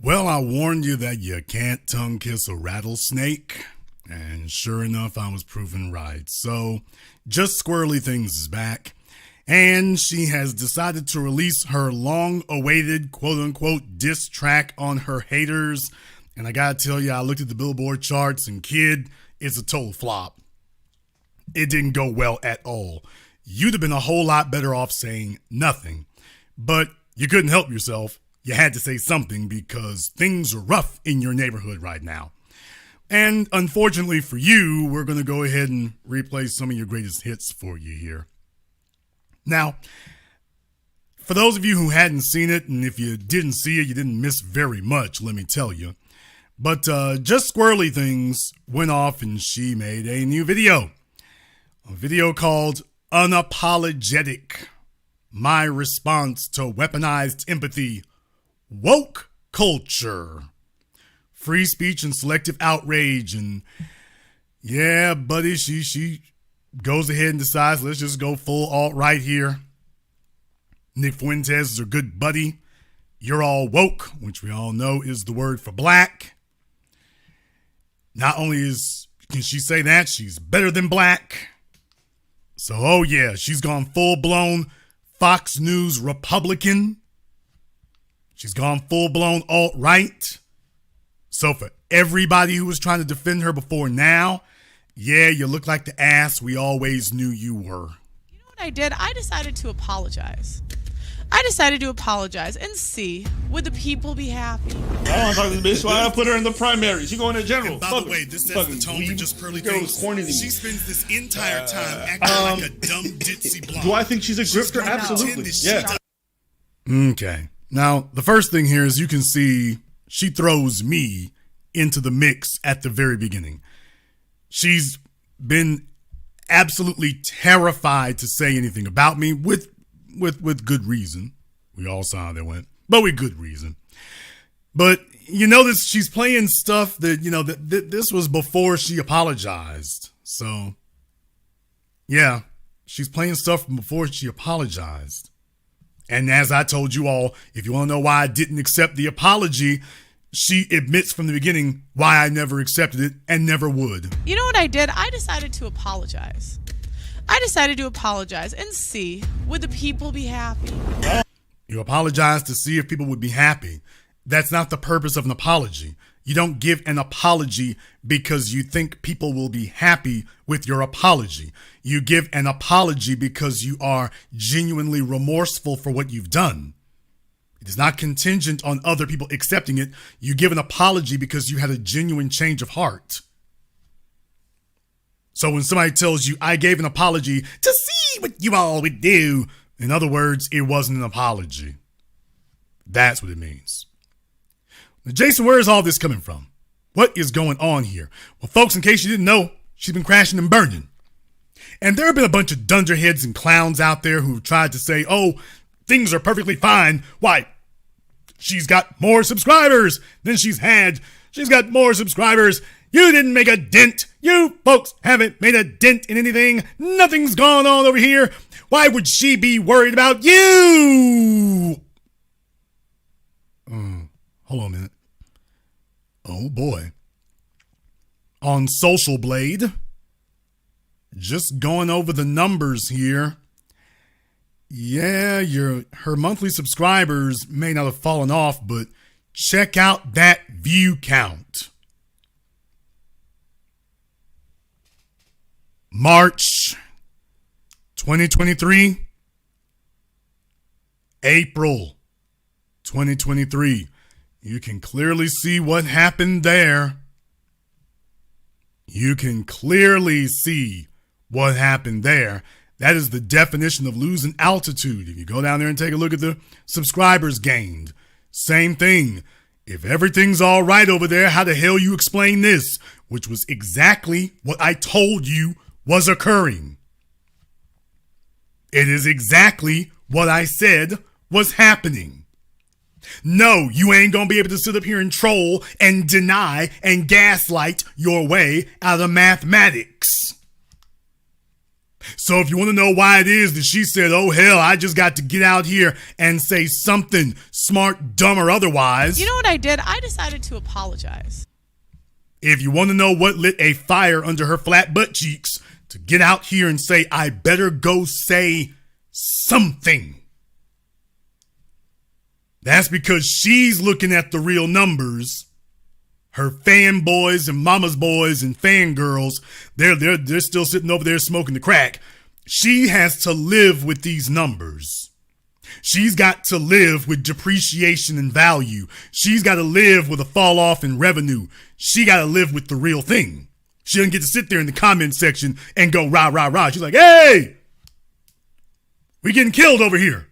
Well, I warned you that you can't tongue kiss a rattlesnake, and sure enough, I was proven right. So, Just Squirrely Things is back, and she has decided to release her long-awaited quote-unquote diss track on her haters. And I gotta tell you, I looked at the Billboard charts, and kid, it's a total flop. It didn't go well at all. You'd have been a whole lot better off saying nothing, but you couldn't help yourself. You had to say something because things are rough in your neighborhood right now. And unfortunately for you, we're going to go ahead and replay some of your greatest hits for you here. Now, for those of you who hadn't seen it, and if you didn't see it, you didn't miss very much, let me tell you. But Just Squirrely Things went off and she made a new video. A video called Unapologetic. My response to weaponized empathy. Woke culture, free speech and selective outrage. And yeah, buddy, she goes ahead and decides, let's just go full alt-right here. Nick Fuentes is her good buddy. You're all woke, which we all know is the word for black. Not only can she say that, she's better than black. So, oh yeah, she's gone full-blown Fox News Republican. She's gone full-blown alt-right. So for everybody who was trying to defend her before now, yeah, you look like the ass we always knew you were. You know what I did? I decided to apologize. And see, would the people be happy? I don't want to talk to this bitch, so I put her in the primary. She going to general. And by the way, this sets the tone for Just Pearly Things. She spends this entire time acting like a dumb ditzy blonde. Do I think she's a grifter? Absolutely. Yeah. Okay. Now, the first thing here is you can see she throws me into the mix at the very beginning. She's been absolutely terrified to say anything about me with good reason. We all saw how that went, but with good reason. But you notice she's playing stuff that, that this was before she apologized. So, yeah, she's playing stuff from before she apologized. And as I told you all, if you want to know why I didn't accept the apology, she admits from the beginning why I never accepted it and never would. You know what I did? I decided to apologize. And see, would the people be happy? You apologize to see if people would be happy. That's not the purpose of an apology. You don't give an apology because you think people will be happy with your apology. You give an apology because you are genuinely remorseful for what you've done. It is not contingent on other people accepting it. You give an apology because you had a genuine change of heart. So when somebody tells you, I gave an apology to see what you all would do, in other words, it wasn't an apology. That's what it means. Now, Jason, where is all this coming from? What is going on here? Well, folks, in case you didn't know, she's been crashing and burning. And there have been a bunch of dunderheads and clowns out there who've tried to say, oh, things are perfectly fine. Why? She's got more subscribers than she's had. She's got more subscribers. You didn't make a dent. You folks haven't made a dent in anything. Nothing's gone on over here. Why would she be worried about you? Hold on a minute. Oh boy. On Social Blade, just going over the numbers here. Yeah, her monthly subscribers may not have fallen off, but check out that view count. March 2023, April 2023. You can clearly see what happened there. That is the definition of losing altitude. If you go down there and take a look at the subscribers gained, same thing. If everything's all right over there, how the hell you explain this? Which was exactly what I told you was occurring. It is exactly what I said was happening. No, you ain't gonna be able to sit up here and troll and deny and gaslight your way out of mathematics. So if you want to know why it is that she said, oh hell, I just got to get out here and say something smart, dumb, or otherwise. You know what I did? I decided to apologize. If you want to know what lit a fire under her flat butt cheeks to get out here and say, I better go say something. That's because she's looking at the real numbers. Her fanboys and mama's boys and fangirls, they're still sitting over there smoking the crack. She has to live with these numbers. She's got to live with depreciation in value. She's got to live with a fall off in revenue. She got to live with the real thing. She doesn't get to sit there in the comment section and go rah, rah, rah. She's like, hey, we getting killed over here.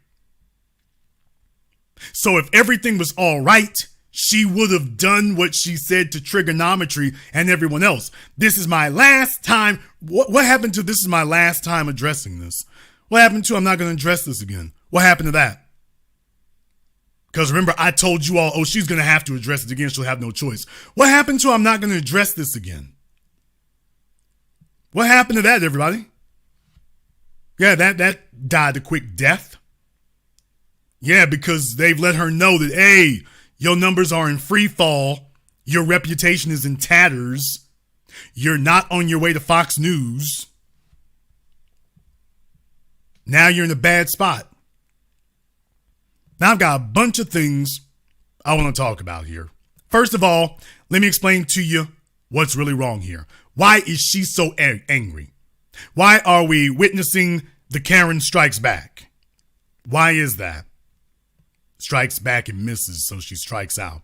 So if everything was all right, she would have done what she said to trigonometry and everyone else. This is my last time. What happened to this is my last time addressing this? What happened to I'm not going to address this again? What happened to that? Because remember, I told you all, oh, she's going to have to address it again. She'll have no choice. What happened to I'm not going to address this again? What happened to that, everybody? Yeah, that died a quick death. Yeah, because they've let her know that, hey, your numbers are in free fall. Your reputation is in tatters. You're not on your way to Fox News. Now you're in a bad spot. Now I've got a bunch of things I want to talk about here. First of all, let me explain to you what's really wrong here. Why is she so angry? Why are we witnessing the Karen strikes back? Why is that? Strikes back and misses, so she strikes out.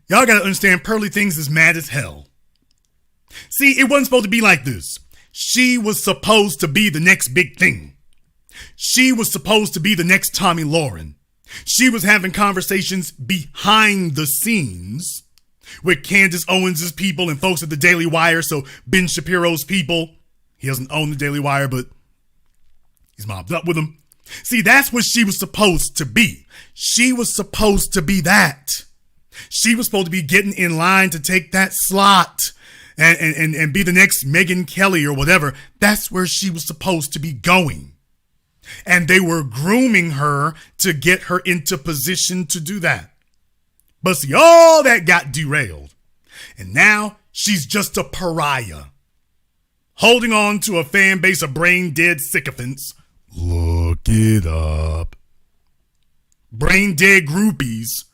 Y'all got to understand, Pearly Things is mad as hell. See, it wasn't supposed to be like this. She was supposed to be the next big thing. She was supposed to be the next Tommy Lauren. She was having conversations behind the scenes with Candace Owens' people and folks at the Daily Wire. So Ben Shapiro's people, he doesn't own the Daily Wire, but he's mobbed up with them. See, that's what she was supposed to be. She was supposed to be that. She was supposed to be getting in line to take that slot and be the next Megyn Kelly or whatever. That's where she was supposed to be going. And they were grooming her to get her into position to do that. But see, all that got derailed. And now she's just a pariah, holding on to a fan base of brain-dead sycophants. Look it up. Brain-dead groupies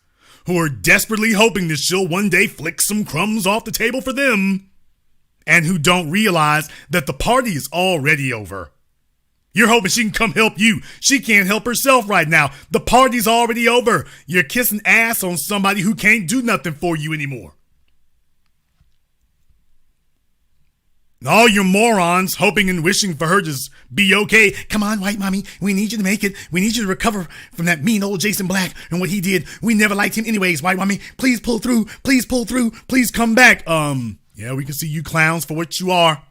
who are desperately hoping that she'll one day flick some crumbs off the table for them, and who don't realize that the party is already over. You're hoping she can come help you. She can't help herself right now. The party's already over. You're kissing ass on somebody who can't do nothing for you anymore. And all your morons hoping and wishing for her to be okay. Come on, white mommy. We need you to make it. We need you to recover from that mean old Jason Black and what he did. We never liked him anyways, white mommy. Please pull through. Please pull through. Please come back. Yeah, we can see you clowns for what you are.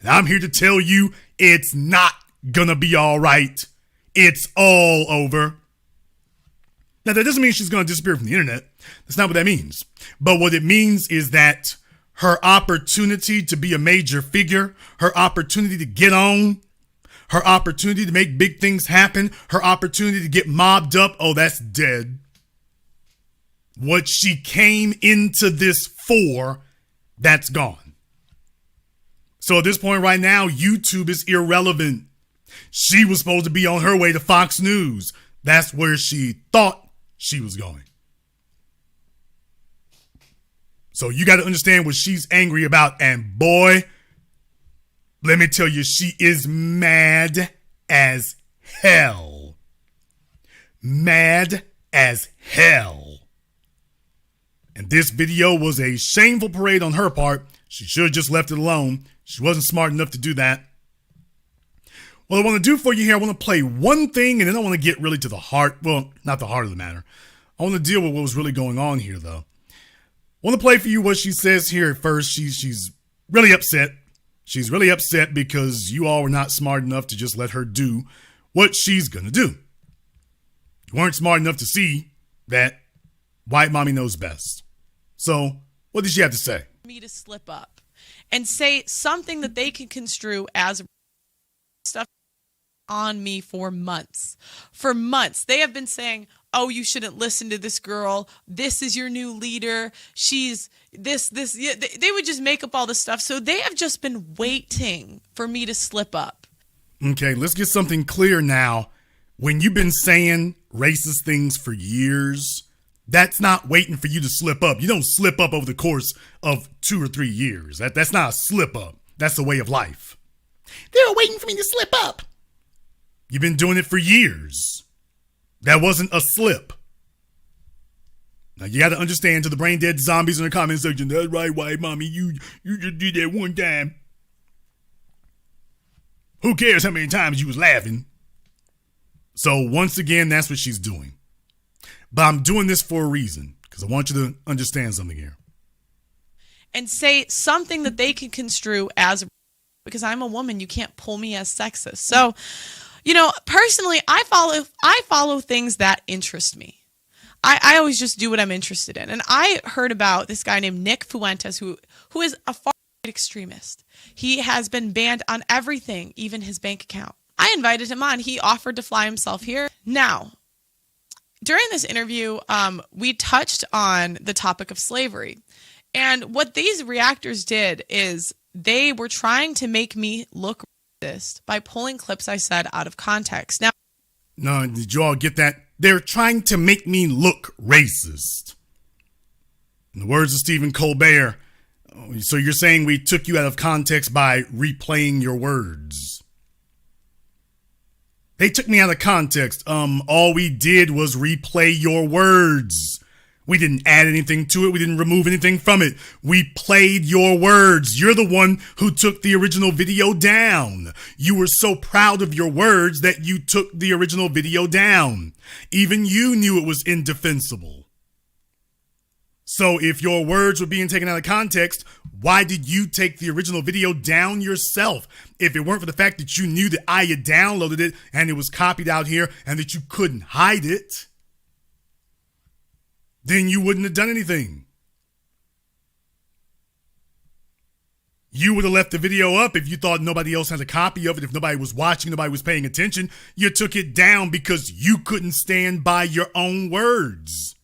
And I'm here to tell you it's not gonna be all right. It's all over. Now, that doesn't mean she's gonna disappear from the internet. That's not what that means. But what it means is that her opportunity to be a major figure, her opportunity to get on, her opportunity to make big things happen, her opportunity to get mobbed up, oh, that's dead. What she came into this for, that's gone. So at this point right now, YouTube is irrelevant. She was supposed to be on her way to Fox News. That's where she thought she was going. So you got to understand what she's angry about. And boy, let me tell you, she is mad as hell. Mad as hell. And this video was a shameful parade on her part. She should have just left it alone. She wasn't smart enough to do that. What I want to do for you here, I want to play one thing, and then I want to get really to the heart. Well, not the heart of the matter. I want to deal with what was really going on here, though. I want to play for you what she says here at first. She's really upset. She's really upset because you all were not smart enough to just let her do what she's going to do. You weren't smart enough to see that white mommy knows best. So, what did she have to say? Me to slip up and say something that they can construe as stuff on me for months. For months. They have been saying, oh, you shouldn't listen to this girl. This is your new leader. She's this. Yeah, they would just make up all this stuff. So they have just been waiting for me to slip up. Okay, let's get something clear now. When you've been saying racist things for years, that's not waiting for you to slip up. You don't slip up over the course of 2 or 3 years. That's not a slip up. That's a way of life. They were waiting for me to slip up. You've been doing it for years. That wasn't a slip. Now you got to understand, to the brain dead zombies in the comment section, that's right, white mommy, you just did that one time. Who cares how many times you was laughing? So once again, that's what she's doing. But I'm doing this for a reason, because I want you to understand something here. And say something that they can construe as, because I'm a woman, you can't pull me as sexist. So, you know, personally, I follow things that interest me. I always just do what I'm interested in. And I heard about this guy named Nick Fuentes, who is a far-right extremist. He has been banned on everything, even his bank account. I invited him on. He offered to fly himself here. Now, during this interview, we touched on the topic of slavery. And what these reactors did is they were trying to make me look racist by pulling clips I said out of context. Now, did you all get that? They're trying to make me look racist. In the words of Stephen Colbert, so you're saying we took you out of context by replaying your words. They took me out of context. All we did was replay your words. We didn't add anything to it. We didn't remove anything from it. We played your words. You're the one who took the original video down. You were so proud of your words that you took the original video down. Even you knew it was indefensible. So if your words were being taken out of context, why did you take the original video down yourself? If it weren't for the fact that you knew that I had downloaded it and it was copied out here and that you couldn't hide it, then you wouldn't have done anything. You would have left the video up if you thought nobody else had a copy of it. If nobody was watching, nobody was paying attention, you took it down because you couldn't stand by your own words.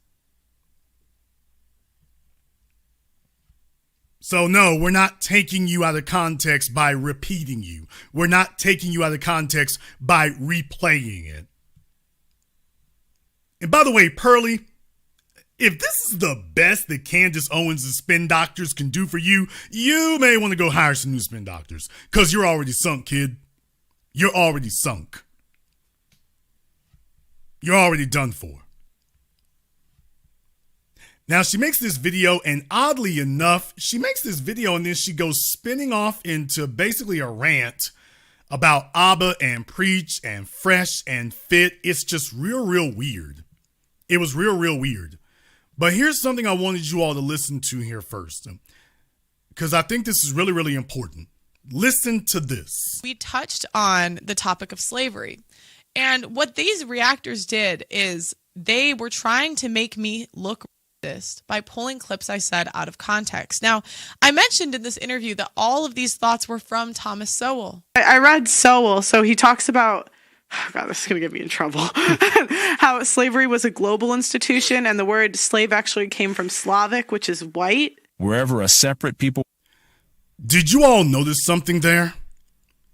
So no, we're not taking you out of context by repeating you. We're not taking you out of context by replaying it. And by the way, Pearly, if this is the best that Candace Owens' spin doctors can do for you, you may want to go hire some new spin doctors, because you're already sunk, kid. You're already sunk. You're already done for. Now, she makes this video, and oddly enough, she makes this video and then she goes spinning off into basically a rant about Abba and Preach and Fresh and Fit. It's just real weird. It was real weird. But here's something I wanted you all to listen to here first, because I think this is really important. Listen to this. We touched on the topic of slavery. And what these reactors did is they were trying to make me look racist by pulling clips I said out of context. Now, I mentioned in this interview that all of these thoughts were from Thomas Sowell. I read Sowell, so he talks about, oh God, this is going to get me in trouble, how slavery was a global institution, and the word slave actually came from Slavic, which is white. Wherever a separate people... Did you all notice something there?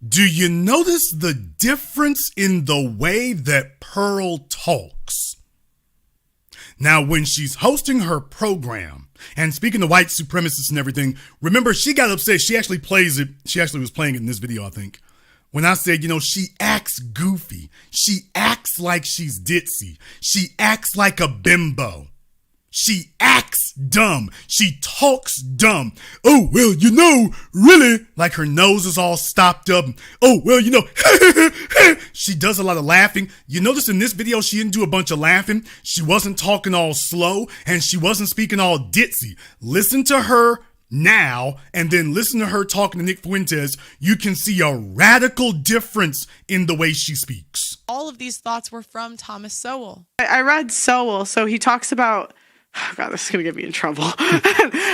Do you notice the difference in the way that Pearl talks? Now, when she's hosting her program and speaking to white supremacists and everything, remember, she got upset. She actually plays it. She actually was playing it in this video, I think. When I said, she acts goofy. She acts like she's ditzy. She acts like a bimbo. She acts dumb. She talks dumb. Oh, well, really? Like her nose is all stopped up. Oh, well, she does a lot of laughing. You notice in this video, she didn't do a bunch of laughing. She wasn't talking all slow, and she wasn't speaking all ditzy. Listen to her now, and then listen to her talking to Nick Fuentes. You can see a radical difference in the way she speaks. All of these thoughts were from Thomas Sowell. I read Sowell, so he talks about, oh God, this is going to get me in trouble,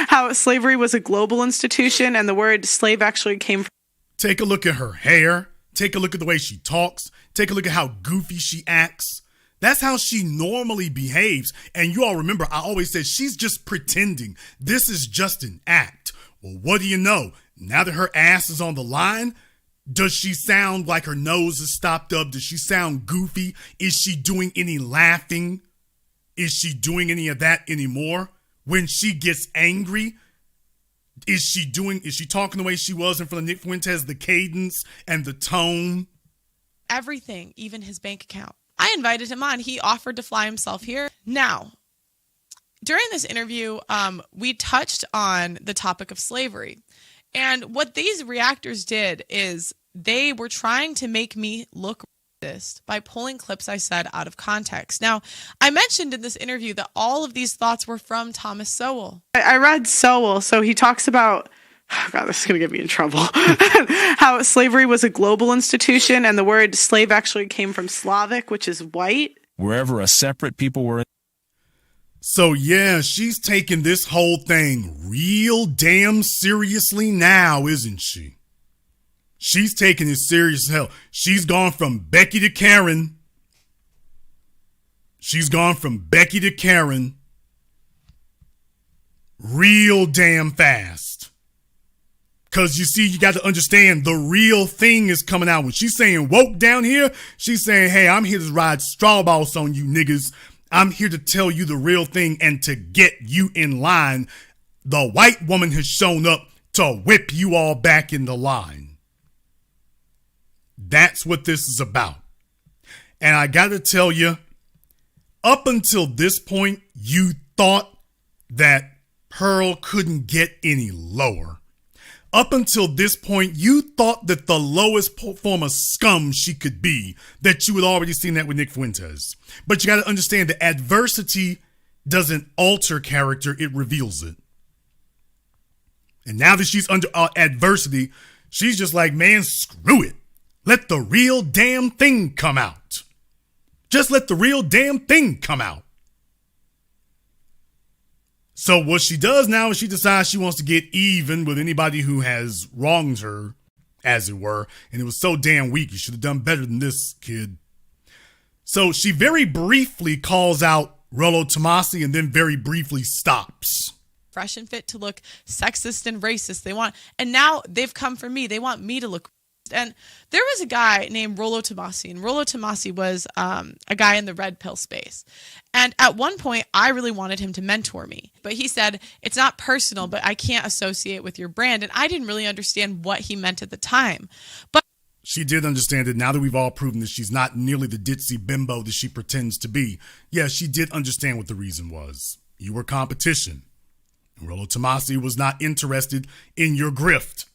how slavery was a global institution, and the word slave actually came from... Take a look at her hair. Take a look at the way she talks. Take a look at how goofy she acts. That's how she normally behaves. And you all remember, I always said she's just pretending. This is just an act. Well, what do you know? Now that her ass is on the line, does she sound like her nose is stopped up? Does she sound goofy? Is she doing any laughing? Is she doing any of that anymore? When she gets angry, is she talking the way she was in front of Nick Fuentes, the cadence and the tone? Everything, even his bank account. I invited him on. He offered to fly himself here. Now, during this interview, we touched on the topic of slavery. And what these reactors did is they were trying to make me look racist by pulling clips I said out of context. Now, I mentioned in this interview that all of these thoughts were from Thomas Sowell. I read Sowell, so he talks about, oh God, this is going to get me in trouble, how slavery was a global institution, and the word slave actually came from Slavic, which is white. wherever a separate people were. So yeah, she's taking this whole thing real damn seriously now, isn't she? She's taking it serious as hell. She's gone from Becky to Karen. She's gone from Becky to Karen real damn fast. Because you see, you got to understand the real thing is coming out. When she's saying woke down here, she's saying, hey, I'm here to ride straw balls on you niggas. I'm here to tell you the real thing and to get you in line. The white woman has shown up to whip you all back in the line. That's what this is about. And I got to tell you, up until this point, you thought that Pearl couldn't get any lower. Up until this point, you thought that the lowest form of scum she could be, that you had already seen that with Nick Fuentes. But you got to understand that adversity doesn't alter character, it reveals it. And now that she's under adversity, she's just like, man, screw it. Let the real damn thing come out. Just let the real damn thing come out. So what she does now is she decides she wants to get even with anybody who has wronged her, as it were. And it was so damn weak. You should have done better than this, kid. So she very briefly calls out Rollo Tomasi and then very briefly stops. Fresh and fit to look sexist and racist. And now they've come for me. They want me to look. And there was a guy named Rollo Tomasi, and Rollo Tomasi was a guy in the red pill space. And at one point, I really wanted him to mentor me. But he said, it's not personal, but I can't associate with your brand. And I didn't really understand what he meant at the time. But she did understand it now that we've all proven that she's not nearly the ditzy bimbo that she pretends to be. Yeah, she did understand what the reason was. You were competition. Rollo Tomasi was not interested in your grift.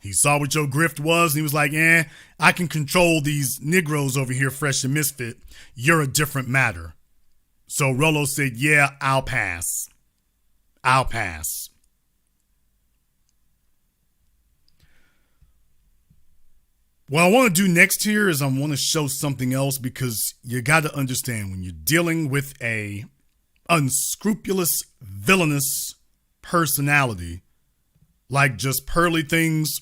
He saw what your grift was, and he was like, I can control these Negroes over here, fresh and misfit. You're a different matter. So Rollo said, yeah, I'll pass. I'll pass. What I want to do next here is I want to show something else, because you got to understand when you're dealing with a unscrupulous, villainous personality like just Pearly Things,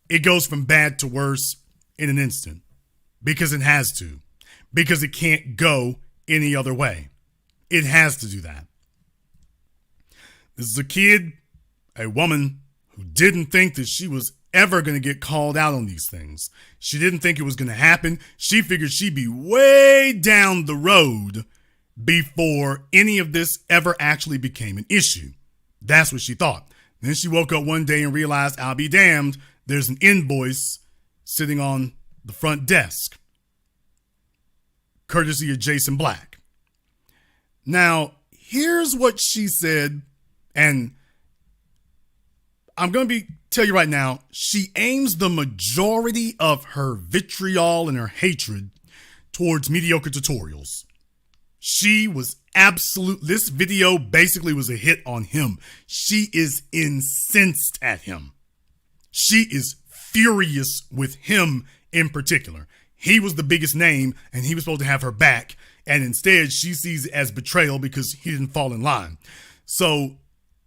it goes from bad to worse in an instant, because it has to, because it can't go any other way. It has to do that. This is a kid, a woman who didn't think that she was ever going to get called out on these things. She didn't think it was going to happen. She figured she'd be way down the road before any of this ever actually became an issue. That's what she thought. Then she woke up one day and realized, I'll be damned, there's an invoice sitting on the front desk, courtesy of Jason Black. Now, here's what she said, and I'm going to tell you right now, she aims the majority of her vitriol and her hatred towards mediocre tutorials. She was this video basically was a hit on him. She is incensed at him. She is furious with him in particular. He was the biggest name and he was supposed to have her back. And instead she sees it as betrayal because he didn't fall in line. So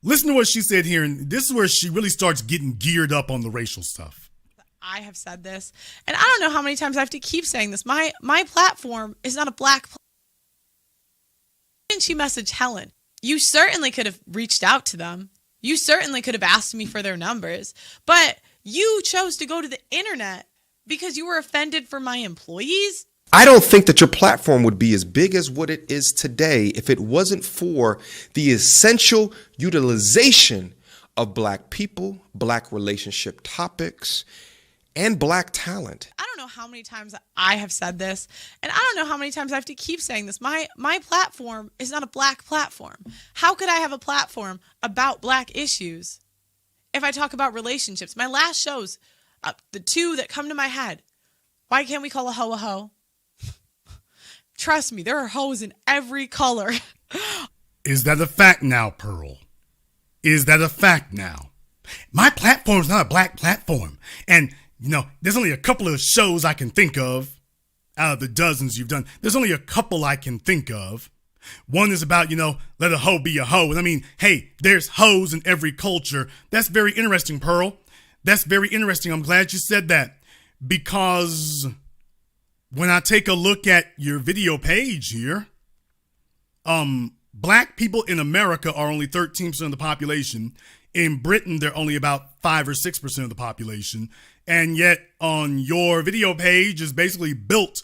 listen to what she said here. And this is where she really starts getting geared up on the racial stuff. I have said this, and I don't know how many times I have to keep saying this. My platform is not a black platform. Why didn't she message Helen? You certainly could have reached out to them. You certainly could have asked me for their numbers, but you chose to go to the internet because you were offended for my employees. I don't think that your platform would be as big as what it is today if it wasn't for the essential utilization of Black people, Black relationship topics, and Black talent. I don't know how many times I have said this, and I don't know how many times I have to keep saying this. My platform is not a black platform. How could I have a platform about black issues if I talk about relationships? My last shows, the two that come to my head, why can't we call a hoe a hoe? Trust me, there are hoes in every color. Is that a fact now, Pearl? Is that a fact now? My platform's not a black platform. And, there's only a couple of shows I can think of out of the dozens you've done. There's only a couple I can think of. One is about, let a hoe be a hoe. And I mean, hey, there's hoes in every culture. That's very interesting, Pearl. That's very interesting. I'm glad you said that. Because when I take a look at your video page here, black people in America are only 13% of the population. In Britain, they're only about 5 or 6% of the population. And yet on your video page is basically built.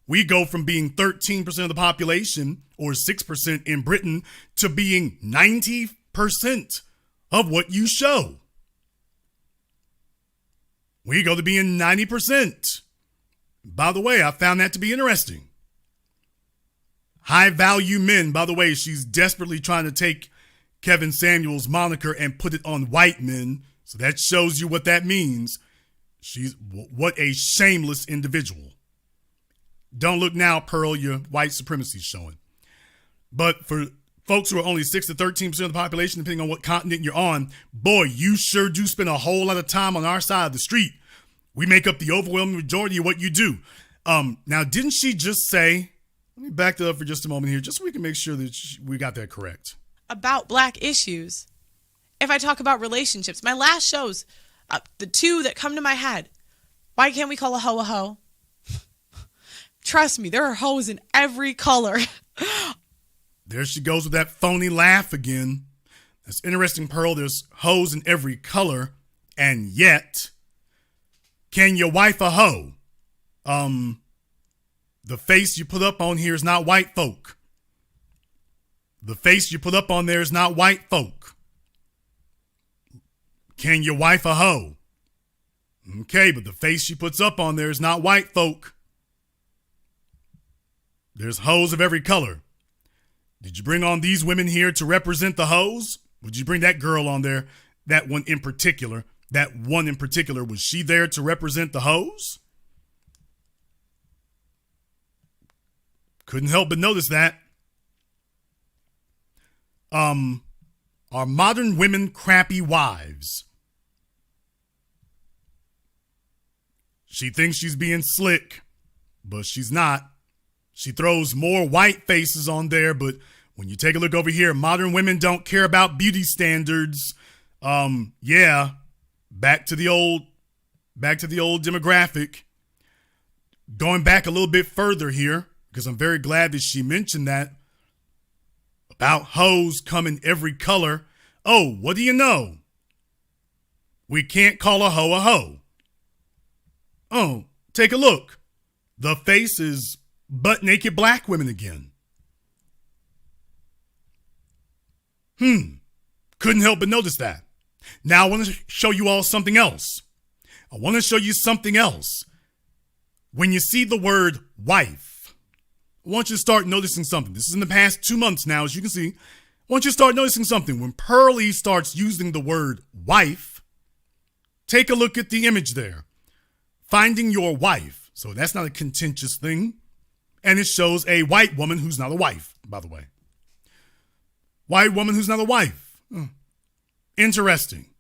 We go from being 13% of the population, or 6% in Britain, to being 90% of what you show. We go to being 90%. By the way, I found that to be interesting. High value men, by the way, she's desperately trying to take Kevin Samuels' moniker and put it on white men. So that shows you what that means. What a shameless individual. Don't look now, Pearl, your white supremacy is showing. But for folks who are only 6 to 13% of the population, depending on what continent you're on, boy, you sure do spend a whole lot of time on our side of the street. We make up the overwhelming majority of what you do. Now, didn't she just say, let me back that up for just a moment here, just so we can make sure that we got that correct. About black issues. If I talk about relationships, my last shows, the two that come to my head, why can't we call a hoe a hoe? Trust me, there are hoes in every color. There she goes with that phony laugh again. That's interesting, Pearl. There's hoes in every color, and yet, can your wife a hoe? The face you put up on here is not white folk. The face you put up on there is not white folk. Can your wife a hoe? Okay, but the face she puts up on there is not white folk. There's hoes of every color. Did you bring on these women here to represent the hoes? Would you bring that girl on there? That one in particular. Was she there to represent the hoes? Couldn't help but notice that. Are modern women crappy wives? She thinks she's being slick, but she's not. She throws more white faces on there, but when you take a look over here, modern women don't care about beauty standards. Yeah, back to the old demographic. Going back a little bit further here, because I'm very glad that she mentioned that about hoes come in every color. Oh, what do you know? We can't call a hoe a hoe. Oh, take a look. The face is butt naked black women again. Couldn't help but notice that. Now I want to show you all something else. When you see the word wife, I want you to start noticing something. This is in the past 2 months now, as you can see. I want you to start noticing something. When Pearly starts using the word wife, take a look at the image there. Finding your wife. So that's not a contentious thing. And it shows a white woman who's not a wife, by the way. White woman who's not a wife. Interesting.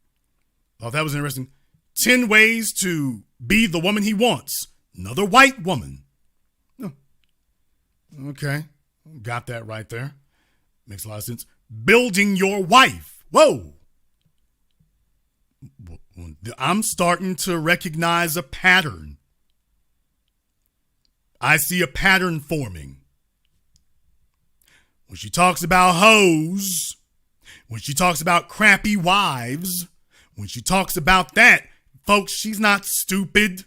Thought that was interesting. 10 ways to be the woman he wants. Another white woman. Okay. Got that right there. Makes a lot of sense. Building your wife. Whoa. I'm starting to recognize a pattern. I see a pattern forming. When she talks about hoes, when she talks about crappy wives, when she talks about that, folks, she's not stupid.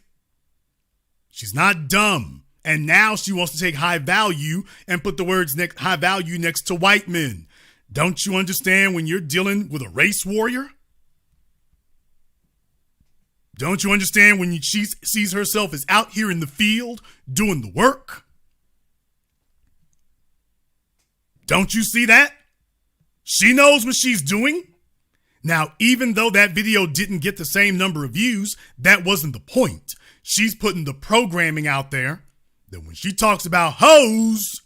She's not dumb. And now she wants to take high value and put the words high value next to white men. Don't you understand when you're dealing with a race warrior? Don't you understand when she sees herself as out here in the field doing the work? Don't you see that? She knows what she's doing. Now, even though that video didn't get the same number of views, that wasn't the point. She's putting the programming out there that when she talks about hoes,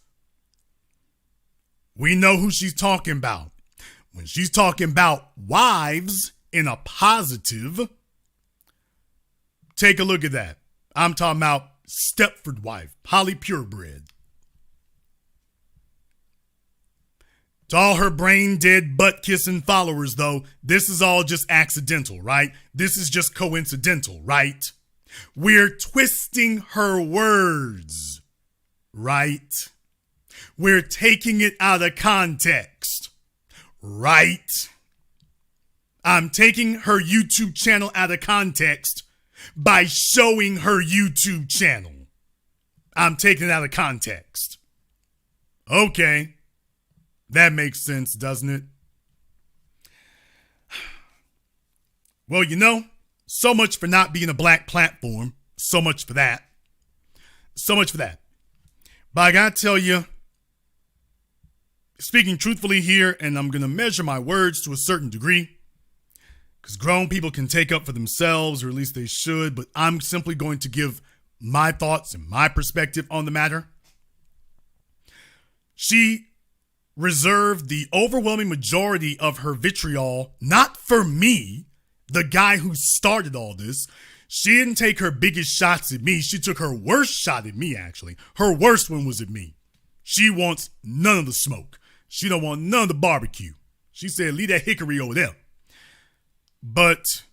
we know who she's talking about. When she's talking about wives in a positive, take a look at that. I'm talking about Stepford wife, Polly Purebred. To all her brain dead butt kissing followers, though, this is all just accidental, right? This is just coincidental, right? We're twisting her words, right? We're taking it out of context, right? I'm taking her YouTube channel out of context by showing her YouTube channel. I'm taking it out of context. Okay. That makes sense, doesn't it? Well, you know, so much for not being a black platform. So much for that. So much for that. But I gotta tell you, speaking truthfully here, and I'm gonna measure my words to a certain degree, because grown people can take up for themselves, or at least they should, but I'm simply going to give my thoughts and my perspective on the matter. She reserved the overwhelming majority of her vitriol, not for me, the guy who started all this. She didn't take her biggest shots at me. She took her worst shot at me, actually. Her worst one was at me. She wants none of the smoke. She don't want none of the barbecue. She said, leave that hickory over there. But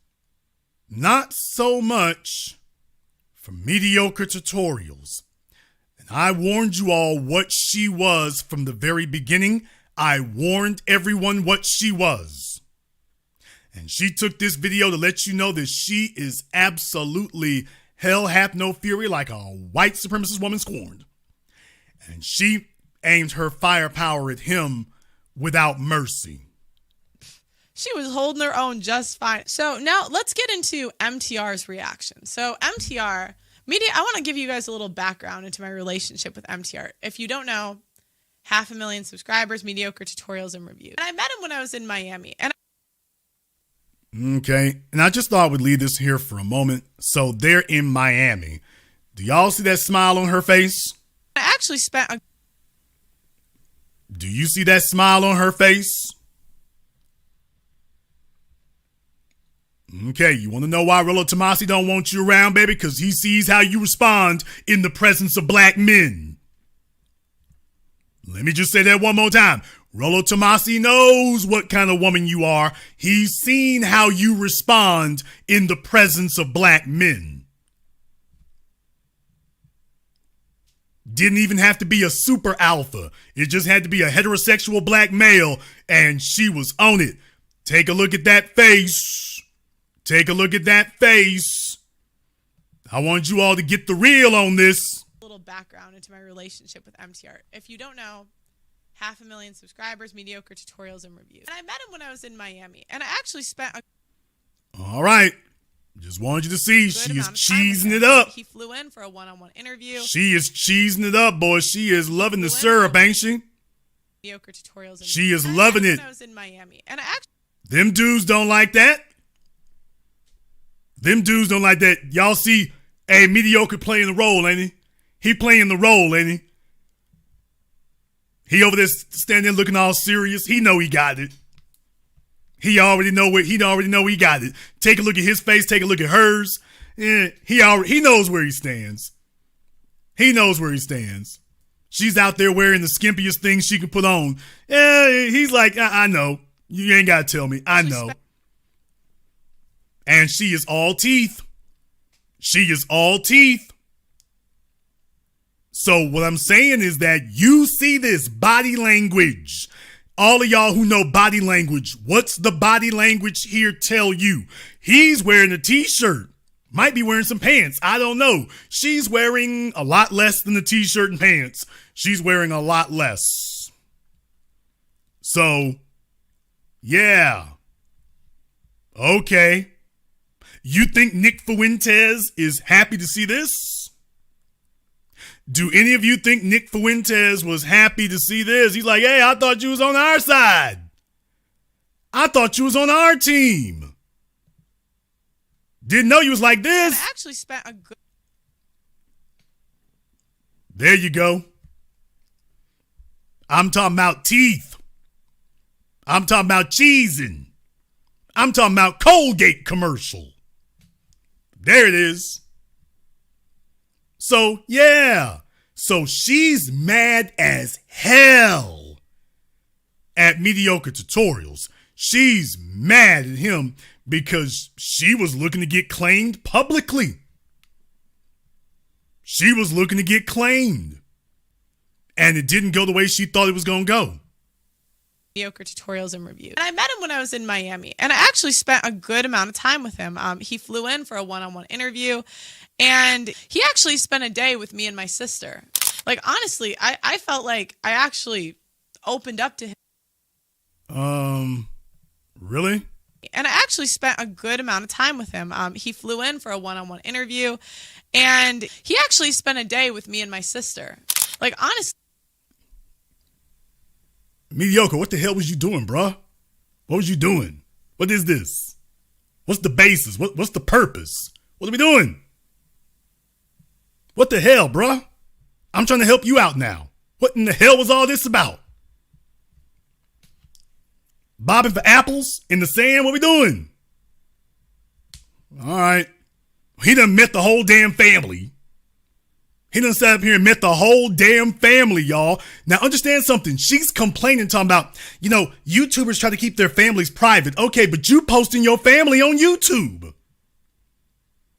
not so much for Mediocre Tutorials. And I warned you all what she was from the very beginning. I warned everyone what she was. And she took this video to let you know that she is absolutely hell hath no fury, like a white supremacist woman scorned. And she aimed her firepower at him without mercy. She was holding her own just fine. So now let's get into MTR's reaction. So MTR, I want to give you guys a little background into my relationship with MTR. If you don't know, 500,000 subscribers, Mediocre Tutorials and Reviews. And I met him when I was in Miami. Okay, and I just thought I would leave this here for a moment. So they're in Miami. Do y'all see that smile on her face? I actually spent Do you see that smile on her face? Okay, you want to know why Rollo Tomasi don't want you around, baby? Because he sees how you respond in the presence of black men. Let me just say that one more time. Rollo Tomasi knows what kind of woman you are. He's seen how you respond in the presence of black men. Didn't even have to be a super alpha. It just had to be a heterosexual black male, and she was on it. Take a look at that face. Take a look at that face. I want you all to get the real on this. A little background into my relationship with MTR. If you don't know, 500,000 subscribers, Mediocre Tutorials and Reviews. And I met him when I was in Miami. And I actually spent All right. Just wanted you to see she is cheesing it up. He flew in for a one-on-one interview. She is cheesing it up, boy. She is loving the syrup, ain't she? Mediocre Tutorials and She is loving it. When I was in Miami. And I actually Them dudes don't like that. Them dudes don't like that. Y'all see, hey, Mediocre playing the role, ain't he? He playing the role, ain't he? He over there standing there looking all serious. He know he got it. He already know he got it. Take a look at his face. Take a look at hers. Yeah, he knows where he stands. He knows where he stands. She's out there wearing the skimpiest things she can put on. Yeah, he's like, I know. You ain't got to tell me. I know. And she is all teeth. She is all teeth. So what I'm saying is that you see this body language. All of y'all who know body language, what's the body language here tell you? He's wearing a t-shirt. Might be wearing some pants. I don't know. She's wearing a lot less than the t-shirt and pants. She's wearing a lot less. So, yeah. Okay. You think Nick Fuentes is happy to see this? Do any of you think Nick Fuentes was happy to see this? He's like, hey, I thought you was on our side. I thought you was on our team. Didn't know you was like this. I actually spent a good... There you go. I'm talking about teeth. I'm talking about cheesing. I'm talking about Colgate commercial. There it is. So, yeah. So she's mad as hell at Mediocre Tutorials. She's mad at him because she was looking to get claimed publicly. She was looking to get claimed. And it didn't go the way she thought it was going to go. Mediocre Tutorials and Reviews. And I met him when I was in Miami, and I actually spent a good amount of time with him. He flew in for a one-on-one interview, and he actually spent a day with me and my sister. Like, honestly, I felt like I actually opened up to him. Really? And I actually spent a good amount of time with him. He flew in for a one-on-one interview, and he actually spent a day with me and my sister. Like, honestly. Mediocre, what the hell was you doing, bruh? What was you doing? What is this? What's the basis? What's the purpose? What are we doing? What the hell, bruh? I'm trying to help you out now. What in the hell was all this about? Bobbing for apples in the sand? What we doing? All right. He done met the whole damn family. He done sat up here and met the whole damn family, y'all. Now, understand something. She's complaining, talking about, YouTubers try to keep their families private. Okay, but you posting your family on YouTube.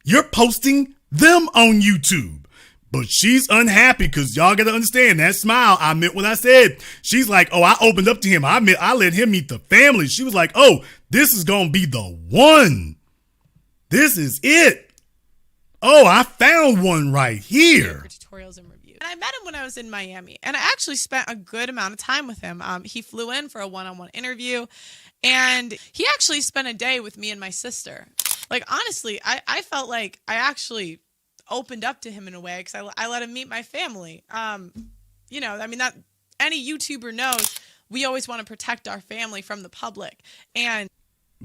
You're posting them on YouTube. But she's unhappy because y'all got to understand that smile. I meant what I said. She's like, oh, I opened up to him. I let him meet the family. She was like, oh, this is going to be the one. This is it. Oh, I found one right here. Tutorials and Reviews. And I met him when I was in Miami, and I actually spent a good amount of time with him. He flew in for a one-on-one interview, and he actually spent a day with me and my sister. Like, honestly, I felt like I actually opened up to him in a way because I let him meet my family. That any YouTuber knows we always want to protect our family from the public. And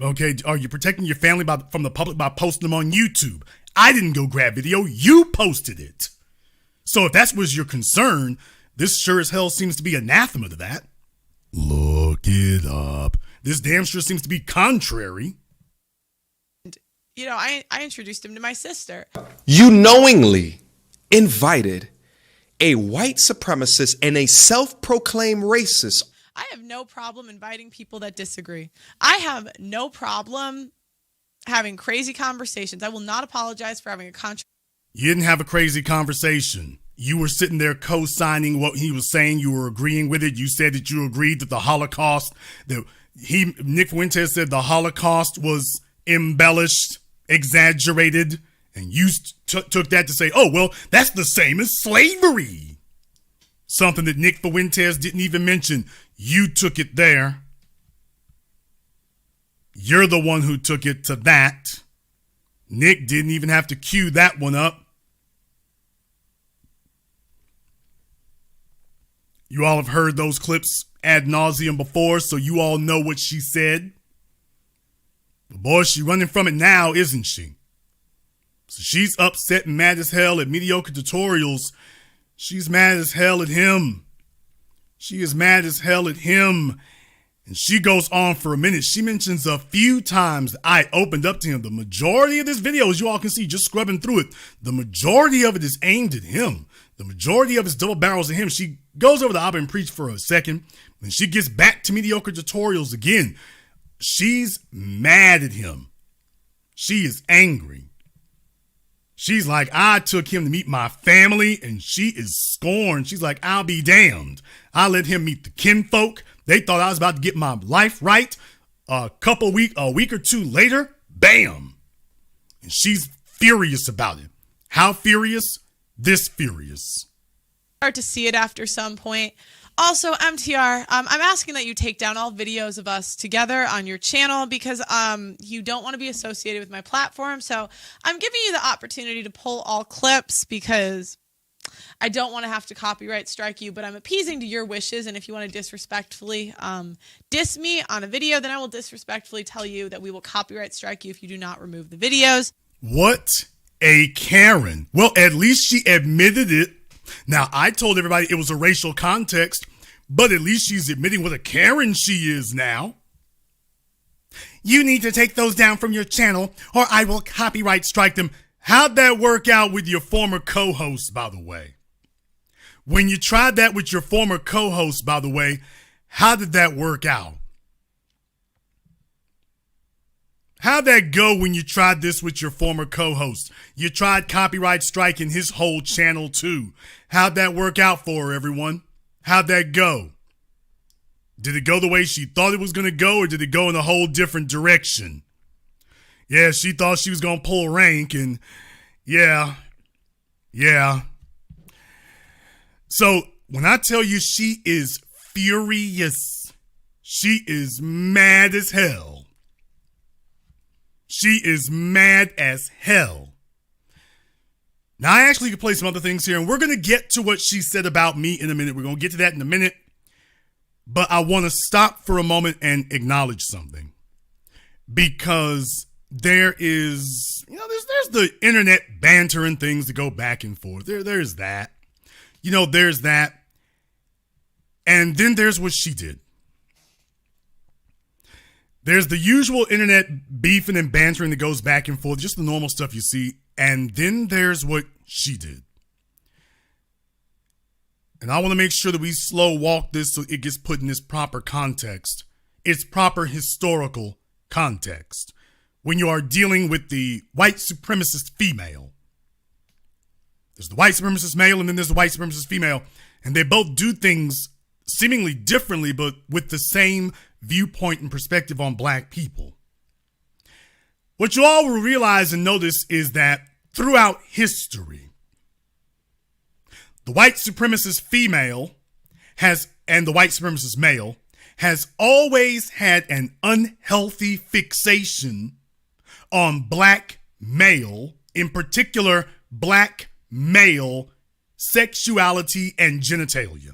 okay, are you protecting your family from the public by posting them on YouTube? I didn't go grab video. You posted it. So if that was your concern, this sure as hell seems to be anathema to that. Look it up. This damn sure seems to be contrary. I introduced him to my sister. You knowingly invited a white supremacist and a self-proclaimed racist. I have no problem inviting people that disagree. I have no problem having crazy conversations. I will not apologize for having a controversy. You didn't have a crazy conversation. You were sitting there co-signing what he was saying. You were agreeing with it. You said that you agreed that the Holocaust, Nick Fuentes said the Holocaust was embellished, exaggerated, and you took that to say, oh, well, that's the same as slavery. Something that Nick Fuentes didn't even mention. You took it there. You're the one who took it to that. Nick didn't even have to cue that one up. You all have heard those clips ad nauseum before, so you all know what she said. But boy, she's running from it now, isn't she? So she's upset and mad as hell at Mediocre Tutorials. She's mad as hell at him. She is mad as hell at him. And she goes on for a minute. She mentions a few times I opened up to him. The majority of this video, as you all can see, just scrubbing through it, the majority of it is aimed at him. The majority of it's double barrels at him. She goes over to Abba and Preach for a second. And she gets back to Mediocre Tutorials again. She's mad at him. She is angry. She's like, I took him to meet my family, and she is scorned. She's like, I'll be damned. I let him meet the kinfolk. They thought I was about to get my life right. A week or two later, bam. And she's furious about it. How furious? This furious. Start to see it after some point. Also, MTR, I'm asking that you take down all videos of us together on your channel because you don't want to be associated with my platform. So I'm giving you the opportunity to pull all clips because I don't want to have to copyright strike you, but I'm appeasing to your wishes. And if you want to disrespectfully diss me on a video, then I will disrespectfully tell you that we will copyright strike you if you do not remove the videos. What a Karen. Well, at least she admitted it. Now, I told everybody it was a racial context, but at least she's admitting what a Karen she is now. You need to take those down from your channel or I will copyright strike them. How'd that work out with your former co-host, by the way? When you tried that with your former co-host, by the way, how did that work out? How'd that go when you tried this with your former co-host? You tried copyright striking his whole channel too. How'd that work out for her, everyone? How'd that go? Did it go the way she thought it was going to go, or did it go in a whole different direction? Yeah, she thought she was going to pull rank, and yeah. So when I tell you she is furious, she is mad as hell. She is mad as hell. Now, I actually could play some other things here, and we're going to get to what she said about me in a minute. We're going to get to that in a minute. But I want to stop for a moment and acknowledge something. Because there is, there's the internet banter and things that go back and forth. There's that. There's that. And then there's what she did. There's the usual internet beefing and bantering that goes back and forth, just the normal stuff you see. And then there's what she did. And I want to make sure that we slow walk this so it gets put in its proper context. Its proper historical context. When you are dealing with the white supremacist female. There's the white supremacist male and then there's the white supremacist female. And they both do things seemingly differently, but with the same viewpoint and perspective on black people. What you all will realize and notice is that throughout history, the white supremacist female and the white supremacist male has always had an unhealthy fixation on black male, in particular black male sexuality and genitalia.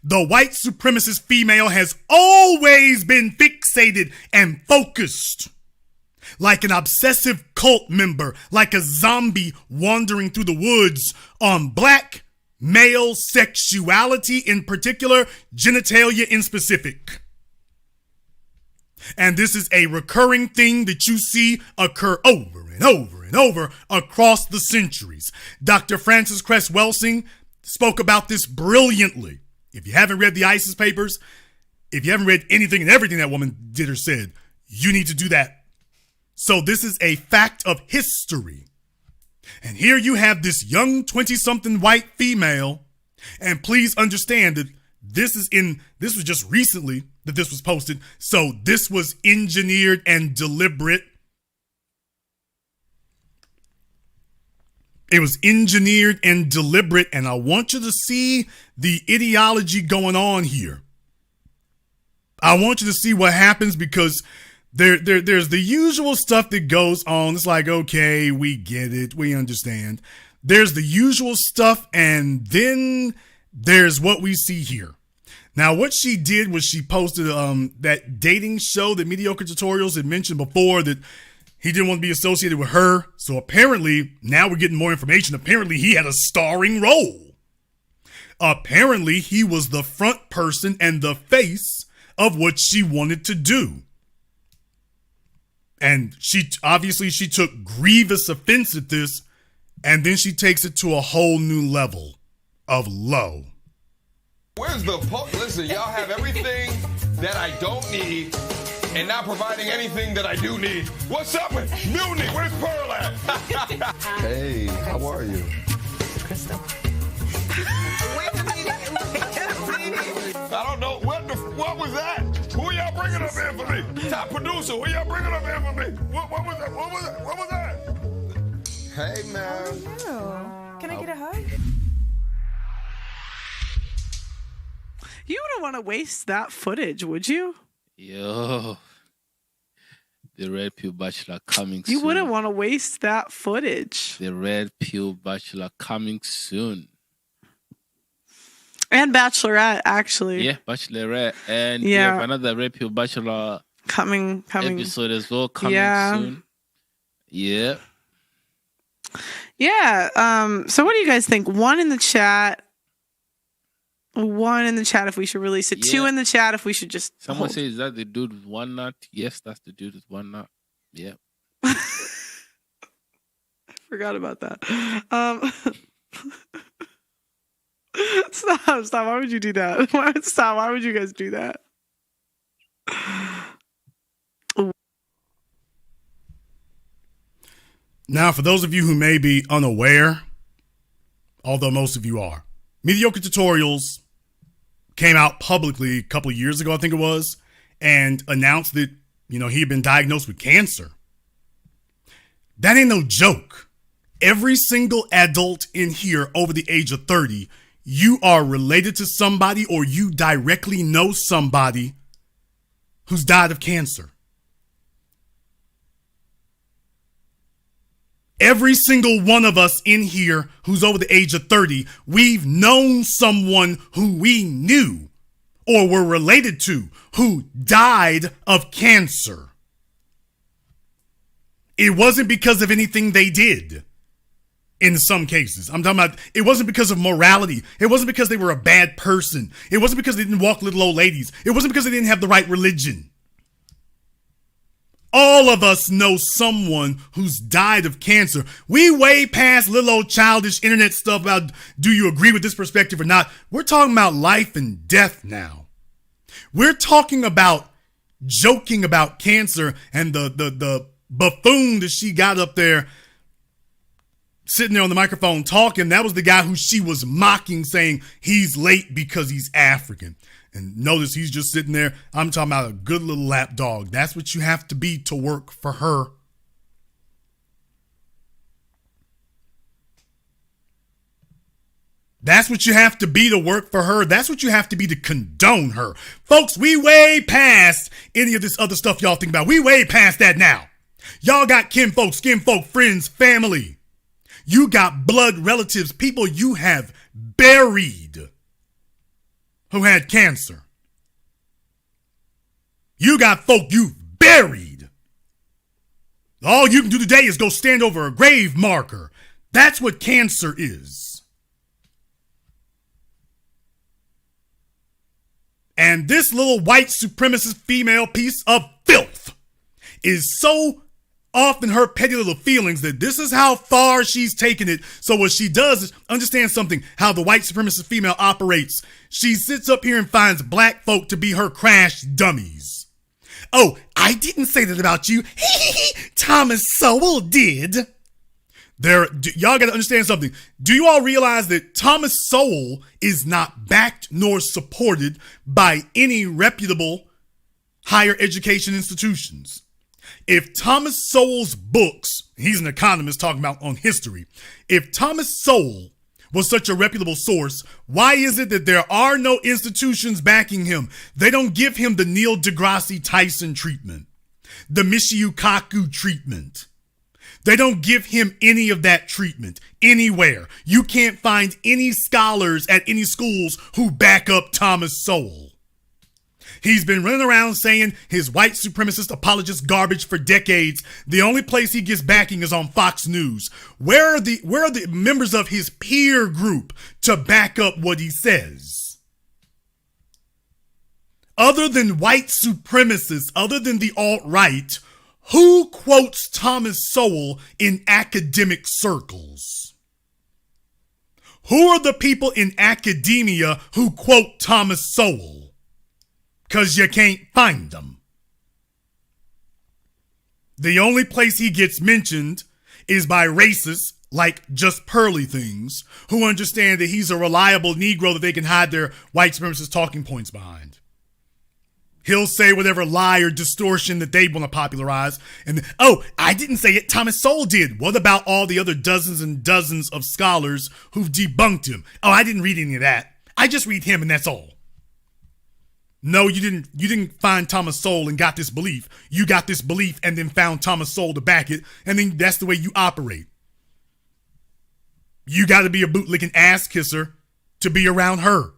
The white supremacist female has always been fixated and focused like an obsessive cult member, like a zombie wandering through the woods on black male sexuality, in particular, genitalia in specific. And this is a recurring thing that you see occur over and over and over across the centuries. Dr. Frances Cress Welsing spoke about this brilliantly. If you haven't read the ISIS papers, if you haven't read anything and everything that woman did or said, you need to do that. So this is a fact of history. And here you have this young 20-something white female. And please understand that this was just recently that this was posted. So this was engineered and deliberate. It was engineered and deliberate, and I want you to see the ideology going on here. I want you to see what happens because there's the usual stuff that goes on. It's like, okay, we get it. We understand. There's the usual stuff, and then there's what we see here. Now, what she did was she posted that dating show that Mediocre Tutorials had mentioned before that he didn't want to be associated with her. So apparently, now we're getting more information. Apparently, he had a starring role. Apparently, he was the front person and the face of what she wanted to do. And she took grievous offense at this, and then she takes it to a whole new level of low. Where's the Listen, y'all have everything that I don't need, and not providing anything that I do need. What's up with Mutiny? Where's Pearl at? Hey, how are you? I don't know. What was that? Who y'all bringing up here for me? Top producer, who y'all bringing up here for me? What was that? What was that? Hey, man. Oh, can I get a hug? You wouldn't want to waste that footage, would you? Yo. The Red Pill Bachelor coming soon. You wouldn't want to waste that footage. The Red Pill Bachelor coming soon. And Bachelorette, actually. Yeah, Bachelorette. And we Yeah. have another Red Pill Bachelor Coming. episode as well coming Yeah. soon. Yeah. Yeah. So what do you guys think? One in the chat if we should release it. Yeah. 2 in the chat if we should just Someone hold. says, is that the dude with one nut? Yes, that's the dude with one nut. Yeah. Forgot about that. Stop. Why would you do that? Stop. Why would you guys do that? Now, for those of you who may be unaware, although most of you are, Mediocre Tutorials came out publicly a couple of years ago, I think it was, and announced that, he had been diagnosed with cancer. That ain't no joke. Every single adult in here over the age of 30, you are related to somebody or you directly know somebody who's died of cancer. Every single one of us in here who's over the age of 30, we've known someone who we knew or were related to who died of cancer. It wasn't because of anything they did. In some cases, I'm talking about, it wasn't because of morality. It wasn't because they were a bad person. It wasn't because they didn't walk little old ladies. It wasn't because they didn't have the right religion. All of us know someone who's died of cancer. We way past little old childish internet stuff about, do you agree with this perspective or not? We're talking about life and death now. We're talking about joking about cancer, and the buffoon that she got up there sitting there on the microphone talking, that was the guy who she was mocking, saying he's late because he's African. And notice he's just sitting there. I'm talking about a good little lap dog. That's what you have to be to work for her. That's what you have to be to work for her. That's what you have to be to condone her. Folks, we way past any of this other stuff y'all think about. We way past that now. Y'all got kinfolk, skinfolk, friends, family. You got blood relatives, people you have buried who had cancer. You got folk you've buried. All you can do today is go stand over a grave marker. That's what cancer is. And this little white supremacist female piece of filth is so off in her petty little feelings that this is how far she's taken it. So what she does is understand something, how the white supremacist female operates. She sits up here and finds black folk to be her crash dummies. Oh, I didn't say that about you. Thomas Sowell did. Y'all got to understand something. Do you all realize that Thomas Sowell is not backed nor supported by any reputable higher education institutions? If Thomas Sowell's books, he's an economist talking about on history, if Thomas Sowell was such a reputable source, why is it that there are no institutions backing him? They don't give him the Neil deGrasse Tyson treatment, the Michio Kaku treatment. They don't give him any of that treatment anywhere. You can't find any scholars at any schools who back up Thomas Sowell. He's been running around saying his white supremacist apologist garbage for decades. The only place he gets backing is on Fox News. Where are the members of his peer group to back up what he says? Other than white supremacists, other than the alt-right, who quotes Thomas Sowell in academic circles? Who are the people in academia who quote Thomas Sowell? Because you can't find them. The only place he gets mentioned is by racists like Just Pearly Things, who understand that he's a reliable Negro that they can hide their white supremacist talking points behind. He'll say whatever lie or distortion that they want to popularize. And, oh, I didn't say it. Thomas Sowell did. What about all the other dozens and dozens of scholars who've debunked him? Oh, I didn't read any of that. I just read him and that's all. No, you didn't. You didn't find Thomas Sowell and got this belief. You got this belief and then found Thomas Sowell to back it. And then that's the way you operate. You got to be a bootlicking ass kisser to be around her.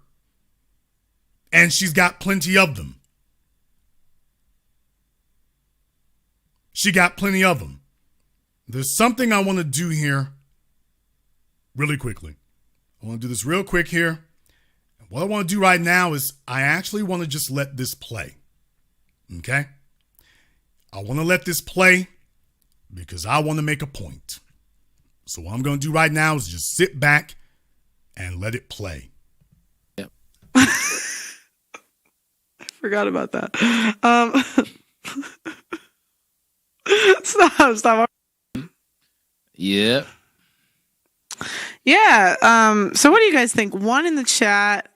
And she's got plenty of them. She got plenty of them. There's something I want to do here really quickly. I want to do this real quick here. What I want to do right now is I actually want to just let this play. Okay? I want to let this play because I want to make a point. So what I'm going to do right now is just sit back and let it play. Yep. I forgot about that. Stop. Yeah. Yeah. So what do you guys think? One in the chat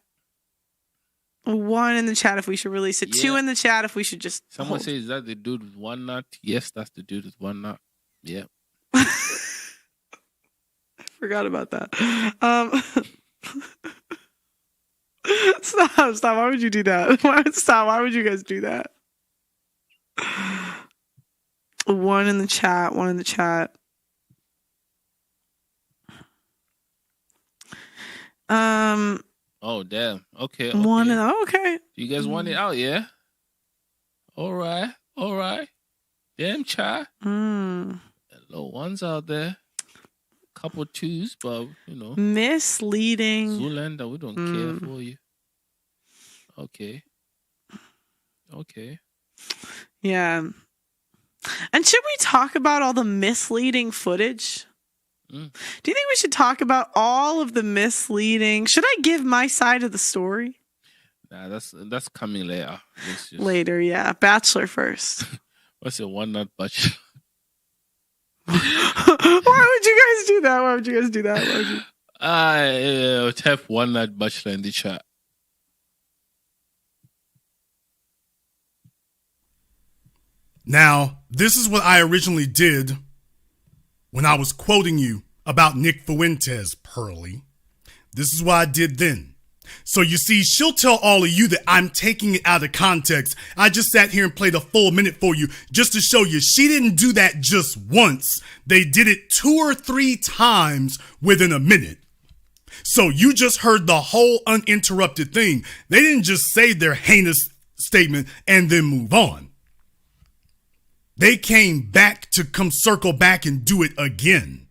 if we should release it. Yeah. 2 in the chat if we should just Someone hold. says, is that the dude with one nut? Yes, that's the dude with one nut. Yep. Forgot about that. Stop. Why would you do that? Why would you guys do that? 1 in the chat. Oh, damn. Okay. Okay. You guys want it out, yeah? All right. Damn, child. Low ones out there. Couple twos, but, you know. Misleading. Zoolander, we don't care for you. Okay. Yeah. And should we talk about all the misleading footage? Do you think we should talk about all of the misleading? Should I give my side of the story? Nah, that's coming later. Later, yeah. Bachelor first. What's it? One nut bachelor. Why would you guys do that? Type one nut bachelor in the chat. Now, this is what I originally did when I was quoting you about Nick Fuentes, Pearly. This is what I did then. So you see, she'll tell all of you that I'm taking it out of context. I just sat here and played a full minute for you just to show you she didn't do that just once. They did it 2 or 3 times within a minute. So you just heard the whole uninterrupted thing. They didn't just say their heinous statement and then move on. They came back to come circle back and do it again.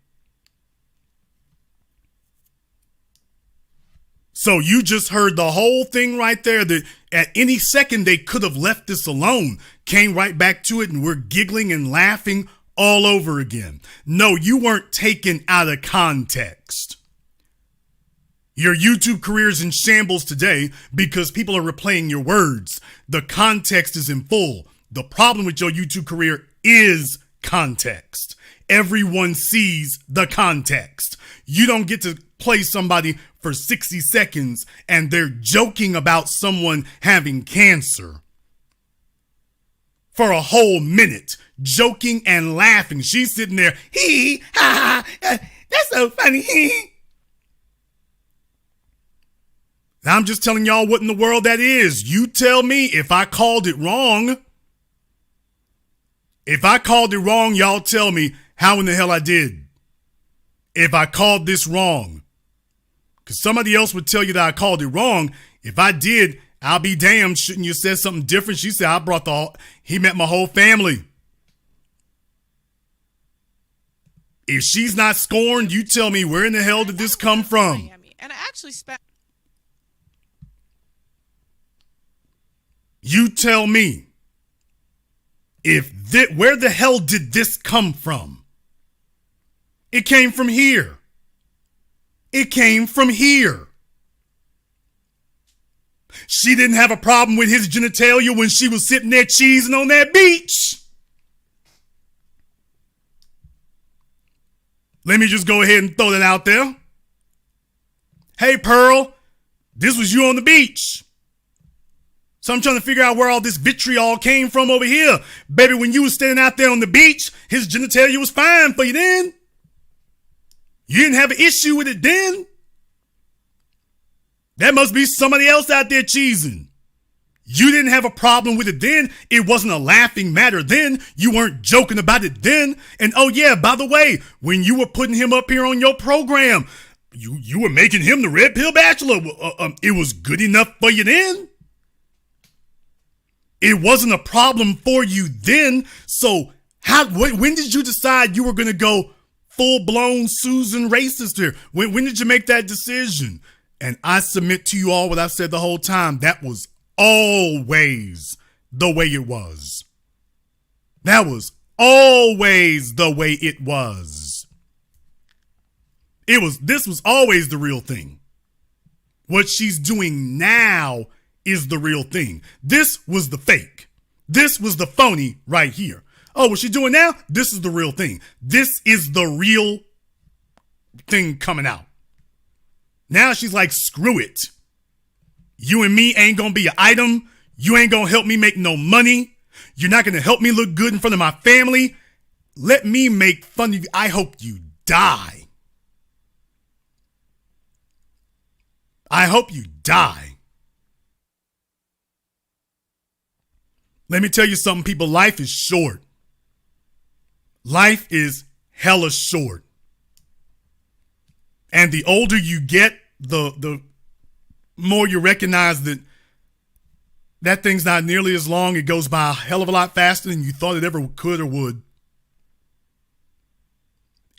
So you just heard the whole thing right there that at any second they could have left this alone, came right back to it, and we're giggling and laughing all over again. No, you weren't taken out of context. Your YouTube career is in shambles today because people are replaying your words. The context is in full. The problem with your YouTube career is context. Everyone sees the context. You don't get to play somebody for 60 seconds and they're joking about someone having cancer for a whole minute, joking and laughing. She's sitting there, hee, ha, ha, that's so funny, hee. I'm just telling y'all what in the world that is. You tell me if I called it wrong. If I called it wrong, y'all tell me how in the hell I did. If I called this wrong. Because somebody else would tell you that I called it wrong. If I did, I'll be damned. Shouldn't you say something different? She said, he met my whole family. If she's not scorned, you tell me where in the hell did this come from? And I actually spent. You tell me. Where the hell did this come from? It came from here. It came from here. She didn't have a problem with his genitalia when she was sitting there cheesing on that beach. Let me just go ahead and throw that out there. Hey, Pearl, this was you on the beach. So I'm trying to figure out where all this vitriol came from over here. Baby, when you was standing out there on the beach, his genitalia was fine for you then. You didn't have an issue with it then. That must be somebody else out there cheesing. You didn't have a problem with it then. It wasn't a laughing matter then. You weren't joking about it then. And oh yeah, by the way, when you were putting him up here on your program, you were making him the Red Pill Bachelor. It was good enough for you then. It wasn't a problem for you then. So when did you decide you were going to go full-blown Susan racist here? When did you make that decision? And I submit to you all what I've said the whole time. That was always the way it was. That was always the way it was. This was always the real thing. What she's doing now is the real thing. This was the fake. This was the phony right here. Oh, what she's doing now? This is the real thing. This is the real thing coming out. Now she's like, screw it. You and me ain't gonna be an item. You ain't gonna help me make no money. You're not gonna help me look good in front of my family. Let me make fun of you. I hope you die. I hope you die. Let me tell you something, people. Life is short. Life is hella short. And the older you get, the more you recognize that thing's not nearly as long. It goes by a hell of a lot faster than you thought it ever could or would.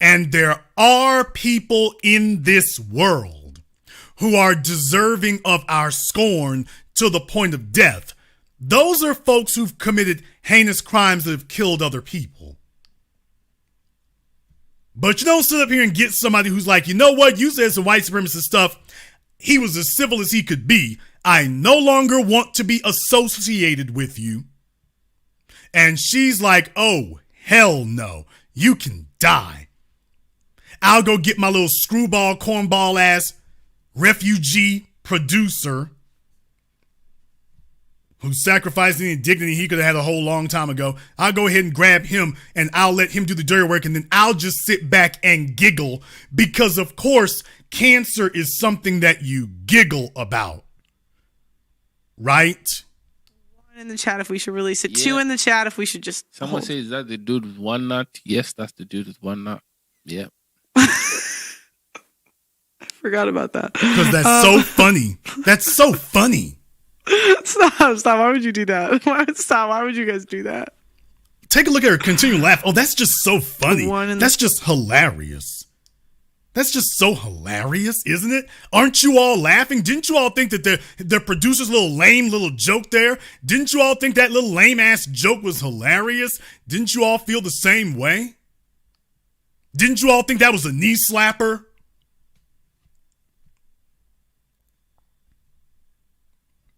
And there are people in this world who are deserving of our scorn to the point of death. Those are folks who've committed heinous crimes that have killed other people. But you don't sit up here and get somebody who's like, you know what? You said some white supremacist stuff. He was as civil as he could be. I no longer want to be associated with you. And she's like, oh, hell no. You can die. I'll go get my little screwball, cornball ass refugee producer who sacrificed any dignity he could have had a whole long time ago. I'll go ahead and grab him and I'll let him do the dirty work, and then I'll just sit back and giggle because, of course, cancer is something that you giggle about. Right? One in the chat if we should release it. Yeah. 2 in the chat if we should just Someone says, is that the dude with one nut? Yes, that's the dude with one nut. Yeah. I forgot about that. Because that's so funny. That's so funny. Stop. Why would you do that? Stop. Why would you guys do that? Take a look at her continue to laugh. Oh, that's just so funny. That's just hilarious. That's just so hilarious, isn't it? Aren't you all laughing? Didn't you all think that the producer's lame little joke there? Didn't you all think that little lame ass joke was hilarious? Didn't you all feel the same way? Didn't you all think that was a knee slapper?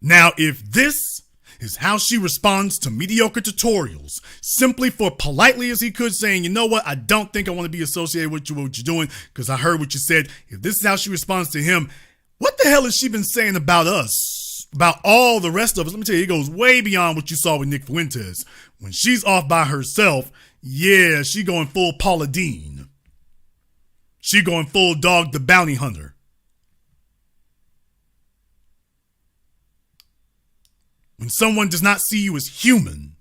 Now, if this is how she responds to mediocre tutorials, simply for politely as he could saying, you know what, I don't think I want to be associated with you, what you're doing, because I heard what you said. If this is how she responds to him, what the hell has she been saying about us, about all the rest of us? Let me tell you, it goes way beyond what you saw with Nick Fuentes. When she's off by herself, yeah, she going full Paula Deen. She going full Dog the Bounty Hunter. When someone does not see you as human,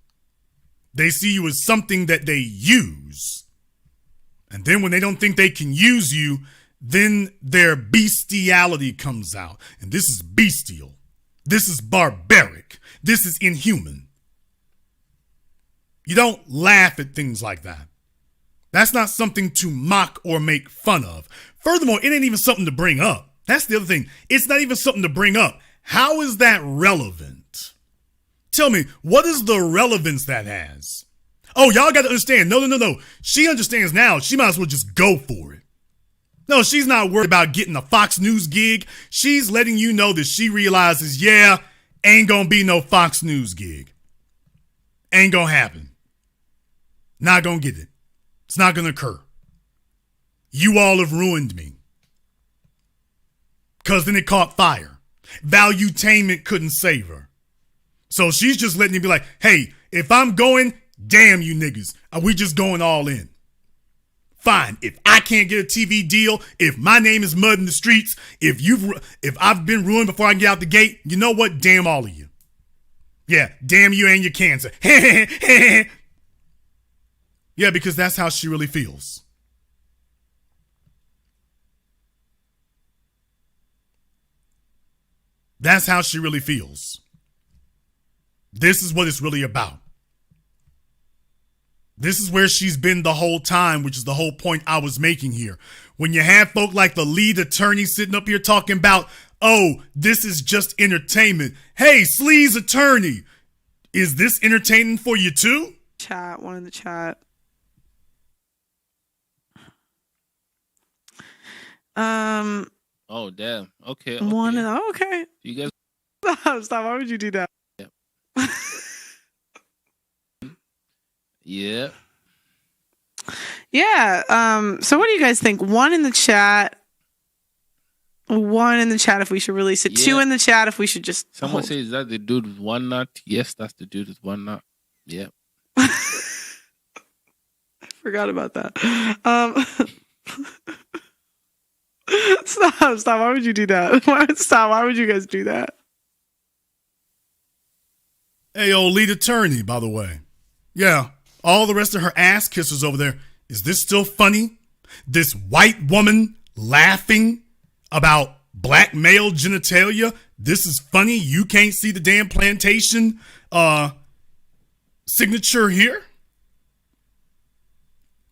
they see you as something that they use. And then when they don't think they can use you, then their bestiality comes out. And this is bestial. This is barbaric. This is inhuman. You don't laugh at things like that. That's not something to mock or make fun of. Furthermore, it ain't even something to bring up. That's the other thing. It's not even something to bring up. How is that relevant? Tell me, what is the relevance that has? Oh, y'all got to understand. No. She understands now. She might as well just go for it. No, she's not worried about getting a Fox News gig. She's letting you know that she realizes, yeah, ain't gonna be no Fox News gig. Ain't gonna happen. Not gonna get it. It's not gonna occur. you all have ruined me. Because then it caught fire. Valuetainment couldn't save her. So she's just letting me be like, hey, if I'm going, damn you niggas. Are we just going all in? Fine. If I can't get a TV deal, if my name is mud in the streets, if I've been ruined before I get out the gate, you know what? Damn all of you. Yeah, damn you and your cancer. Yeah, because that's how she really feels. That's how she really feels. This is what it's really about. This is where she's been the whole time, which is the whole point I was making here. When you have folk like the lead attorney sitting up here talking about, oh, this is just entertainment. Hey, sleaze attorney, is this entertaining for you too? Chat, one in the chat. Oh, damn. Okay. One in, okay. You guys. Stop. Why would you do that? Yeah. Yeah. So what do you guys think? One in the chat. One in the chat if we should release it. Yeah. Two in the chat if we should just Someone hold. says, is that the dude with one nut? Yes, that's the dude with one nut. Yeah. I forgot about that. Stop. Why would you do that? Stop. Why would you guys do that? Hey, old lead attorney, by the way. Yeah, all the rest of her ass kissers over there. Is this still funny? This white woman laughing about black male genitalia? This is funny? You can't see the damn plantation signature here?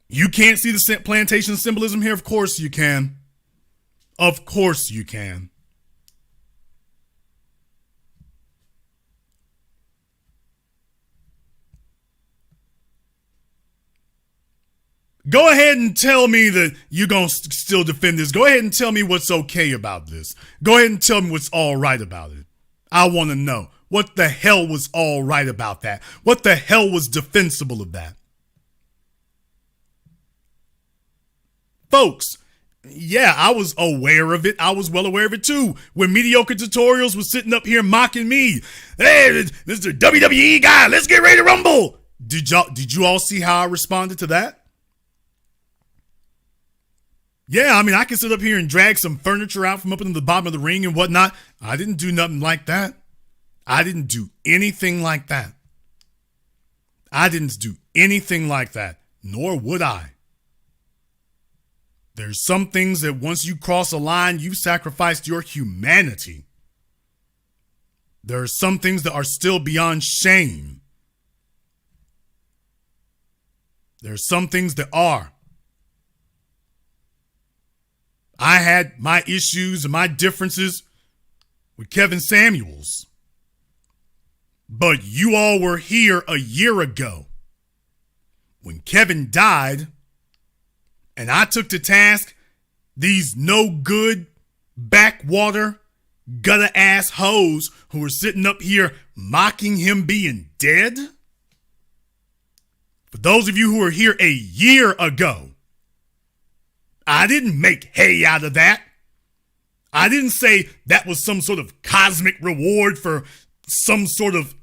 You can't see the plantation symbolism here? Of course you can. Of course you can. Go ahead and tell me that you're going to still defend this. Go ahead and tell me what's okay about this. Go ahead and tell me what's all right about it. I want to know. What the hell was all right about that? What the hell was defensible of that? Folks, yeah, I was aware of it. I was well aware of it too. When Mediocre Tutorials was sitting up here mocking me. Hey, this is the WWE guy. Let's get ready to rumble. Did you all see how I responded to that? Yeah, I mean, I can sit up here and drag some furniture out from up in the bottom of the ring and whatnot. I didn't do nothing like that. I didn't do anything like that. I didn't do anything like that, nor would I. There's some things that once you cross a line, you've sacrificed your humanity. There are some things that are still beyond shame. There are some things that are. I had my issues and my differences with Kevin Samuels. But you all were here a year ago when Kevin died and I took to task these no good backwater gutter ass hoes who were sitting up here mocking him being dead. For those of you who were here a year ago, I didn't make hay out of that. I didn't say that was some sort of cosmic reward for some sort of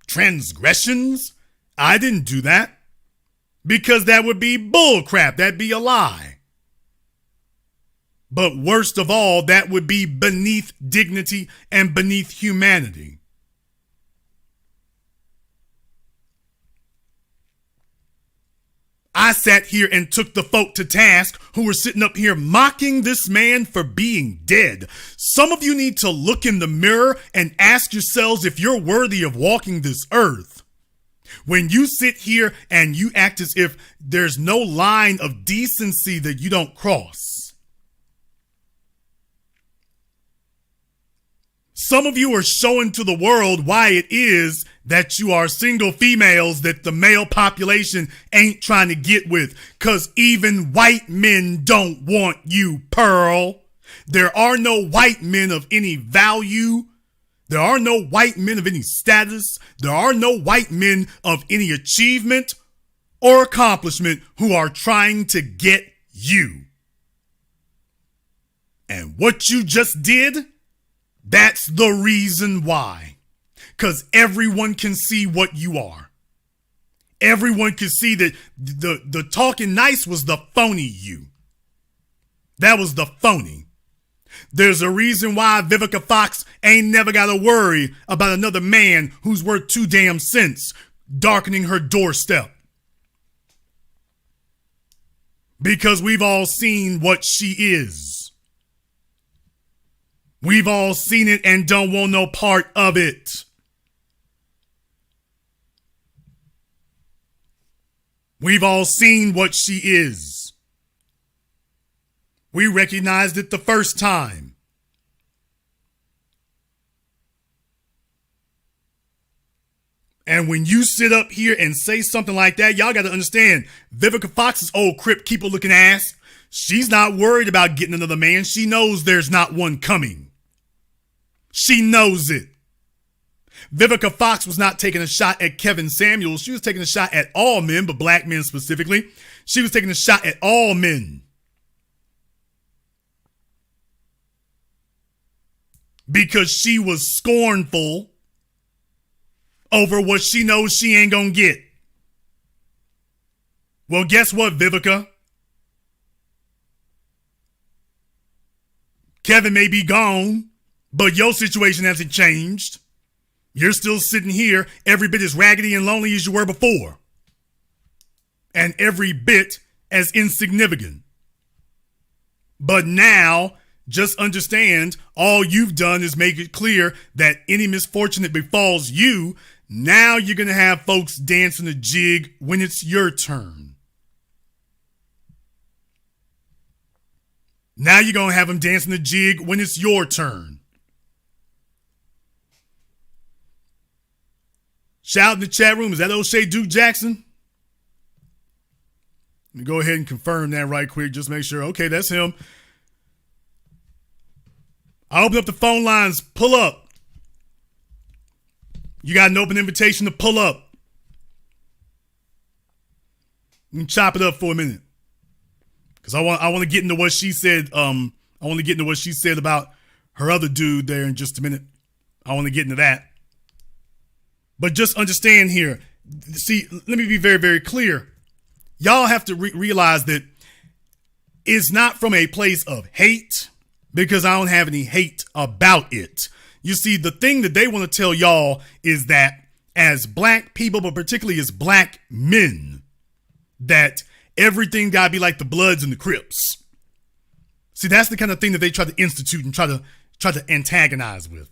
transgressions. I didn't do that because that would be bullcrap. That'd be a lie. But worst of all, that would be beneath dignity and beneath humanity. I sat here and took the folk to task who were sitting up here mocking this man for being dead. Some of you need to look in the mirror and ask yourselves if you're worthy of walking this earth. When you sit here and you act as if there's no line of decency that you don't cross. Some of you are showing to the world why it is that you are single females that the male population ain't trying to get with. Because even white men don't want you, Pearl. There are no white men of any value. There are no white men of any status. There are no white men of any achievement or accomplishment who are trying to get you. And what you just did, that's the reason why. Because everyone can see what you are. Everyone can see that the talking nice was the phony you. That was the phony. There's a reason why Vivica Fox ain't never got to worry about another man who's worth 2 damn cents darkening her doorstep. Because we've all seen what she is. We've all seen it and don't want no part of it. We've all seen what she is. We recognized it the first time. And when you sit up here and say something like that, y'all got to understand, Vivica Fox's old Crip keeper looking ass, she's not worried about getting another man. She knows there's not one coming. She knows it. Vivica Fox was not taking a shot at Kevin Samuels. She was taking a shot at all men, but black men specifically. She was taking a shot at all men. Because she was scornful over what she knows she ain't gonna get. Well, guess what, Vivica? Kevin may be gone, but your situation hasn't changed. You're still sitting here every bit as raggedy and lonely as you were before. And every bit as insignificant. But now, just understand, all you've done is make it clear that any misfortune that befalls you, now you're going to have folks dancing a jig when it's your turn. Now you're going to have them dancing a jig when it's your turn. Shout out in the chat room. Is that Oshay Duke Jackson? Let me go ahead and confirm that right quick. Just make sure. Okay, that's him. I open up the phone lines. Pull up. You got an open invitation to pull up. You can chop it up for a minute. Because I want to get into what she said. I want to get into what she said about her other dude there in just a minute. I want to get into that. But just understand here. See, let me be very, very clear. Y'all have to realize that it's not from a place of hate, because I don't have any hate about it. You see, the thing that they want to tell y'all is that as black people, but particularly as black men, that everything gotta be like the Bloods and the Crips. See, that's the kind of thing that they try to institute and try to antagonize with.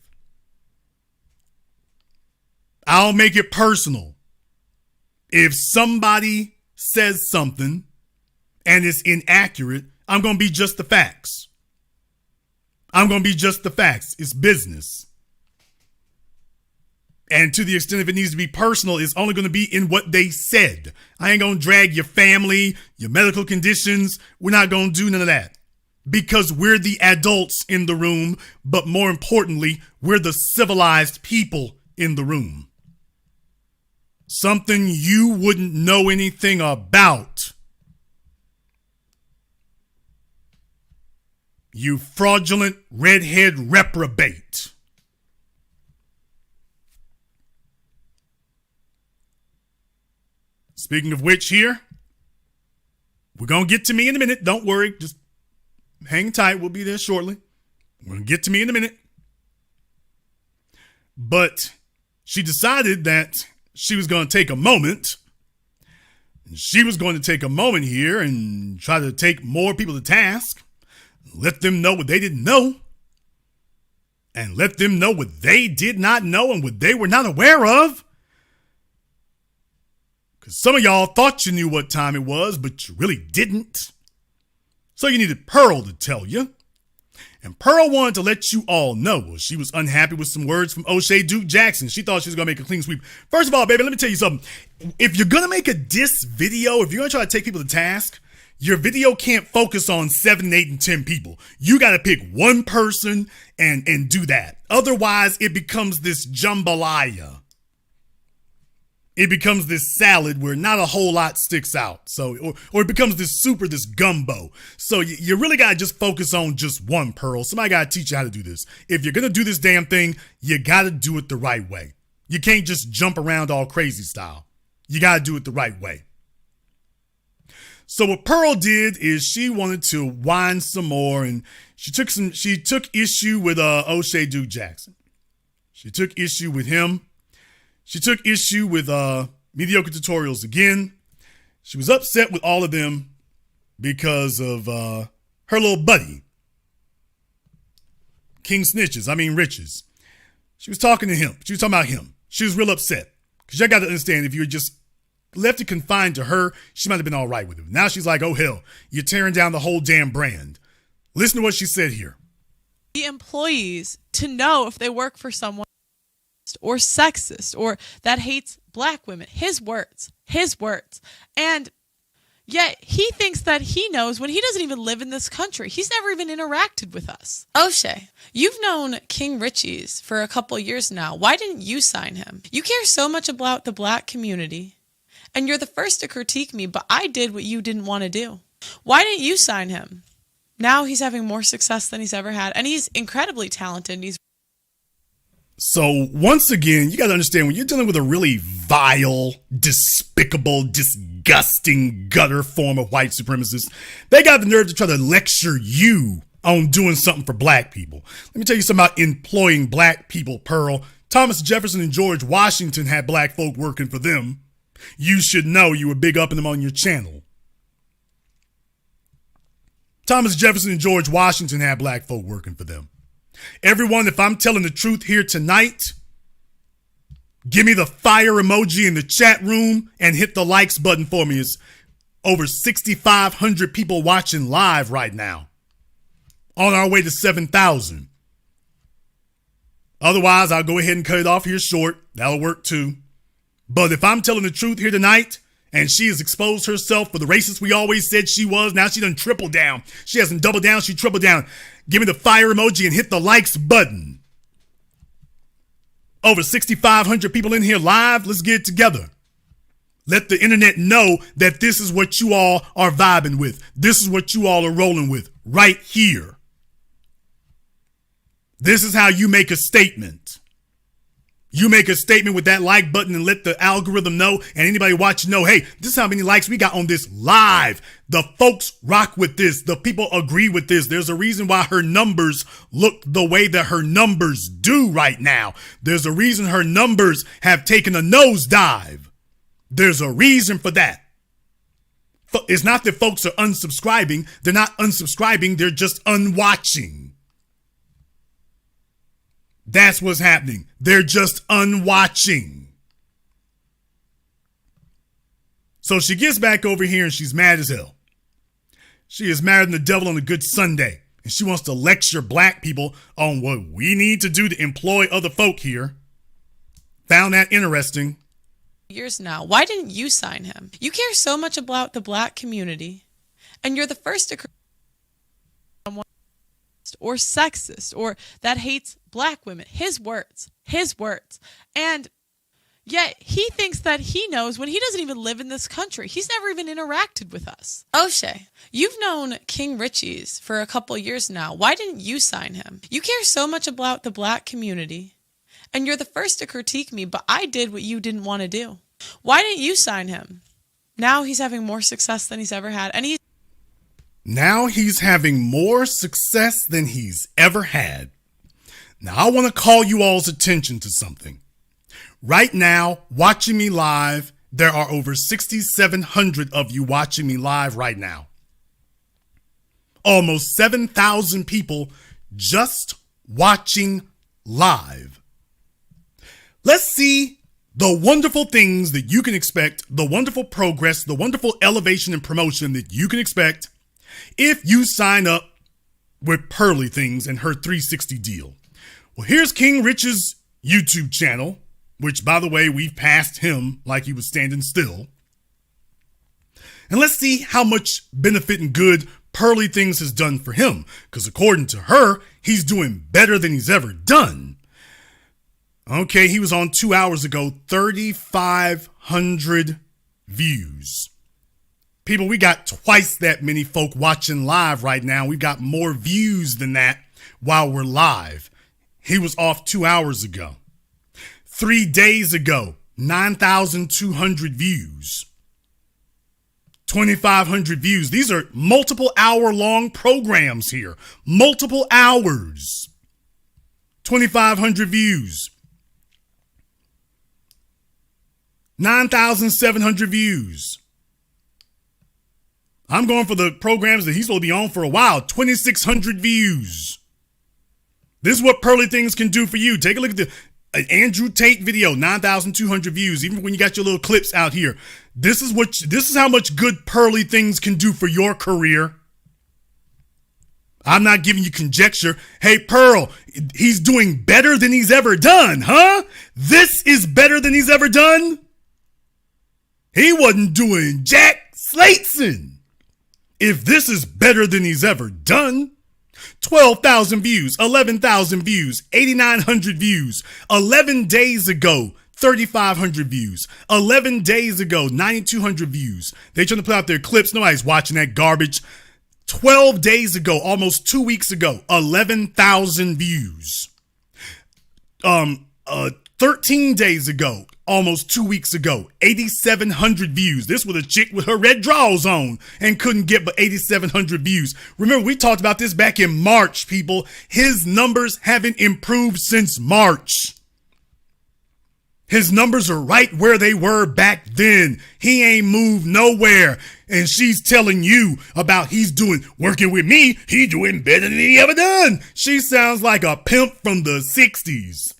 I'll make it personal. If somebody says something and it's inaccurate, I'm going to be just the facts. I'm going to be just the facts. It's business. And to the extent if it needs to be personal, it's only going to be in what they said. I ain't going to drag your family, your medical conditions. We're not going to do none of that. Because we're the adults in the room, but more importantly, we're the civilized people in the room. Something you wouldn't know anything about. You fraudulent redhead reprobate. Speaking of which here, we're going to get to me in a minute. Don't worry. Just hang tight. We'll be there shortly. We're going to get to me in a minute. But she decided that she was going to take a moment. She was going to take a moment here and try to take more people to task. Let them know what they didn't know. And let them know what they did not know and what they were not aware of. Because some of y'all thought you knew what time it was, but you really didn't. So you needed Pearl to tell you. And Pearl wanted to let you all know she was unhappy with some words from Oshay Duke Jackson. She thought she was going to make a clean sweep. First of all, baby, let me tell you something. If you're going to make a diss video, if you're going to try to take people to task, your video can't focus on 7, 8, and 10 people. You got to pick one person and do that. Otherwise, it becomes this jambalaya. it becomes this salad where not a whole lot sticks out. So, or it becomes this soup or this gumbo. So you really got to just focus on just one, Pearl. Somebody got to teach you how to do this. If you're going to do this damn thing, you got to do it the right way. You can't just jump around all crazy style. You got to do it the right way. So what Pearl did is she wanted to whine some more, and she took issue with Oshay Duke Jackson. She took issue with him. She took issue with Mediocre Tutorials again. She was upset with all of them because of her little buddy, King Snitches. Riches. She was talking to him. She was talking about him. She was real upset because y'all got to understand, if you were just left it confined to her, she might have been all right with it. Now she's like, oh hell, you're tearing down the whole damn brand. Listen to what she said here. The employees to know if they work for someone or sexist or that hates black women. His words. And yet he thinks that he knows when he doesn't even live in this country. He's never even interacted with us. Oshay, you've known King Richie's for a couple years now. Why didn't you sign him? You care so much about the black community, and you're the first to critique me, but I did what you didn't want to do. Why didn't you sign him? Now he's having more success than he's ever had, and he's incredibly talented. So once again, you got to understand, when you're dealing with a really vile, despicable, disgusting gutter form of white supremacists, they got the nerve to try to lecture you on doing something for black people. Let me tell you something about employing black people, Pearl. Thomas Jefferson and George Washington had black folk working for them. You should know, you were big upping them on your channel. Thomas Jefferson and George Washington had black folk working for them. Everyone, if I'm telling the truth here tonight, give me the fire emoji in the chat room and hit the likes button for me. It's over 6,500 people watching live right now. On our way to 7,000. Otherwise, I'll go ahead and cut it off here short. That'll work too. But if I'm telling the truth here tonight, and she has exposed herself for the racist we always said she was, now she done triple down. She hasn't doubled down, she tripled down. Give me the fire emoji and hit the likes button. Over 6,500 people in here live. Let's get it together. Let the internet know that this is what you all are vibing with. This is what you all are rolling with right here. This is how you make a statement. You make a statement with that like button and let the algorithm know and anybody watching know, hey, this is how many likes we got on this live. The folks rock with this. The people agree with this. There's a reason why her numbers look the way that her numbers do right now. There's a reason her numbers have taken a nosedive. There's a reason for that. It's not that folks are unsubscribing. They're not unsubscribing. They're just unwatching. That's what's happening. They're just unwatching. So she gets back over here and she's mad as hell. She is madder than the devil on a good Sunday. And she wants to lecture black people on what we need to do to employ other folk here. Found that interesting. Years now. Why didn't you sign him? You care so much about the black community, and you're the first to or sexist or that hates black women. His words. And yet he thinks that he knows when he doesn't even live in this country. He's never even interacted with us. Oshay, you've known King Richie's for a couple years now. Why didn't you sign him? You care so much about the black community, and you're the first to critique me, but I did what you didn't want to do. Why didn't you sign him? Now he's having more success than he's ever had, and Now he's having more success than he's ever had. Now I want to call you all's attention to something. Right now, watching me live, there are over 6,700 of you watching me live right now. Almost 7,000 people just watching live. Let's see the wonderful things that you can expect, the wonderful progress, the wonderful elevation and promotion that you can expect if you sign up with Pearly Things and her 360 deal. Well, here's King Rich's YouTube channel, which, by the way, we've passed him like he was standing still. And let's see how much benefit and good Pearly Things has done for him, because according to her, he's doing better than he's ever done. Okay, he was on 2 hours ago, 3,500 views. People, we got twice that many folk watching live right now. We've got more views than that while we're live. He was off 2 hours ago. 3 days ago, 9,200 views. 2,500 views. These are multiple hour-long programs here. Multiple hours. 2,500 views. 9,700 views. I'm going for the programs that he's going to be on for a while. 2,600 views. This is what Pearly Things can do for you. Take a look at the Andrew Tate video, 9,200 views. Even when you got your little clips out here, this is how much good Pearly Things can do for your career. I'm not giving you conjecture. Hey, Pearl, he's doing better than he's ever done, huh? This is better than he's ever done. He wasn't doing Jack Slateson. If this is better than he's ever done, 12,000 views, 11,000 views, 8,900 views. 11 days ago, 3,500 views. 11 days ago, 9,200 views. They trying to put out their clips. Nobody's watching that garbage. 12 days ago, almost 2 weeks ago, 11,000 views. 13 days ago, almost 2 weeks ago, 8,700 views. This was a chick with her red drawers on and couldn't get but 8,700 views. Remember, we talked about this back in March, people. His numbers haven't improved since March. His numbers are right where they were back then. He ain't moved nowhere. And she's telling you about working with me, he doing better than he ever done. She sounds like a pimp from the 60s.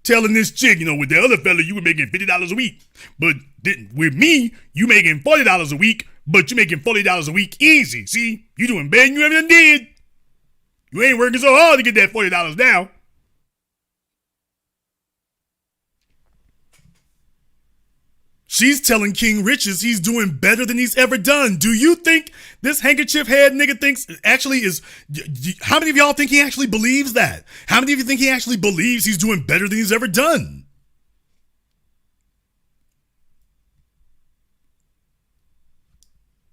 Telling this chick, with the other fella, you were making $50 a week. But with me, you making $40 a week, but you making $40 a week easy. See, you doing better than you ever did. You ain't working so hard to get that $40 now. She's telling King Riches he's doing better than he's ever done. Do you think this handkerchief head nigga thinks actually is... How many of y'all think he actually believes that? How many of you think he actually believes he's doing better than he's ever done?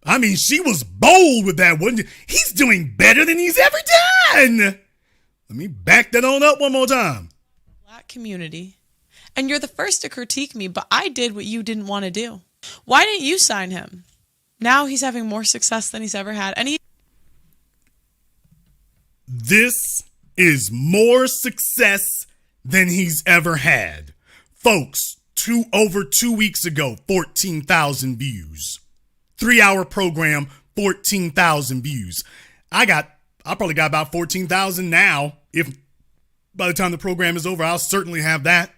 I mean, she was bold with that, wasn't she? He's doing better than he's ever done. Let me back that on up one more time. Black community. And you're the first to critique me, but I did what you didn't want to do. Why didn't you sign him? Now he's having more success than he's ever had. And this is more success than he's ever had. Folks, over 2 weeks ago, 14,000 views. 3-hour program, 14,000 views. I probably got about 14,000 now. If by the time the program is over, I'll certainly have that.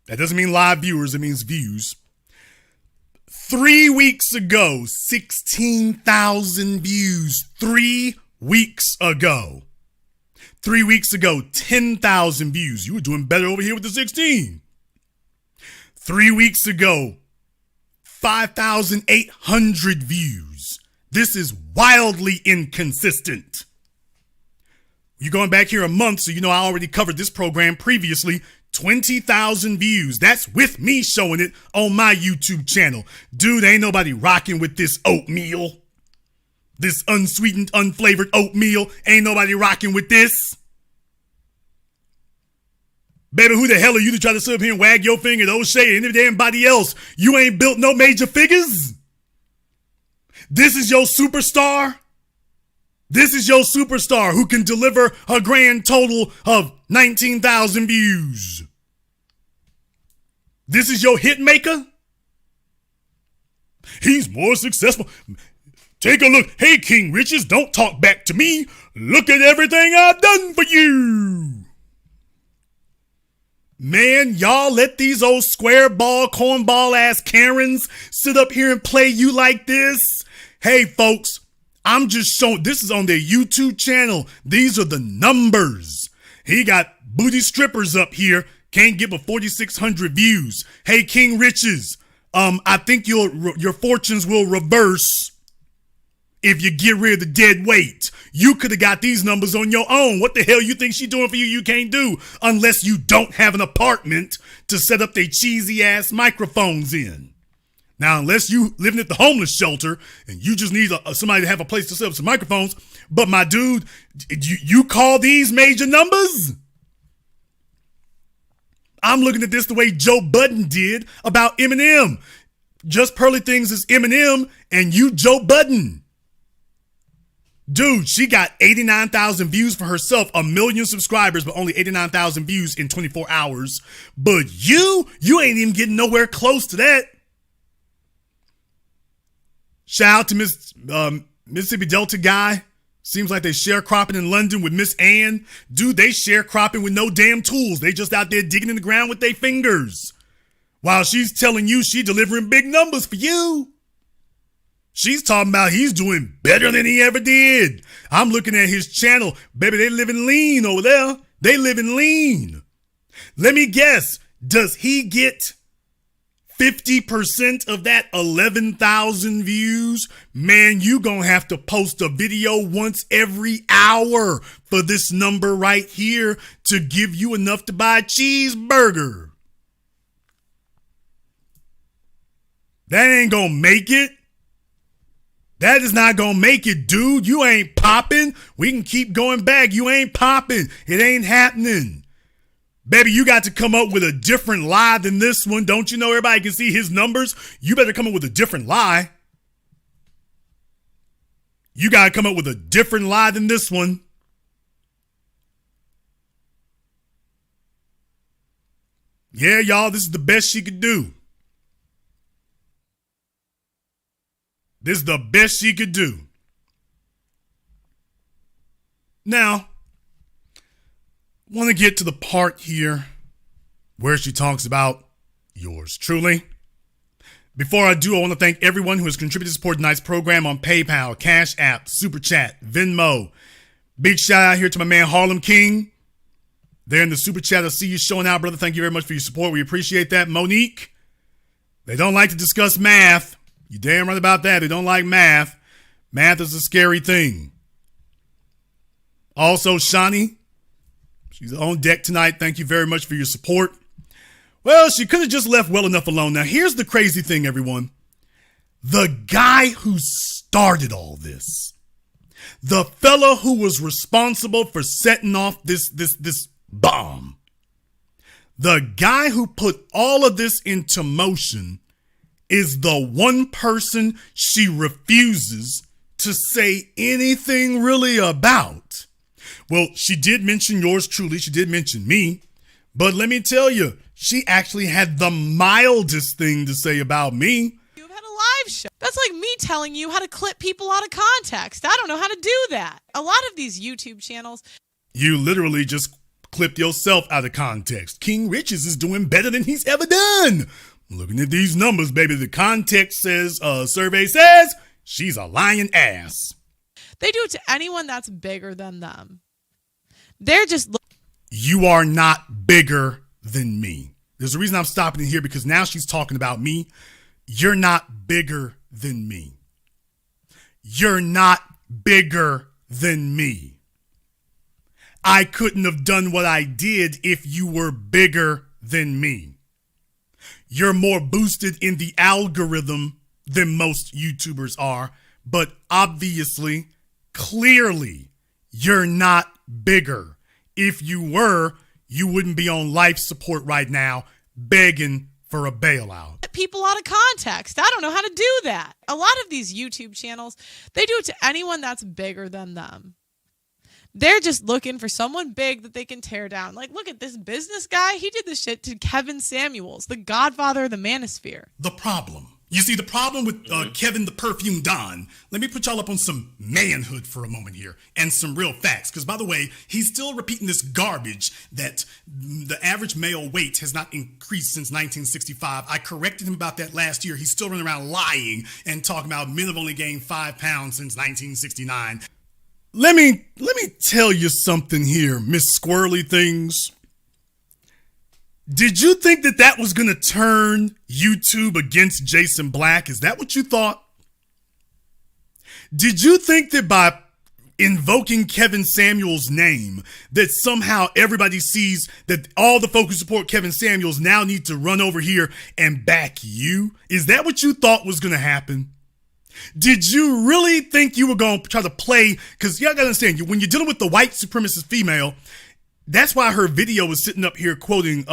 That doesn't mean live viewers, it means views. 3 weeks ago, 16,000 views. 3 weeks ago. 3 weeks ago, 10,000 views. You were doing better over here with the 16. 3 weeks ago, 5,800 views. This is wildly inconsistent. You're going back here a month, so you know I already covered this program previously. 20,000 views. That's with me showing it on my YouTube channel. Dude, ain't nobody rocking with this oatmeal. This unsweetened, unflavored oatmeal. Ain't nobody rocking with this. Baby, who the hell are you to try to sit up here and wag your finger at Oshay and everybody else? You ain't built no major figures. This is your superstar. This is your superstar who can deliver a grand total of 19,000 views. This is your hit maker. He's more successful. Take a look. Hey, King Riches, don't talk back to me. Look at everything I've done for you. Man, y'all let these old square ball, cornball ass Karens sit up here and play you like this. Hey, folks. I'm just showing, this is on their YouTube channel. These are the numbers. He got booty strippers up here. Can't get but 4,600 views. Hey, King Riches, I think your fortunes will reverse. If you get rid of the dead weight, you could have got these numbers on your own. What the hell you think she doing for you? You can't do unless you don't have an apartment to set up their cheesy ass microphones in. Now, unless you living at the homeless shelter and you just need somebody to have a place to set up some microphones, but my dude, you call these major numbers? I'm looking at this the way Joe Budden did about Eminem. Just Pearly Things is Eminem and you Joe Budden. Dude, she got 89,000 views for herself, 1 million subscribers, but only 89,000 views in 24 hours. But you ain't even getting nowhere close to that. Shout out to Mississippi Delta guy. Seems like they sharecropping in London with Miss Ann. Dude, they sharecropping with no damn tools. They just out there digging in the ground with their fingers. While she's telling you she delivering big numbers for you. She's talking about he's doing better than he ever did. I'm looking at his channel. Baby, they living lean over there. They living lean. Let me guess. Does he get 50% of that 11,000 views? Man, you gonna have to post a video once every hour for this number right here to give you enough to buy a cheeseburger. That ain't gonna make it. That is not gonna make it, dude. You ain't popping. We can keep going back. You ain't popping. It ain't happening. Baby, you got to come up with a different lie than this one. Don't you know everybody can see his numbers? You better come up with a different lie. You got to come up with a different lie than this one. Yeah, y'all, this is the best she could do. This is the best she could do. Now, I want to get to the part here where she talks about yours truly. Before I do, I want to thank everyone who has contributed to support tonight's program on PayPal, CashApp, Super Chat, Venmo. Big shout out here to my man Harlem King. There in the Super Chat, I see you showing out, brother. Thank you very much for your support. We appreciate that. Monique, they don't like to discuss math. You damn right about that. They don't like math. Math is a scary thing. Also, Shani, she's on deck tonight. Thank you very much for your support. Well, she could have just left well enough alone. Now, here's the crazy thing, everyone. The guy who started all this, the fella who was responsible for setting off this bomb, the guy who put all of this into motion is the one person she refuses to say anything really about. Well, she did mention yours truly. She did mention me. But let me tell you, she actually had the mildest thing to say about me. You've had a live show. That's like me telling you how to clip people out of context. I don't know how to do that. A lot of these YouTube channels. You literally just clipped yourself out of context. King Riches is doing better than he's ever done. Looking at these numbers, baby, the context says, survey says, she's a lying ass. They do it to anyone that's bigger than them. They're just... You are not bigger than me. There's a reason I'm stopping it here, because now she's talking about me. You're not bigger than me. You're not bigger than me. I couldn't have done what I did if you were bigger than me. You're more boosted in the algorithm than most YouTubers are, but obviously, clearly, you're not bigger. If you were, you wouldn't be on life support right now begging for a bailout. People out of context. I don't know how to do that. A lot of these YouTube channels, they do it to anyone that's bigger than them. They're just looking for someone big that they can tear down. Like, look at this business guy. He did this shit to Kevin Samuels, the godfather of the manosphere. The problem. You see, the problem with Kevin the Perfume Don, let me put y'all up on some manhood for a moment here and some real facts. Because, by the way, he's still repeating this garbage that the average male weight has not increased since 1965. I corrected him about that last year. He's still running around lying and talking about men have only gained 5 pounds since 1969. Let me tell you something here, Miss Squirrely Things. Did you think that was going to turn YouTube against Jason Black? Is that what you thought? Did you think that by invoking Kevin Samuels' name, that somehow everybody sees that all the folks who support Kevin Samuels now need to run over here and back you? Is that what you thought was going to happen? Did you really think you were going to try to play? Because you got to understand, when you're dealing with the white supremacist female, that's why her video was sitting up here quoting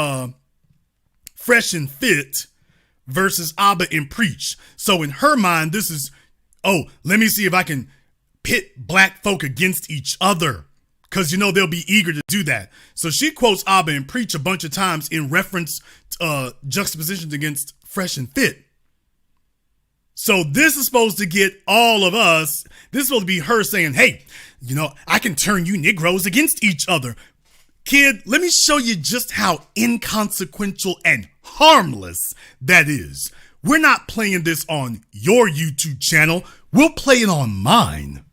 Fresh and Fit versus Abba and Preach. So in her mind, this is, oh, let me see if I can pit black folk against each other, because they'll be eager to do that. So she quotes Abba and Preach a bunch of times in reference to juxtapositions against Fresh and Fit. So this is supposed to get all of us, this is supposed to be her saying, hey, I can turn you Negroes against each other. Kid, let me show you just how inconsequential and harmless that is. We're not playing this on your YouTube channel. We'll play it on mine.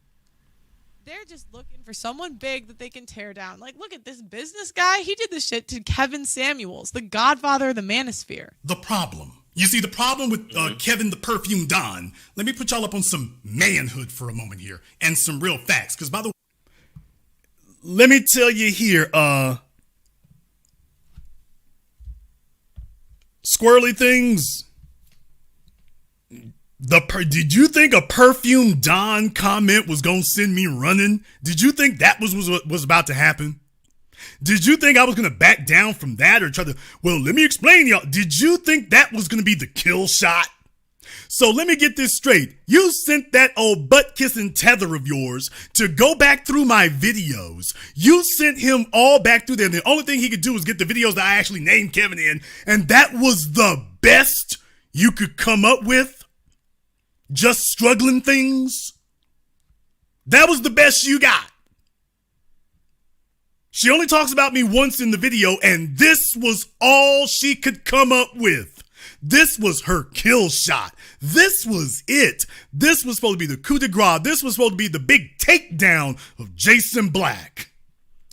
They're just looking for someone big that they can tear down. Like, look at this business guy. He did this shit to Kevin Samuels, the godfather of the manosphere. The problem. You see, the problem with Kevin the Perfume Don, let me put y'all up on some manhood for a moment here and some real facts. Because by the way, let me tell you here, Squirrely Things, did you think a Perfume Don comment was going to send me running? Did you think that was what was about to happen? Did you think I was going to back down from that or try to, well, let me explain y'all. Did you think that was going to be the kill shot? So let me get this straight. You sent that old butt-kissing tether of yours to go back through my videos. You sent him all back through there. And the only thing he could do was get the videos that I actually named Kevin in. And that was the best you could come up with? Just struggling things? That was the best you got. She only talks about me once in the video, and this was all she could come up with. This was her kill shot. This was it. This was supposed to be the coup de grace. This was supposed to be the big takedown of Jason Black.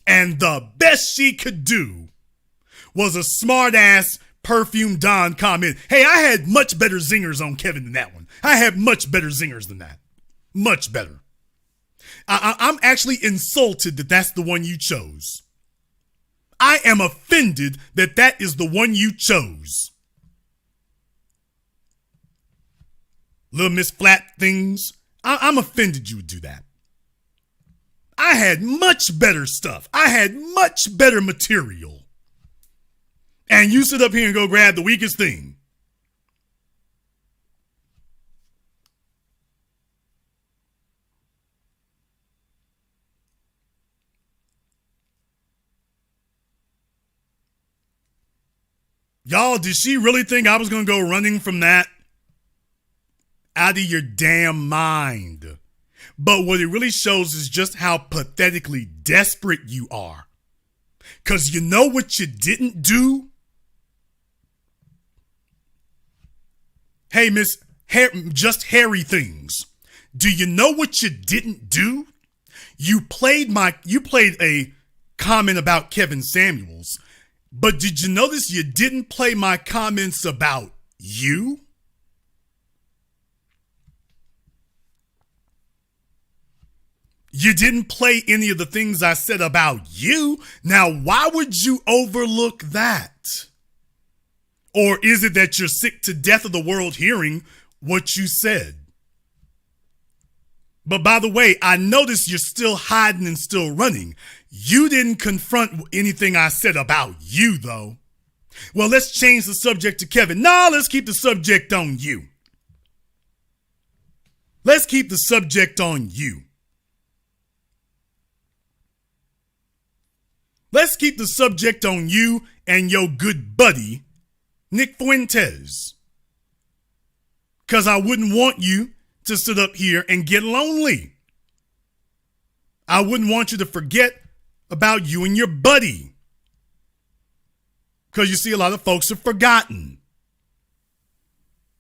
And the best she could do was a smart-ass Perfume Don comment. Hey, I had much better zingers on Kevin than that one. I had much better zingers than that. Much better. I'm actually insulted that that's the one you chose. I am offended that that is the one you chose. Little Miss Flat Things, I'm offended you would do that. I had much better stuff. I had much better material. And you sit up here and go grab the weakest thing. Y'all, did she really think I was going to go running from that? Out of your damn mind. But what it really shows is just how pathetically desperate you are. Because you know what you didn't do? Hey, Miss Just Hairy Things. Do you know what you didn't do? You played a comment about Kevin Samuels. But did you notice you didn't play my comments about you? You didn't play any of the things I said about you. Now, why would you overlook that? Or is it that you're sick to death of the world hearing what you said? But by the way, I notice you're still hiding and still running. You didn't confront anything I said about you, though. Well, let's change the subject to Kevin. No, let's keep the subject on you. Let's keep the subject on you. Let's keep the subject on you and your good buddy, Nick Fuentes. Because I wouldn't want you to sit up here and get lonely. I wouldn't want you to forget about you and your buddy. Because you see, a lot of folks have forgotten.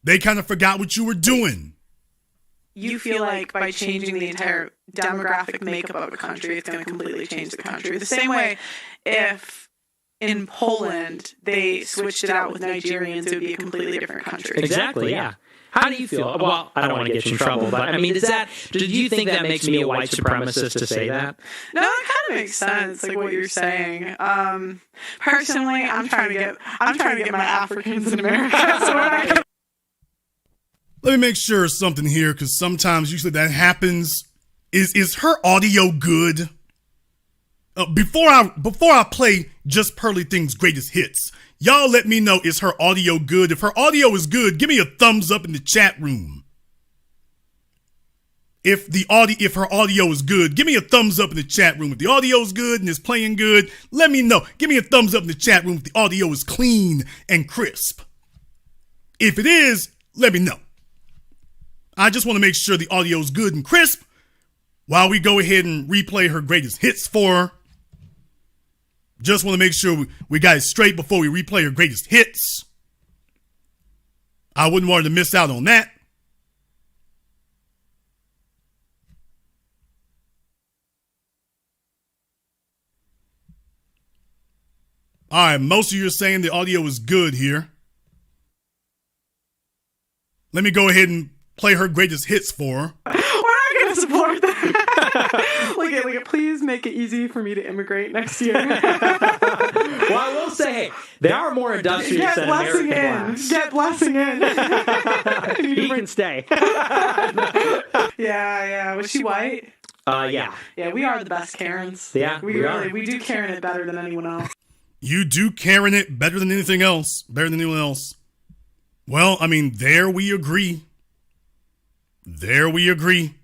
They kind of forgot what you were doing. You feel like by changing the entire demographic makeup of a country, it's going to completely change the country. The same way if in Poland, they switched it out with Nigerians, it would be a completely different country. Exactly, yeah. How do you feel? Well, I don't want to get you in trouble, but I mean, do you think that makes me a white supremacist to say that? No, it kind of makes sense, like what you're saying. Personally, I'm trying to get my Africans in America. So we're not gonna... Let me make sure of something here, because sometimes usually that happens. Is her audio good? Before I play just Pearly Things Greatest Hits, y'all let me know, is her audio good? If her audio is good, give me a thumbs up in the chat room. If her audio is good, give me a thumbs up in the chat room. If the audio is good and it's playing good, let me know. Give me a thumbs up in the chat room if the audio is clean and crisp. If it is, let me know. I just want to make sure the audio is good and crisp while we go ahead and replay her greatest hits for her. Just want to make sure we got it straight before we replay her greatest hits. I wouldn't want her to miss out on that. All right, most of you are saying the audio is good here. Let me go ahead and play her greatest hits for her. We're not going to support that. Look at, please make it easy for me to immigrate next year. Well, I will say, hey, they are more industrious than American blacks. Get blessing in. He can stay. Yeah. Was she white? Yeah. Yeah, we are the best Karens. Yeah, we are. We do Karen it better than anyone else. You do Karen it better than anything else. Better than anyone else. Well, I mean, there we agree. There we agree.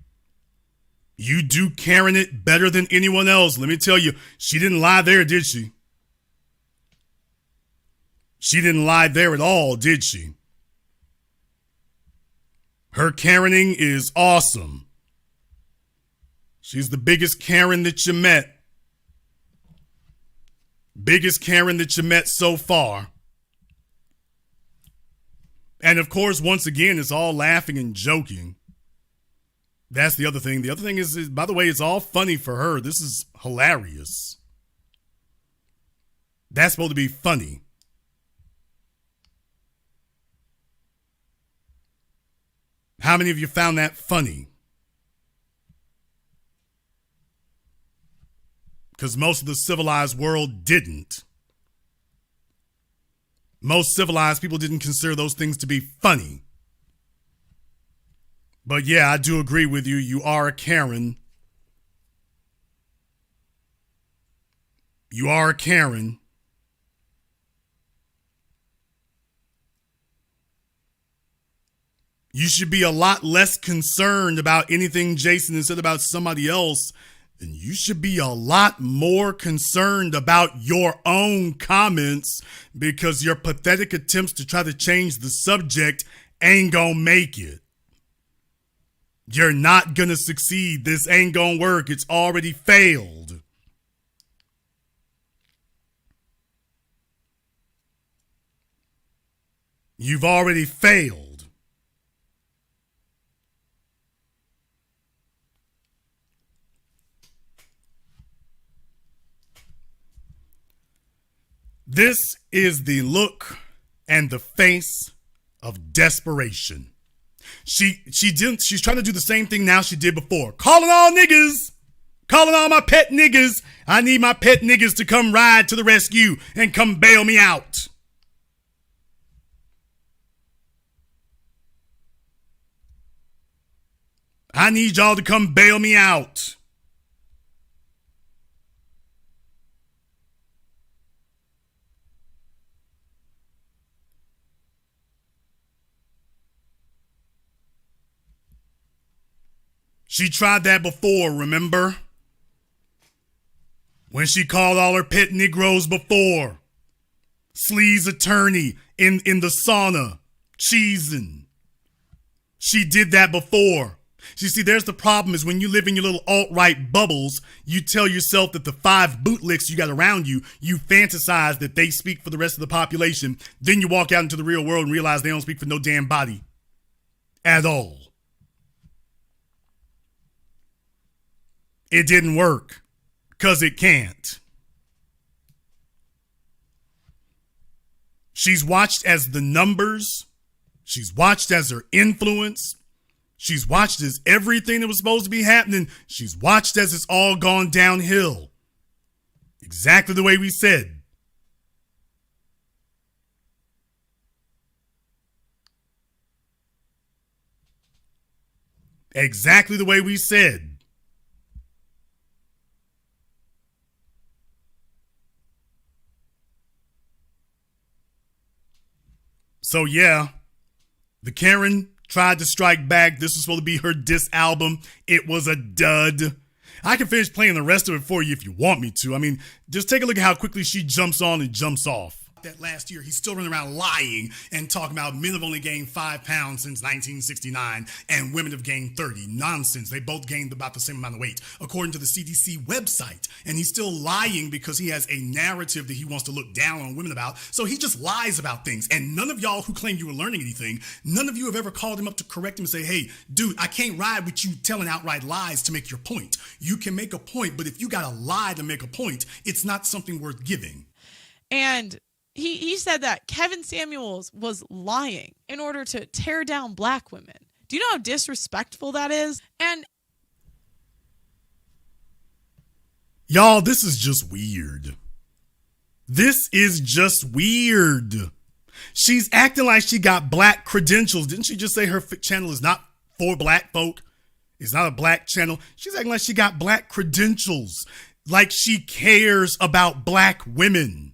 You do Karen it better than anyone else. Let me tell you, she didn't lie there, did she? She didn't lie there at all, did she? Her Karening is awesome. She's the biggest Karen that you met. Biggest Karen that you met so far. And of course, once again, it's all laughing and joking. That's the other thing. The other thing is, by the way, it's all funny for her. This is hilarious. That's supposed to be funny. How many of you found that funny? Because most of the civilized world didn't. Most civilized people didn't consider those things to be funny. But yeah, I do agree with you. You are a Karen. You are a Karen. You should be a lot less concerned about anything Jason has said about somebody else, and you should be a lot more concerned about your own comments, because your pathetic attempts to try to change the subject ain't gonna make it. You're not gonna succeed. This ain't gonna work. It's already failed. You've already failed. This is the look and the face of desperation. She's trying to do the same thing now she did before. Calling all niggas. Calling all my pet niggas. I need my pet niggas to come ride to the rescue and come bail me out. I need y'all to come bail me out. She tried that before, remember? When she called all her pet Negroes before. Slee's attorney in the sauna, cheesing. She did that before. You see, there's the problem is when you live in your little alt-right bubbles, you tell yourself that the 5 bootlicks you got around you, you fantasize that they speak for the rest of the population. Then you walk out into the real world and realize they don't speak for no damn body at all. It didn't work, because it can't. She's watched as the numbers. She's watched as her influence. She's watched as everything that was supposed to be happening. She's watched as it's all gone downhill. Exactly the way we said. Exactly the way we said. So yeah, the Karen tried to strike back. This was supposed to be her diss album. It was a dud. I can finish playing the rest of it for you if you want me to. I mean, just take a look at how quickly she jumps on and jumps off. That last year, he's still running around lying and talking about men have only gained 5 pounds since 1969 and women have gained 30. Nonsense. They both gained about the same amount of weight, according to the CDC website. And he's still lying because he has a narrative that he wants to look down on women about. So he just lies about things. And none of y'all who claim you were learning anything, none of you have ever called him up to correct him and say, hey, dude, I can't ride with you telling outright lies to make your point. You can make a point, but if you got to lie to make a point, it's not something worth giving. And he said that Kevin Samuels was lying in order to tear down black women. Do you know how disrespectful that is? And y'all, this is just weird. This is just weird. She's acting like she got black credentials. Didn't she just say her channel is not for black folk? It's not a black channel. She's acting like she got black credentials. Like she cares about black women.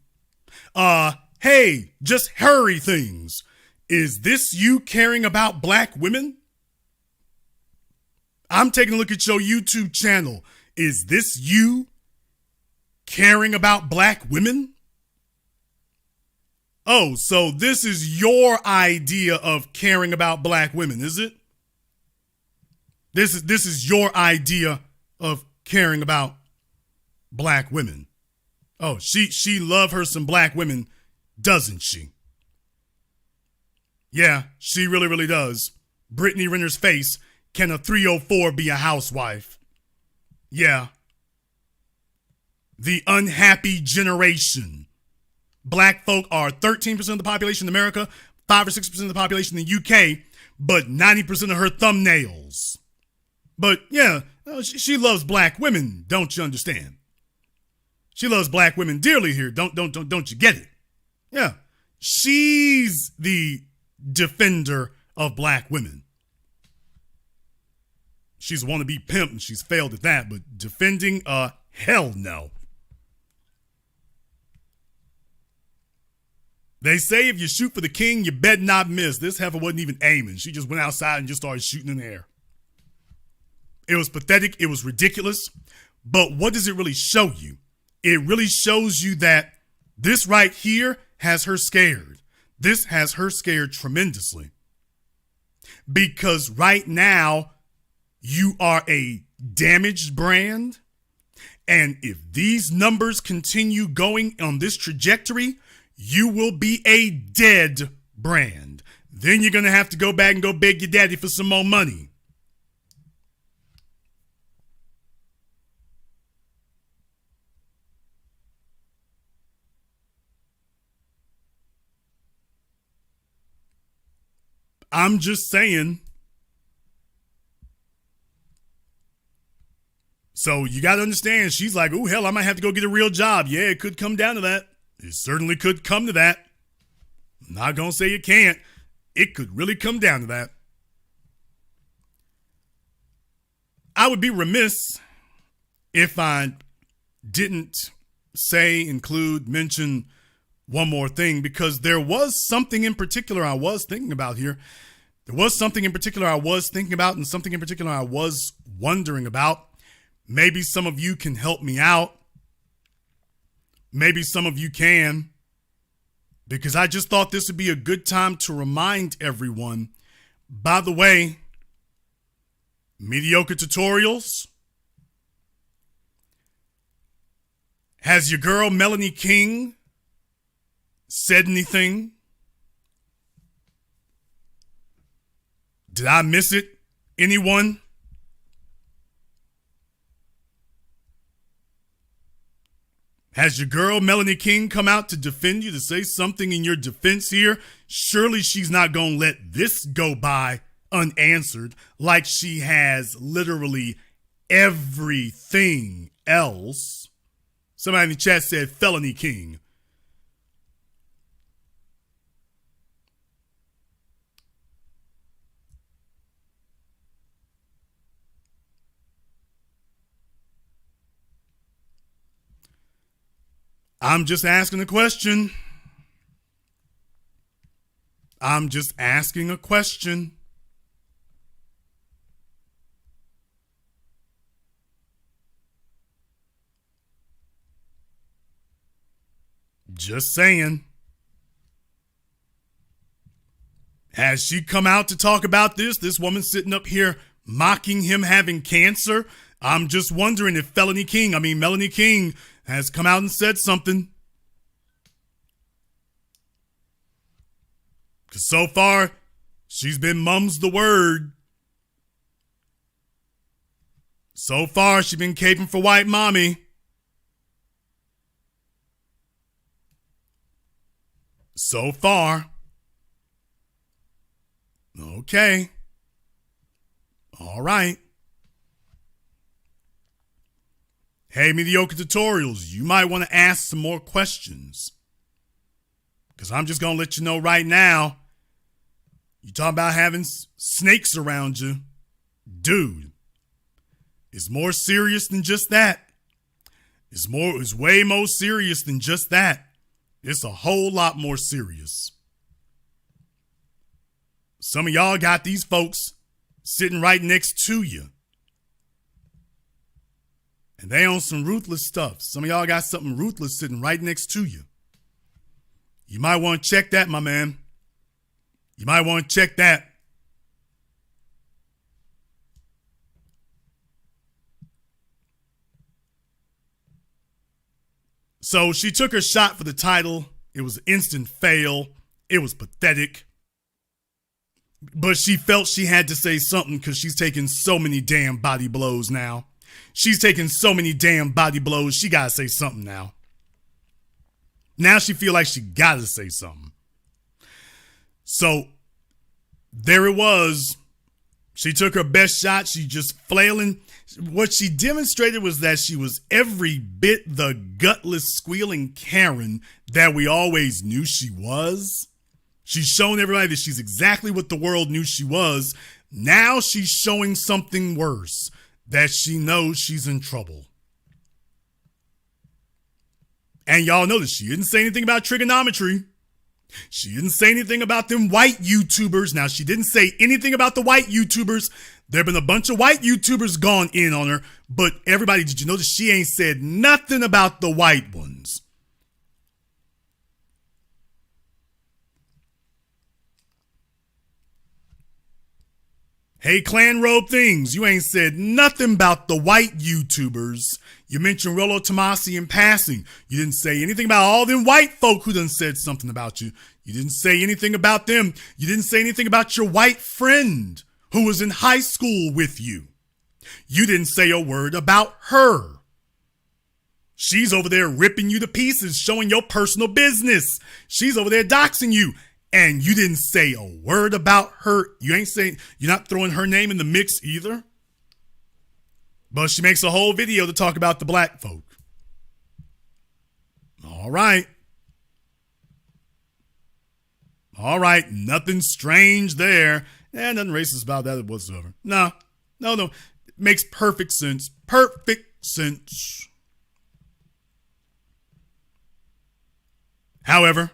Hey, just hurry things. Is this you caring about black women? I'm taking a look at your YouTube channel. Is this you caring about black women? Oh, so this is your idea of caring about black women, is it? This is your idea of caring about black women. Oh, she love her some black women, doesn't she? Yeah, she really, really does. Brittany Renner's face, can a 304 be a housewife? Yeah. The unhappy generation. Black folk are 13% of the population in America, 5 or 6% of the population in the UK, but 90% of her thumbnails. But yeah, she loves black women, don't you understand? She loves black women dearly here. Don't you get it? Yeah. She's the defender of black women. She's a wannabe pimp and she's failed at that, but defending, hell no. They say if you shoot for the king, you bet not miss. This heifer wasn't even aiming. She just went outside and just started shooting in the air. It was pathetic. It was ridiculous. But what does it really show you? It really shows you that this right here has her scared. This has her scared tremendously. Because right now, you are a damaged brand. And if these numbers continue going on this trajectory, you will be a dead brand. Then you're going to have to go back and go beg your daddy for some more money. I'm just saying. So you got to understand, she's like, oh, hell, I might have to go get a real job. Yeah, it could come down to that. It certainly could come to that. I'm not going to say it can't. It could really come down to that. I would be remiss if I didn't mention one more thing, because there was something in particular I was thinking about here. There was something in particular I was thinking about and something in particular I was wondering about. Maybe some of you can help me out. Maybe some of you can, because I just thought this would be a good time to remind everyone. By the way, Mediocre Tutorials, has your girl Melanie King said anything? Did I miss it? Anyone? Has your girl Melanie King come out to defend you, to say something in your defense here? Surely she's not going to let this go by unanswered like she has literally everything else. Somebody in the chat said Felony King. I'm just asking a question. I'm just asking a question. Just saying. Has she come out to talk about this? This woman sitting up here mocking him having cancer. I'm just wondering if Melanie King has come out and said something. Because so far, she's been mum's the word. So far, she's been caping for white mommy. So far. Okay. All right. Hey, Mediocre Tutorials, you might want to ask some more questions. Because I'm just going to let you know right now, you talk about having snakes around you. Dude, it's more serious than just that. It's way more serious than just that. It's a whole lot more serious. Some of y'all got these folks sitting right next to you. And they on some ruthless stuff. Some of y'all got something ruthless sitting right next to you. You might want to check that, my man. You might want to check that. So she took her shot for the title. It was an instant fail. It was pathetic. But she felt she had to say something because she's taking so many damn body blows now. She's taking so many damn body blows. She got to say something now. Now she feel like she got to say something. So there it was. She took her best shot. She just flailing. What she demonstrated was that she was every bit the gutless, squealing Karen that we always knew she was. She's shown everybody that she's exactly what the world knew she was. Now she's showing something worse, that she knows she's in trouble. And y'all know that she didn't say anything about trigonometry. She didn't say anything about them white YouTubers. Now, she didn't say anything about the white YouTubers. There have been a bunch of white YouTubers gone in on her. But everybody, did you know that she ain't said nothing about the white ones? Hey, Clan Robe Things, you ain't said nothing about the white YouTubers. You mentioned Rollo Tomasi in passing. You didn't say anything about all them white folk who done said something about you. You didn't say anything about them. You didn't say anything about your white friend who was in high school with you. You didn't say a word about her. She's over there ripping you to pieces, showing your personal business. She's over there doxing you. And you didn't say a word about her. You ain't saying, you're not throwing her name in the mix either. But she makes a whole video to talk about the black folk. All right. All right. Nothing strange there. Nothing racist about that whatsoever. No. It makes perfect sense. Perfect sense. However,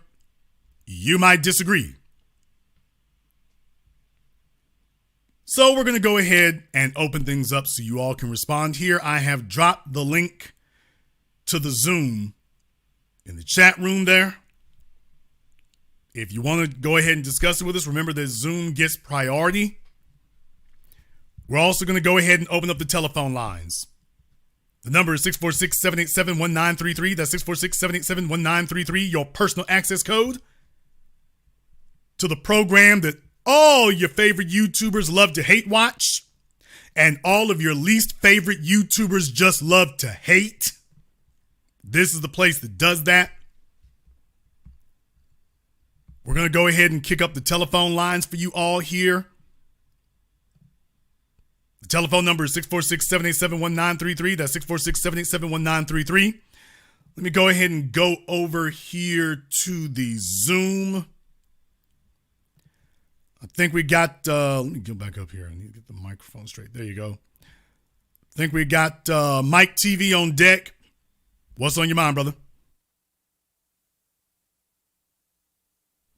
you might disagree. So we're going to go ahead and open things up so you all can respond here. I have dropped the link to the Zoom in the chat room there. If you want to go ahead and discuss it with us, remember that Zoom gets priority. We're also going to go ahead and open up the telephone lines. The number is 646-787-1933. That's 646-787-1933, your personal access code to the program that all your favorite YouTubers love to hate watch and all of your least favorite YouTubers just love to hate. this is the place that does that. We're going to go ahead and kick up the telephone lines for you all here. The telephone number is 646-787-1933. That's 646-787-1933. Let me go ahead and go over here to the Zoom. I think we got, let me go back up here. I need to get the microphone straight. There you go. I think we got Mike TV on deck. What's on your mind, brother?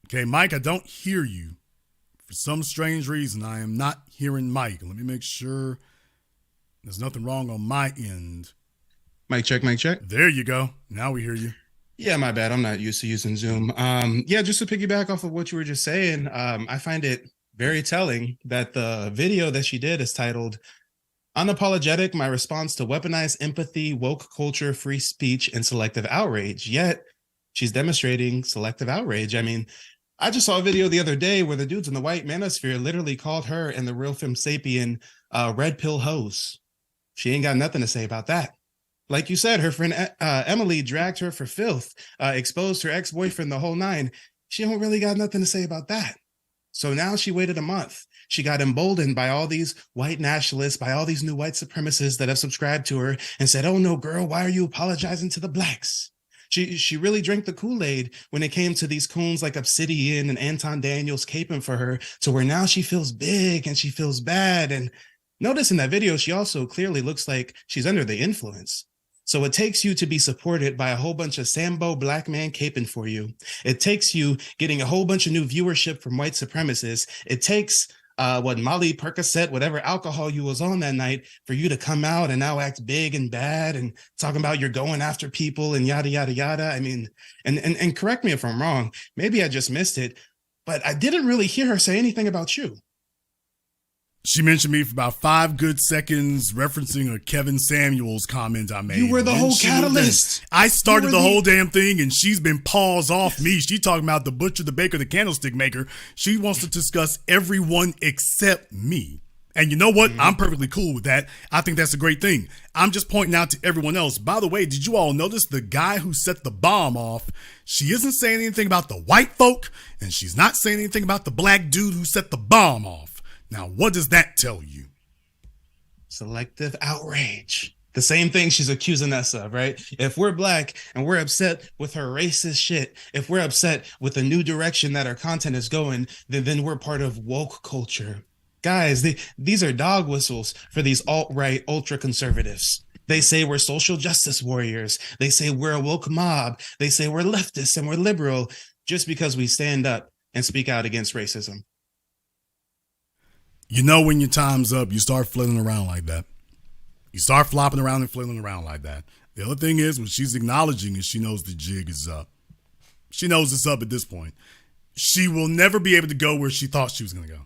Okay, Mike, I don't hear you. For some strange reason, I am not hearing Mike. Let me make sure there's nothing wrong on my end. Mic check, mic check. There you go. Now we hear you. Yeah, my bad. I'm not used to using Zoom. Yeah, just to piggyback off of what you were just saying, I find it very telling that the video that she did is titled Unapologetic, My Response to Weaponized Empathy, Woke Culture, Free Speech, and Selective Outrage. Yet, she's demonstrating selective outrage. I mean, I just saw a video the other day where the dudes in the white manosphere literally called her and the real femme sapien red pill hoes. She ain't got nothing to say about that. Like you said, her friend Emily dragged her for filth, exposed her ex-boyfriend, the whole nine. She don't really got nothing to say about that. So now she waited a month. She got emboldened by all these white nationalists, by all these new white supremacists that have subscribed to her and said, oh no, girl, why are you apologizing to the blacks? She really drank the Kool-Aid when it came to these coons like Obsidian and Anton Daniels caping for her, to where now she feels big and she feels bad. And notice in that video, she also clearly looks like she's under the influence. So it takes you to be supported by a whole bunch of Sambo black man caping for you. It takes you getting a whole bunch of new viewership from white supremacists. It takes Molly, Percocet, whatever alcohol you was on that night for you to come out and now act big and bad and talking about you're going after people and yada, yada, yada. I mean, and correct me if I'm wrong. Maybe I just missed it, but I didn't really hear her say anything about you. She mentioned me for about 5 good seconds, referencing a Kevin Samuels comment I made. You were the whole catalyst. I started the whole damn thing, and she's been paws off me. She talking about the butcher, the baker, the candlestick maker. She wants to discuss everyone except me. And you know what? I'm perfectly cool with that. I think that's a great thing. I'm just pointing out to everyone else. By the way, did you all notice the guy who set the bomb off? She isn't saying anything about the white folk, and she's not saying anything about the black dude who set the bomb off. Now, what does that tell you? Selective outrage. The same thing she's accusing us of, right? If we're black and we're upset with her racist shit, if we're upset with the new direction that our content is going, then we're part of woke culture. Guys, these are dog whistles for these alt-right ultra-conservatives. They say we're social justice warriors. They say we're a woke mob. They say we're leftists and we're liberal just because we stand up and speak out against racism. You know when your time's up, you start flailing around like that. You start flopping around and flailing around like that. The other thing is, what she's acknowledging is she knows the jig is up. She knows it's up at this point. She will never be able to go where she thought she was going to go.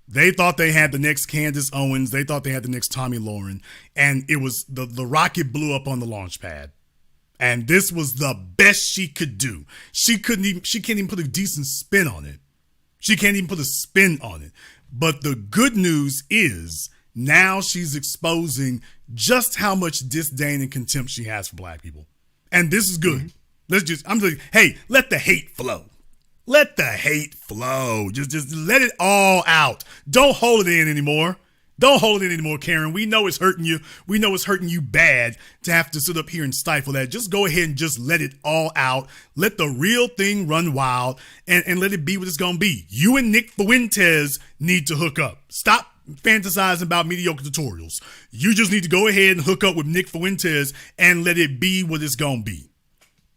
They thought they had the next Candace Owens. They thought they had the next Tommy Lauren. And it was the rocket blew up on the launch pad. And this was the best she could do. She can't even put a decent spin on it. She can't even put a spin on it. But the good news is now she's exposing just how much disdain and contempt she has for black people. And this is good. I'm like, hey, let the hate flow. Let the hate flow. Just let it all out. Don't hold it in anymore. Don't hold it in anymore, Karen. We know it's hurting you. We know it's hurting you bad to have to sit up here and stifle that. Just go ahead and just let it all out. Let the real thing run wild and let it be what it's going to be. You and Nick Fuentes need to hook up. Stop fantasizing about mediocre tutorials. You just need to go ahead and hook up with Nick Fuentes and let it be what it's going to be.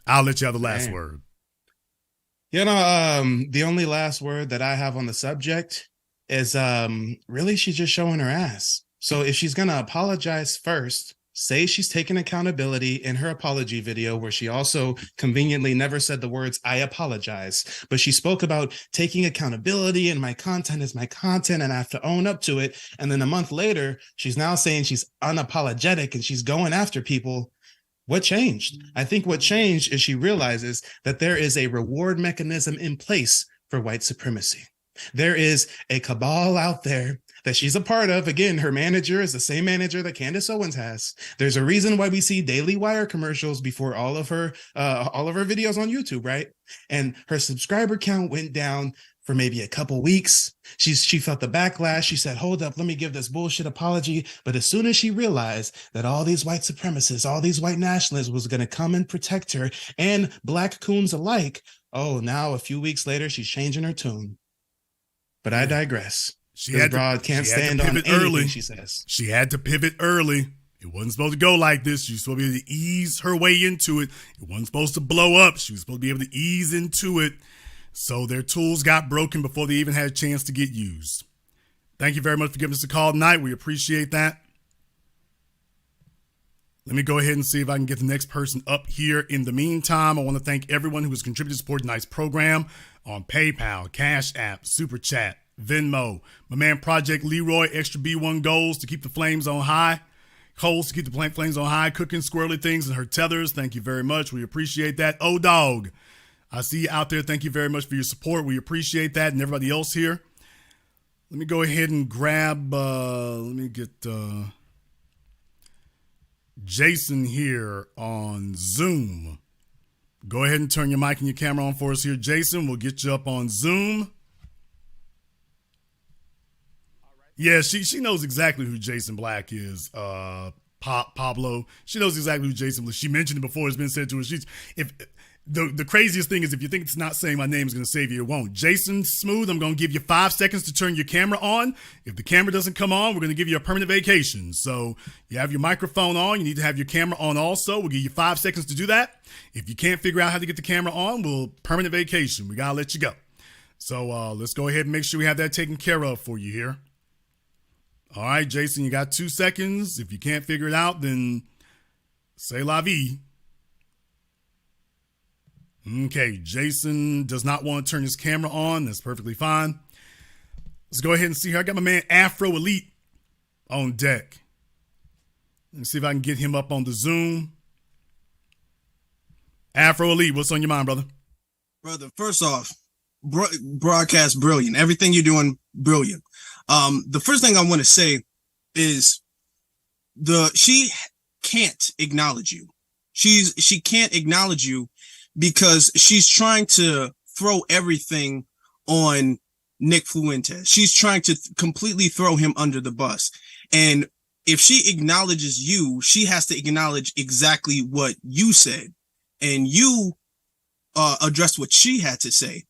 I'll let you have the last word. You know, the only last word that I have on the subject is really she's just showing her ass. So if she's going to apologize first, say she's taking accountability in her apology video, where she also conveniently never said the words, I apologize, but she spoke about taking accountability and my content is my content and I have to own up to it. And then a month later, she's now saying she's unapologetic and she's going after people. What changed? I think what changed is she realizes that there is a reward mechanism in place for white supremacy. There is a cabal out there that she's a part of. Again, her manager is the same manager that Candace Owens has. There's a reason why we see Daily Wire commercials before all of her videos on YouTube, right? And her subscriber count went down for maybe a couple weeks. She felt the backlash. She said, hold up, let me give this bullshit apology. But as soon as she realized that all these white supremacists, all these white nationalists was going to come and protect her, and black coons alike, oh, now a few weeks later, she's changing her tune. But I digress. Can't stand on anything early. She says. She had to pivot early. It wasn't supposed to go like this. She was supposed to be able to ease her way into it. It wasn't supposed to blow up. She was supposed to be able to ease into it. So their tools got broken before they even had a chance to get used. Thank you very much for giving us a call tonight. We appreciate that. Let me go ahead and see if I can get the next person up here. In the meantime, I want to thank everyone who has contributed to support tonight's program on PayPal, CashApp, Super Chat, Venmo. My man Project Leroy, extra B1 goals to keep the flames on high. Coals to keep the flames on high. Cooking squirrely things and her tethers. Thank you very much. We appreciate that. O-Dog, I see you out there. Thank you very much for your support. We appreciate that, and everybody else here. Let me go ahead and grab, let me get Jason here on Zoom. Go ahead and turn your mic and your camera on for us here, Jason. We'll get you up on Zoom. Yeah, she knows exactly who Jason Black is, Pablo. She knows exactly who Jason Black is. She mentioned it before. It's been said to her. The craziest thing is if you think it's not saying my name is going to save you, it won't. Jason Smooth, I'm going to give you 5 seconds to turn your camera on. If the camera doesn't come on, we're going to give you a permanent vacation. So you have your microphone on. You need to have your camera on also. We'll give you 5 seconds to do that. If you can't figure out how to get the camera on, we'll permanent vacation. We got to let you go. So let's go ahead and make sure we have that taken care of for you here. All right, Jason, you got 2 seconds. If you can't figure it out, then say la vie. Okay, Jason does not want to turn his camera on. That's perfectly fine. Let's go ahead and see here. I got my man Afro Elite on deck. Let me see if I can get him up on the Zoom. Afro Elite, what's on your mind, brother? Brother, first off, broadcast brilliant. Everything you're doing, brilliant. The first thing I want to say is she can't acknowledge you. She can't acknowledge you because she's trying to throw everything on Nick Fuentes. She's trying to completely throw him under the bus. And if she acknowledges you, she has to acknowledge exactly what you said. And you addressed what she had to say.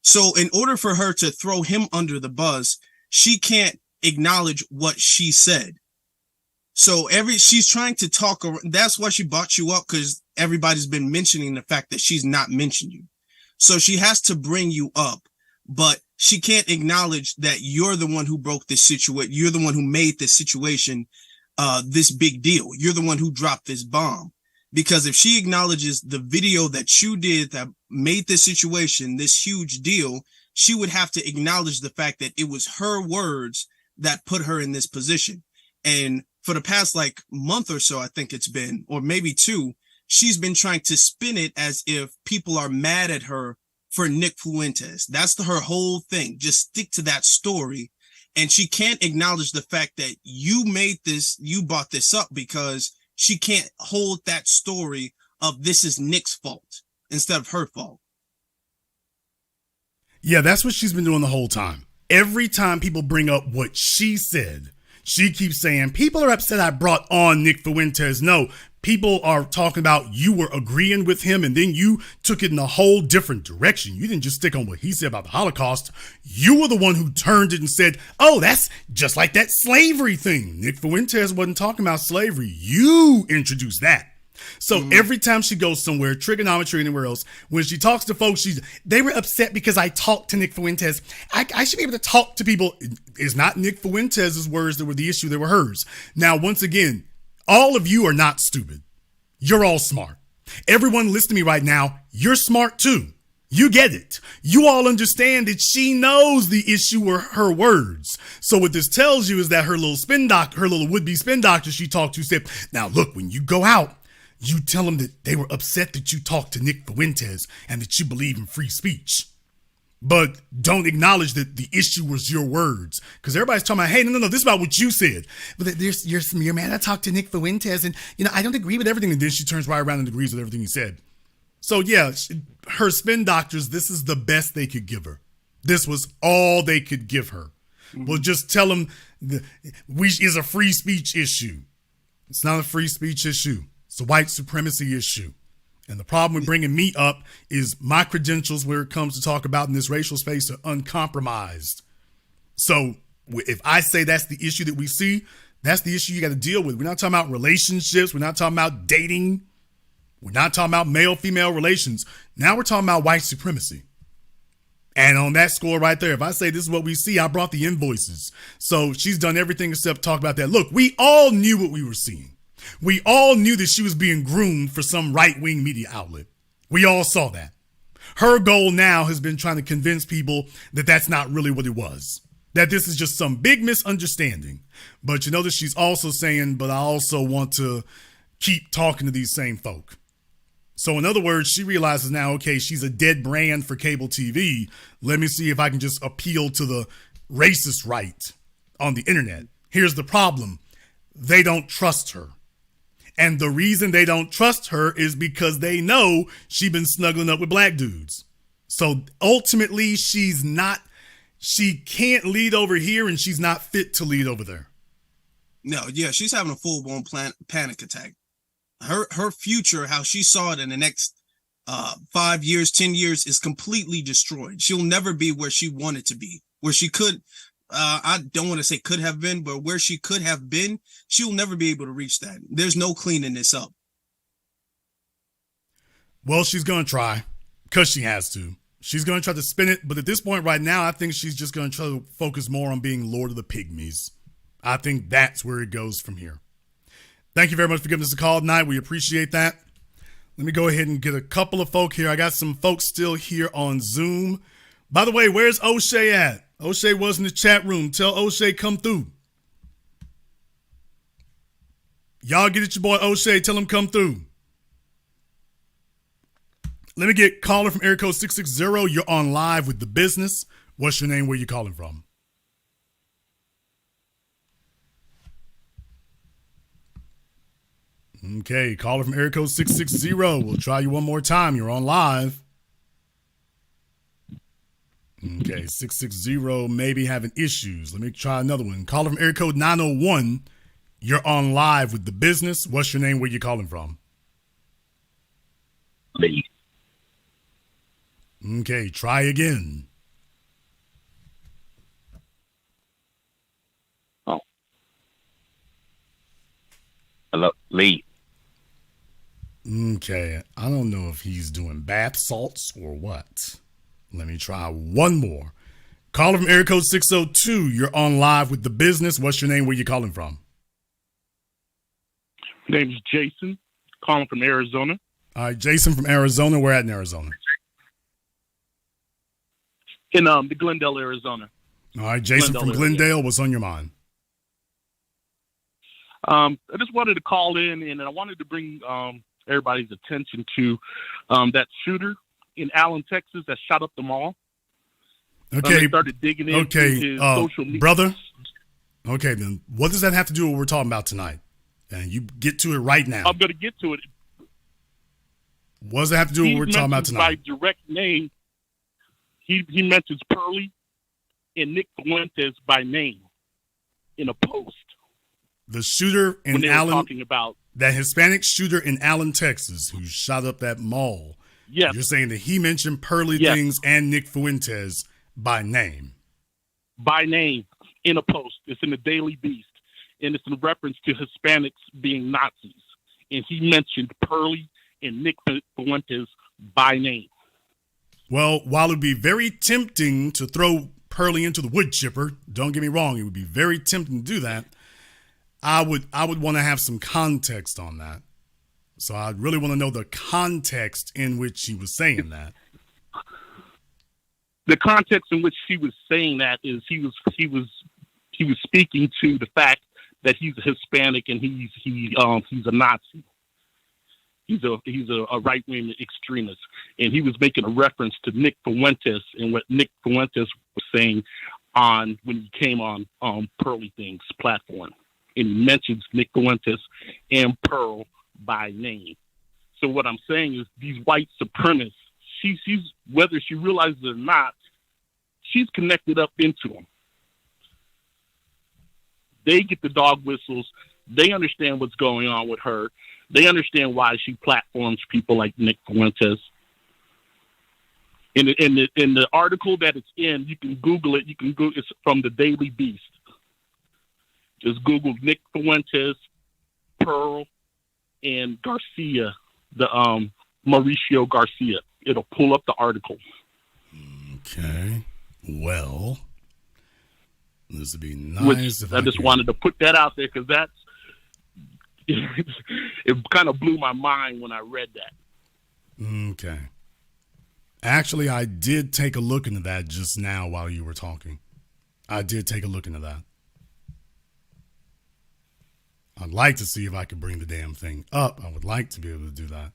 So in order for her to throw him under the bus, she can't acknowledge what she said. So she's trying to talk. That's why she brought you up, because everybody's been mentioning the fact that she's not mentioned you. So she has to bring you up, but she can't acknowledge that you're the one who broke this situation. You're the one who made this situation this big deal. You're the one who dropped this bomb. Because if she acknowledges the video that you did that made this situation this huge deal, she would have to acknowledge the fact that it was her words that put her in this position. And for the past month or so, I think it's been, or maybe 2, she's been trying to spin it as if people are mad at her for Nick Fuentes. That's her whole thing. Just stick to that story. And she can't acknowledge the fact that you brought this up, because she can't hold that story of this is Nick's fault instead of her fault. Yeah, that's what she's been doing the whole time. Every time people bring up what she said, she keeps saying, people are upset I brought on Nick Fuentes. No, people are talking about you were agreeing with him and then you took it in a whole different direction. You didn't just stick on what he said about the Holocaust. You were the one who turned it and said, oh, that's just like that slavery thing. Nick Fuentes wasn't talking about slavery. You introduced that. So every time she goes somewhere, trigonometry, anywhere else, when she talks to folks, they were upset because I talked to Nick Fuentes. I should be able to talk to people. It's not Nick Fuentes' words that were the issue. They were hers. Now, once again, all of you are not stupid. You're all smart. Everyone listening to me right now, you're smart too. You get it. You all understand that she knows the issue were her words. So what this tells you is that her little would-be spin doctor she talked to said, now look, when you go out, you tell them that they were upset that you talked to Nick Fuentes and that you believe in free speech. but don't acknowledge that the issue was your words. Because everybody's talking about, hey, no, this is about what you said. But you're man, I talked to Nick Fuentes, and, I don't agree with everything. And then she turns right around and agrees with everything he said. So, yeah, her spin doctors, this is the best they could give her. This was all they could give her. Well, just tell them is a free speech issue. It's not a free speech issue. It's a white supremacy issue. And the problem with bringing me up is my credentials where it comes to talk about in this racial space are uncompromised. So if I say that's the issue that we see, that's the issue you got to deal with. We're not talking about relationships. We're not talking about dating. We're not talking about male-female relations. Now we're talking about white supremacy. And on that score right there, if I say this is what we see, I brought the invoices. So she's done everything except talk about that. Look, we all knew what we were seeing. We all knew that she was being groomed for some right-wing media outlet. We all saw that. Her goal now has been trying to convince people that that's not really what it was, that this is just some big misunderstanding. But you notice she's also saying, but I also want to keep talking to these same folk. So in other words, she realizes now, okay, she's a dead brand for cable TV. Let me see if I can just appeal to the racist right on the internet. Here's the problem. They don't trust her. And the reason they don't trust her is because they know she's been snuggling up with black dudes. So ultimately, she can't lead over here and she's not fit to lead over there. No, yeah, she's having a full-blown panic attack. Her future, how she saw it in the next 5 years, 10 years, is completely destroyed. She'll never be where she wanted to be, where she could, I don't want to say could have been, but where she could have been, she'll never be able to reach that. There's no cleaning this up. Well, she's going to try, because she has to. She's going to try to spin it, but at this point right now, I think she's just going to try to focus more on being Lord of the Pygmies. I think that's where it goes from here. Thank you very much for giving us a call tonight. We appreciate that. Let me go ahead and get a couple of folk here. I got some folks still here on Zoom. By the way, where's Oshay at? Oshay was in the chat room. Tell Oshay come through. Y'all get at your boy Oshay. Tell him come through. Let me get caller from area code 660. You're on live with The Business. What's your name? Where you calling from? Okay, caller from area code 660. We'll try you one more time. You're on live. Okay, 660 maybe having issues. Let me try another one. Caller from area code 901. You're on live with The Business. What's your name? Where you calling from? Lee. Okay, try again. Oh. Hello, Lee. Okay, I don't know if he's doing bath salts or what. Let me try one more. Caller from area code 602. You're on live with The Business. What's your name? Where you calling from? My name is Jason, calling from Arizona. All right, Jason from Arizona. Where at in Arizona? In the Glendale, Arizona. All right, Jason from Glendale. What's on your mind? I just wanted to call in, and I wanted to bring everybody's attention to that shooter in Allen, Texas, that shot up the mall. Okay. They started digging into his social media. Brother. Okay, then what does that have to do with what we're talking about tonight? And you get to it right now. I'm going to get to it. What does it have to do with what we're talking about tonight? By direct name, he mentions Pearly and Nick Fuentes by name in a post. The shooter in Allen, talking about that Hispanic shooter in Allen, Texas, who shot up that mall. Yes. You're saying that he mentioned Pearly Things and Nick Fuentes by name. By name in a post. It's in the Daily Beast. And it's in reference to Hispanics being Nazis. And he mentioned Pearly and Nick Fuentes by name. Well, while it would be very tempting to throw Pearly into the wood chipper, don't get me wrong, it would be very tempting to do that. I would want to have some context on that. So I really want to know the context in which he was saying that. The context in which he was saying that is he was speaking to the fact that he's a Hispanic and he's a Nazi. He's a right wing extremist, and he was making a reference to Nick Fuentes and what Nick Fuentes was saying when he came on Pearly Things platform, and he mentions Nick Fuentes and Pearl by name. So what I'm saying is these white supremacists, she's whether she realizes it or not, she's connected up into them. They get the dog whistles. They understand what's going on with her. They understand why she platforms people like Nick Fuentes. In the article that it's in, you can Google it. It's from the Daily Beast. Just Google Nick Fuentes, Pearl, and Garcia, the Mauricio Garcia. It'll pull up the article. Okay. Well, this would be nice. I just wanted to put that out there because that's it kind of blew my mind when I read that. Okay. Actually, I did take a look into that just now while you were talking. I did take a look into that. I'd like to see if I could bring the damn thing up. I would like to be able to do that.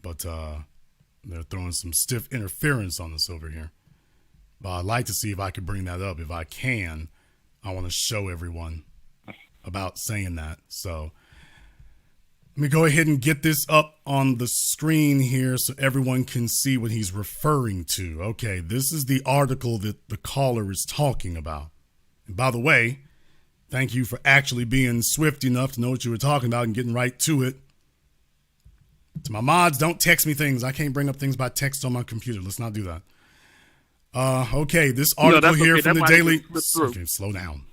But they're throwing some stiff interference on us over here. But I'd like to see if I could bring that up. If I can, I want to show everyone about saying that. So let me go ahead and get this up on the screen here so everyone can see what he's referring to. Okay, this is the article that the caller is talking about. And by the way, thank you for actually being swift enough to know what you were talking about and getting right to it. To my mods, don't text me things. I can't bring up things by text on my computer. Let's not do that. Okay, this article here from the Daily... Okay, slow down.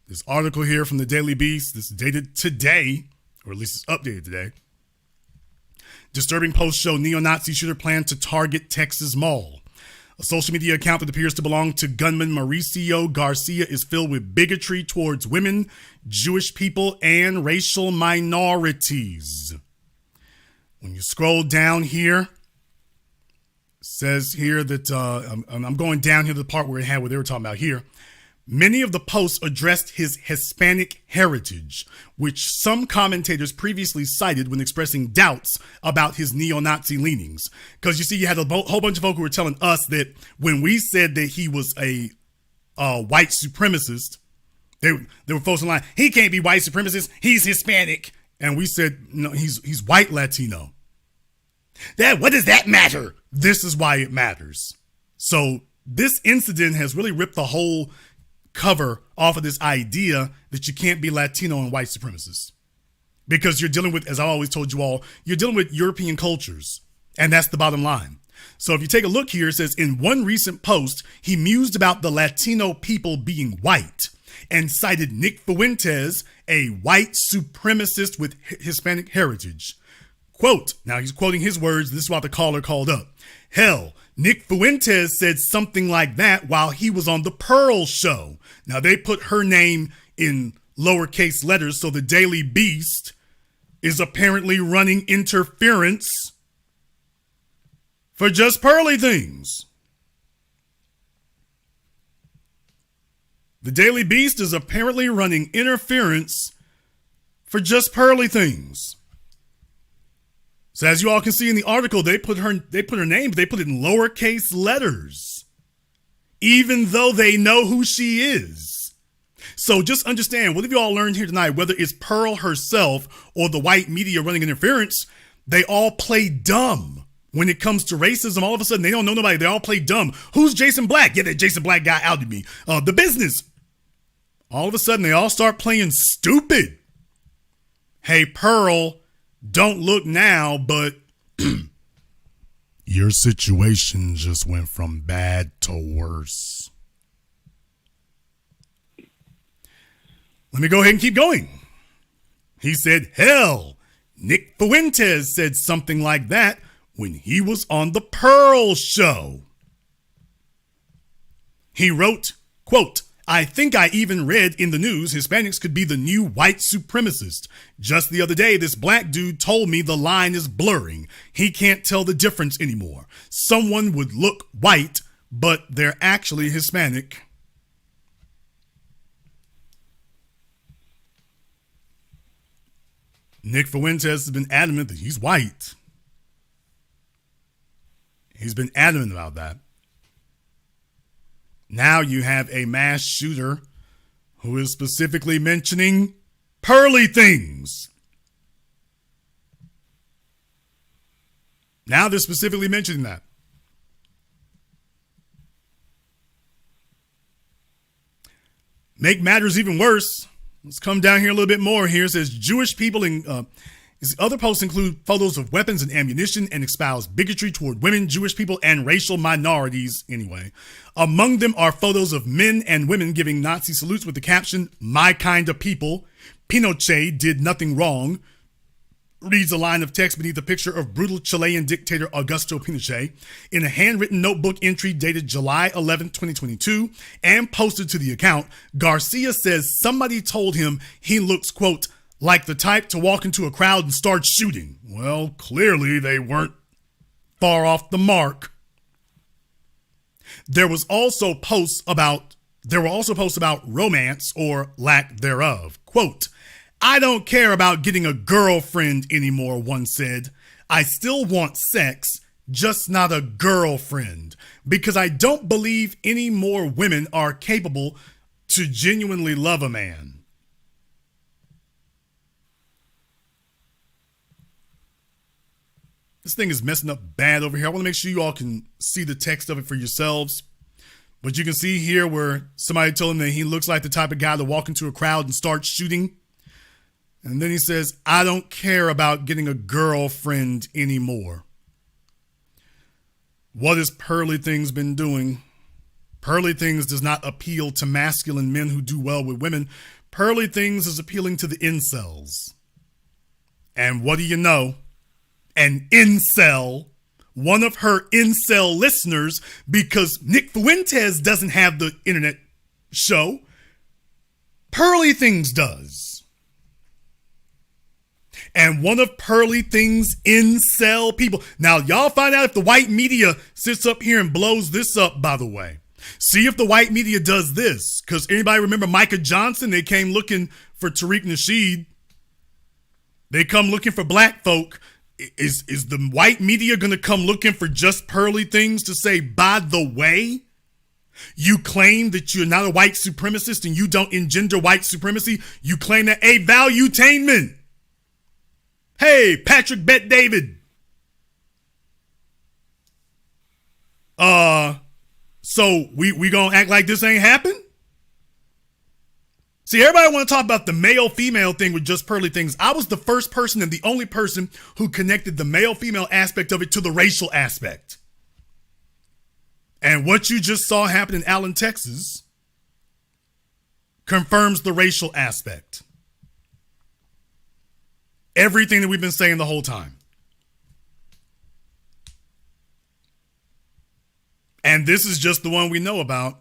This article here from the Daily Beast, this is dated today, or at least it's updated today. Disturbing posts show neo-Nazi shooter plan to target Texas mall. A social media account that appears to belong to gunman Mauricio Garcia is filled with bigotry towards women, Jewish people, and racial minorities. When you scroll down here, it says here that I'm going down here to the part where they were talking about here. Many of the posts addressed his Hispanic heritage, which some commentators previously cited when expressing doubts about his neo-Nazi leanings. Because you see, you had a whole bunch of folk who were telling us that when we said that he was a white supremacist, they were folks online, he can't be white supremacist, he's Hispanic. And we said, no, he's white Latino. What does that matter? This is why it matters. So this incident has really ripped the whole cover off of this idea that you can't be Latino and white supremacist. Because you're dealing with, as I always told you all, you're dealing with European cultures. And that's the bottom line. So if you take a look here, it says, in one recent post, he mused about the Latino people being white and cited Nick Fuentes, a white supremacist with Hispanic heritage. Quote, now he's quoting his words. This is why the caller called up. Hell, Nick Fuentes said something like that while he was on the Pearl show. Now they put her name in lowercase letters, so the Daily Beast is apparently running interference for just Pearly Things. The Daily Beast is apparently running interference for just Pearly Things. So as you all can see in the article, they put her name, but they put it in lowercase letters, even though they know who she is. So just understand, what have you all learned here tonight, whether it's Pearl herself or the white media running interference, they all play dumb. When it comes to racism, all of a sudden, they don't know nobody. They all play dumb. Who's Jason Black? Yeah, that Jason Black guy outed me. The business. All of a sudden, they all start playing stupid. Hey, Pearl, don't look now, but your situation just went from bad to worse. Let me go ahead and keep going. He said, hell, Nick Fuentes said something like that when he was on the Pearl show. He wrote, quote, I think I even read in the news Hispanics could be the new white supremacist. Just the other day, this black dude told me the line is blurring. He can't tell the difference anymore. Someone would look white, but they're actually Hispanic. Nick Fuentes has been adamant that he's white. He's been adamant about that. Now you have a mass shooter who is specifically mentioning pearly things. Now they're specifically mentioning that. Make matters even worse. Let's come down here a little bit more. Here it says Jewish people in other posts include photos of weapons and ammunition and espouse bigotry toward women, Jewish people, and racial minorities anyway. Among them are photos of men and women giving Nazi salutes with the caption, "My kind of people. Pinochet did nothing wrong." Reads a line of text beneath a picture of brutal Chilean dictator Augusto Pinochet in a handwritten notebook entry dated July 11, 2022, and posted to the account. Garcia says somebody told him he looks, quote, like the type to walk into a crowd and start shooting. Well, clearly they weren't far off the mark. There were also posts about romance or lack thereof. Quote, "I don't care about getting a girlfriend anymore," one said. "I still want sex, just not a girlfriend, because I don't believe any more women are capable to genuinely love a man." This thing is messing up bad over here. I want to make sure you all can see the text of it for yourselves. But you can see here where somebody told him that he looks like the type of guy to walk into a crowd and start shooting. And then he says, "I don't care about getting a girlfriend anymore." What has Pearly Things been doing? Pearly Things does not appeal to masculine men who do well with women. Pearly Things is appealing to the incels. And what do you know? An incel, one of her incel listeners, because Nick Fuentes doesn't have the internet show, Pearly Things does. And one of Pearly Things' incel people. Now, y'all find out if the white media sits up here and blows this up, by the way. See if the white media does this. Because anybody remember Micah Johnson? They came looking for Tariq Nasheed. They come looking for black folk. Is the white media going to come looking for just Pearly Things to say, by the way, you claim that you're not a white supremacist and you don't engender white supremacy? You claim that a valuetainment. Hey, Patrick Bet David. So we gonna act like this ain't happened? See, everybody want to talk about the male-female thing with just Pearly Things. I was the first person and the only person who connected the male-female aspect of it to the racial aspect. And what you just saw happen in Allen, Texas, confirms the racial aspect. Everything that we've been saying the whole time. And this is just the one we know about.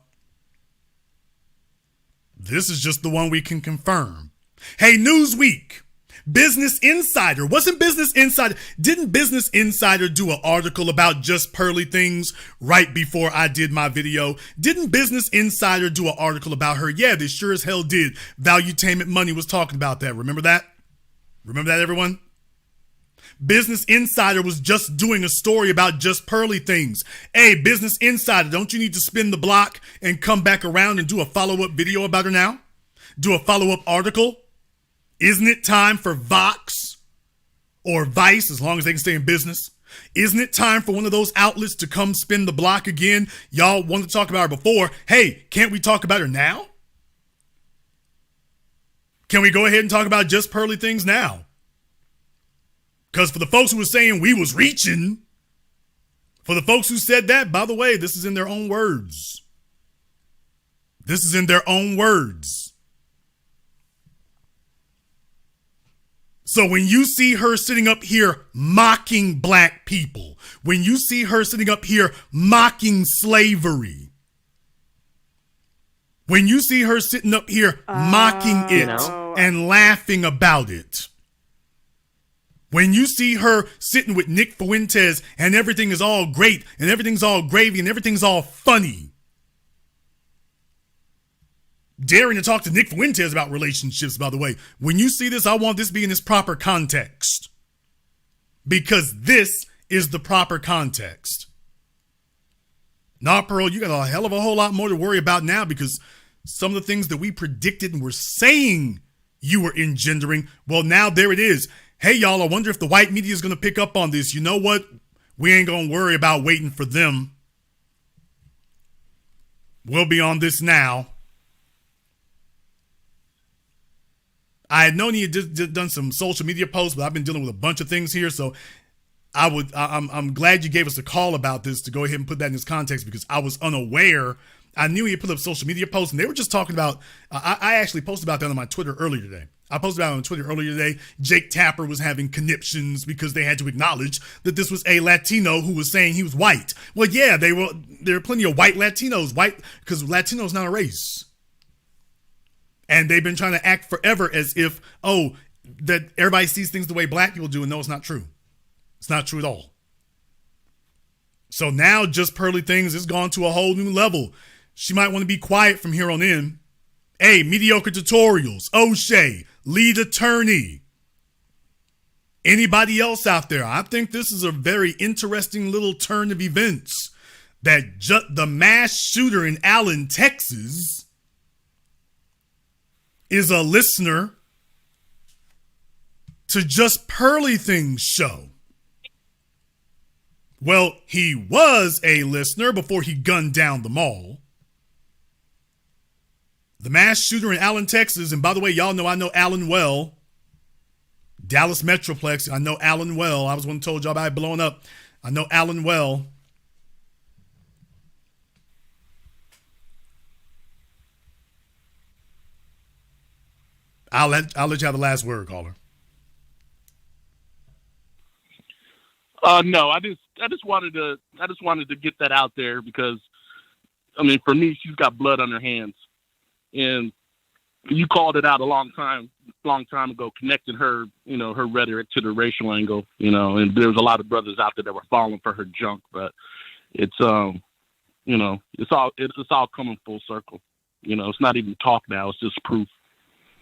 This is just the one we can confirm. Hey, Newsweek, Business Insider. Didn't Business Insider do an article about just Pearly Things right before I did my video? Didn't Business Insider do an article about her? Yeah, they sure as hell did. Valuetainment Money was talking about that. Remember that? Remember that, everyone? Business Insider was just doing a story about just Pearly Things. Hey, Business Insider, don't you need to spin the block and come back around and do a follow-up video about her now? Do a follow-up article? Isn't it time for Vox or Vice, as long as they can stay in business? Isn't it time for one of those outlets to come spin the block again? Y'all wanted to talk about her before. Hey, can't we talk about her now? Can we go ahead and talk about just Pearly Things now? Because for the folks who were saying we was reaching, for the folks who said that, by the way, this is in their own words. This is in their own words. So when you see her sitting up here mocking black people, when you see her sitting up here mocking slavery, when you see her sitting up here mocking it and laughing about it, when you see her sitting with Nick Fuentes and everything is all great and everything's all gravy and everything's all funny, daring to talk to Nick Fuentes about relationships, by the way. When you see this, I want this to be in its proper context. Because this is the proper context. Nah, Pearl, you got a hell of a whole lot more to worry about now, because some of the things that we predicted and were saying you were engendering, well, now there it is. Hey, y'all, I wonder if the white media is going to pick up on this. You know what? We ain't going to worry about waiting for them. We'll be on this now. I had known he had just done some social media posts, but I've been dealing with a bunch of things here, so I'm glad you gave us a call about this to go ahead and put that in this context, because I was unaware. I knew he had put up social media posts, and they were just talking about, I actually posted about that on my Twitter earlier today. Jake Tapper was having conniptions because they had to acknowledge that this was a Latino who was saying he was white. Well, yeah, there are plenty of white Latinos, because Latino is not a race. And they've been trying to act forever as if, that everybody sees things the way black people do, and no, it's not true. It's not true at all. So now Just Pearly Things has gone to a whole new level. She might want to be quiet from here on in. Hey, Mediocre Tutorials, Oshay, Lead Attorney. Anybody else out there? I think this is a very interesting little turn of events. That the mass shooter in Allen, Texas, is a listener to Just Pearly Things show. Well, he was a listener before he gunned down the mall. The mass shooter in Allen, Texas, and by the way, y'all know I know Allen well. Dallas Metroplex, I know Allen well. I was one who told y'all about it blowing up. I know Allen well. I'll let you have the last word, caller. No, I just wanted to get that out there because, I mean, for me, she's got blood on her hands, and you called it out a long time ago, connecting her, her rhetoric to the racial angle, and there's a lot of brothers out there that were falling for her junk, but it's, it's all coming full circle. It's not even talk now; it's just proof.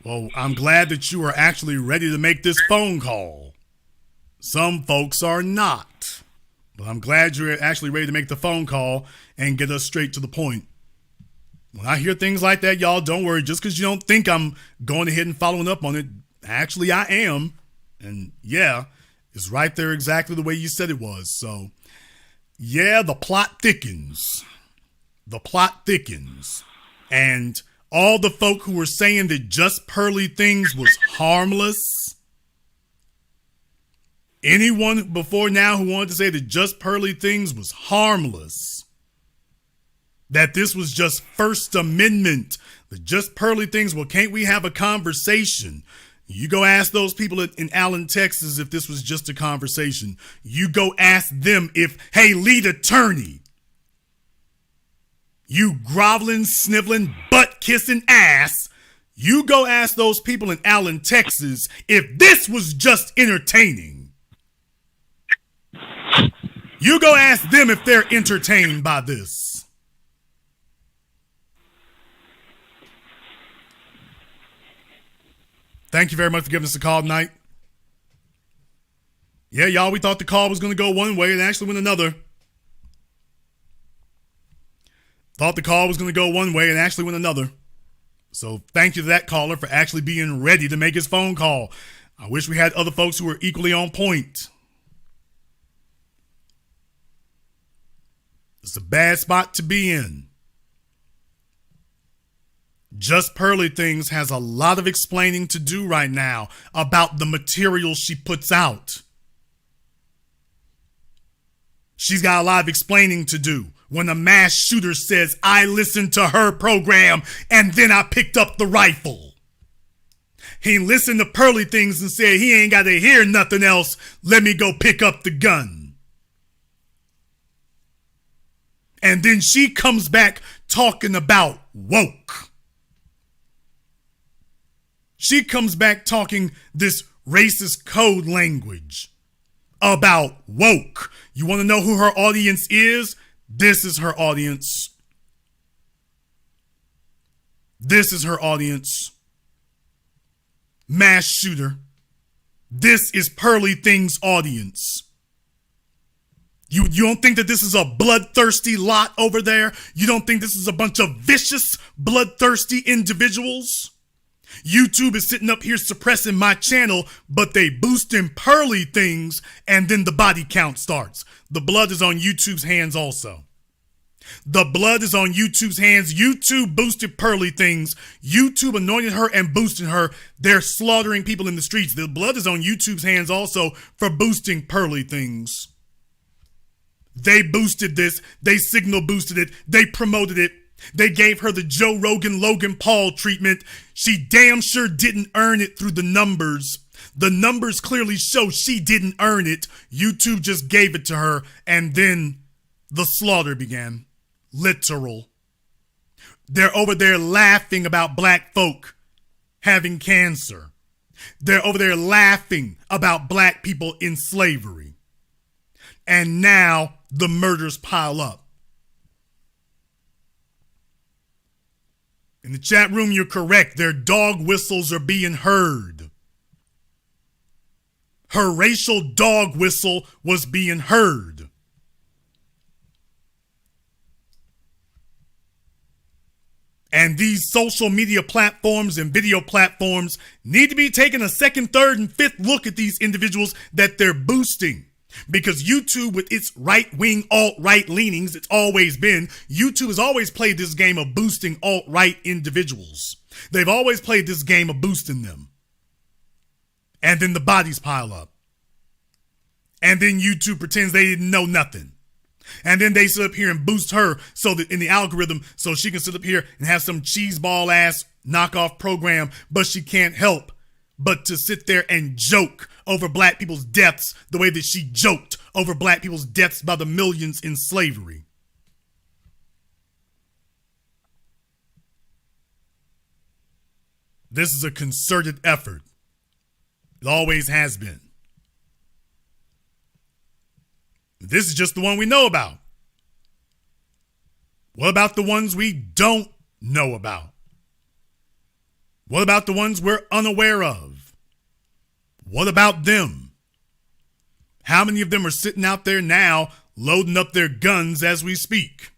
Well, I'm glad that you are actually ready to make this phone call. Some folks are not. But I'm glad you're actually ready to make the phone call and get us straight to the point. When I hear things like that, y'all, don't worry. Just because you don't think I'm going ahead and following up on it, actually I am. And yeah, it's right there exactly the way you said it was. So, yeah, the plot thickens. The plot thickens. And all the folk who were saying that Just Pearly Things was harmless, anyone before now who wanted to say that Just Pearly Things was harmless, that this was just First Amendment, that Just Pearly Things, well, can't we have a conversation? You go ask those people in Allen, Texas, if this was just a conversation. You go ask them if, hey, lead attorney, you groveling, sniveling, butt-kissing ass, you go ask those people in Allen, Texas, if this was just entertaining. You go ask them if they're entertained by this. Thank you very much for giving us a call tonight. Yeah, y'all, we thought the call was going to go one way and actually went another. Thought the call was going to go one way and actually went another. So thank you to that caller for actually being ready to make his phone call. I wish we had other folks who were equally on point. It's a bad spot to be in. Just Pearly Things has a lot of explaining to do right now about the material she puts out. She's got a lot of explaining to do. When a mass shooter says, I listened to her program and then I picked up the rifle. He listened to Pearly Things and said he ain't got to hear nothing else. Let me go pick up the gun. And then she comes back talking about woke. She comes back talking this racist code language about woke. You want to know who her audience is? This is her audience. This is her audience. Mass shooter. This is Pearly Things audience. You don't think that this is a bloodthirsty lot over there? You don't think this is a bunch of vicious, bloodthirsty individuals? YouTube is sitting up here suppressing my channel, but they boosting Pearly Things, and then the body count starts. The blood is on YouTube's hands also. The blood is on YouTube's hands. YouTube boosted Pearly Things. YouTube anointed her and boosted her. They're slaughtering people in the streets. The blood is on YouTube's hands also for boosting Pearly Things. They boosted this. They signal boosted it. They promoted it. They gave her the Joe Rogan, Logan Paul treatment. She damn sure didn't earn it through the numbers. The numbers clearly show she didn't earn it. YouTube just gave it to her, and then the slaughter began. Literal. They're over there laughing about black folk having cancer. They're over there laughing about black people in slavery. And now the murders pile up. In the chat room, you're correct. Their dog whistles are being heard. Her racial dog whistle was being heard. And these social media platforms and video platforms need to be taking a second, third, and fifth look at these individuals that they're boosting. Because YouTube, with its right-wing alt-right leanings, it's always been, YouTube has always played this game of boosting alt-right individuals. They've always played this game of boosting them. And then the bodies pile up. And then YouTube pretends they didn't know nothing. And then they sit up here and boost her so that in the algorithm, so she can sit up here and have some cheeseball ass knockoff program, but she can't help but to sit there and joke over black people's deaths the way that she joked over black people's deaths by the millions in slavery. This is a concerted effort. It always has been. This is just the one we know about. What about the ones we don't know about? What about the ones we're unaware of? What about them? How many of them are sitting out there now loading up their guns as we speak?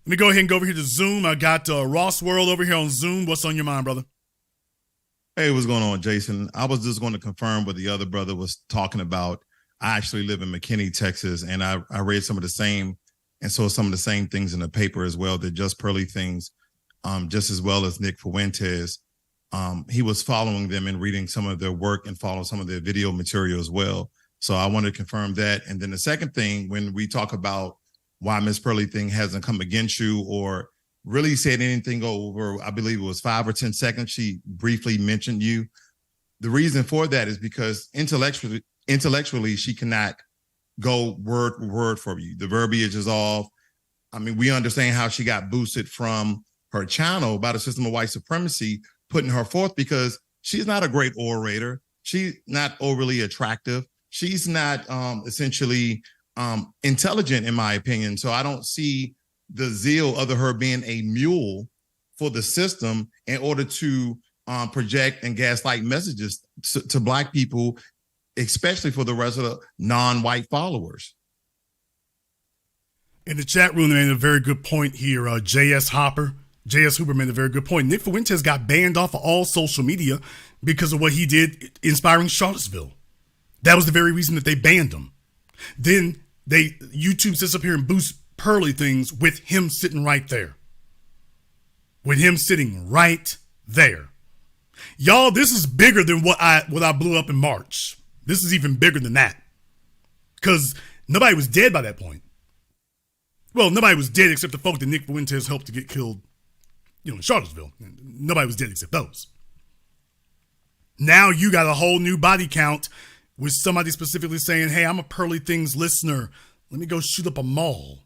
Let me go ahead and go over here to Zoom. I got Ross World over here on Zoom. What's on your mind, brother? Hey, what's going on, Jason? I was just going to confirm what the other brother was talking about. I actually live in McKinney, Texas, and I read some of the same and saw some of the same things in the paper as well. That just Pearly Things, just as well as Nick Fuentes. He was following them and reading some of their work and following some of their video material as well. So I wanted to confirm that. And then the second thing, when we talk about why Miss Pearly Thing hasn't come against you or really said anything over, I believe it was 5 or 10 seconds, she briefly mentioned you. The reason for that is because intellectually she cannot go word for word for you. The verbiage is off. I mean, we understand how she got boosted from her channel by the system of white supremacy, putting her forth because she's not a great orator. She's not overly attractive. She's not essentially intelligent, in my opinion. So I don't see the zeal of her being a mule for the system in order to project and gaslight messages to Black people, especially for the rest of the non-white followers. In the chat room, they made a very good point here. J.S. Hooper made a very good point. Nick Fuentes got banned off of all social media because of what he did inspiring Charlottesville. That was the very reason that they banned him. Then YouTube sits up here and boosts Pearly Things with him sitting right there. With him sitting right there. Y'all, this is bigger than what I blew up in March. This is even bigger than that. Because nobody was dead by that point. Well, nobody was dead except the folk that Nick Fuentes helped to get killed, in Charlottesville. Nobody was dead except those. Now you got a whole new body count with somebody specifically saying, hey, I'm a Pearly Things listener. Let me go shoot up a mall.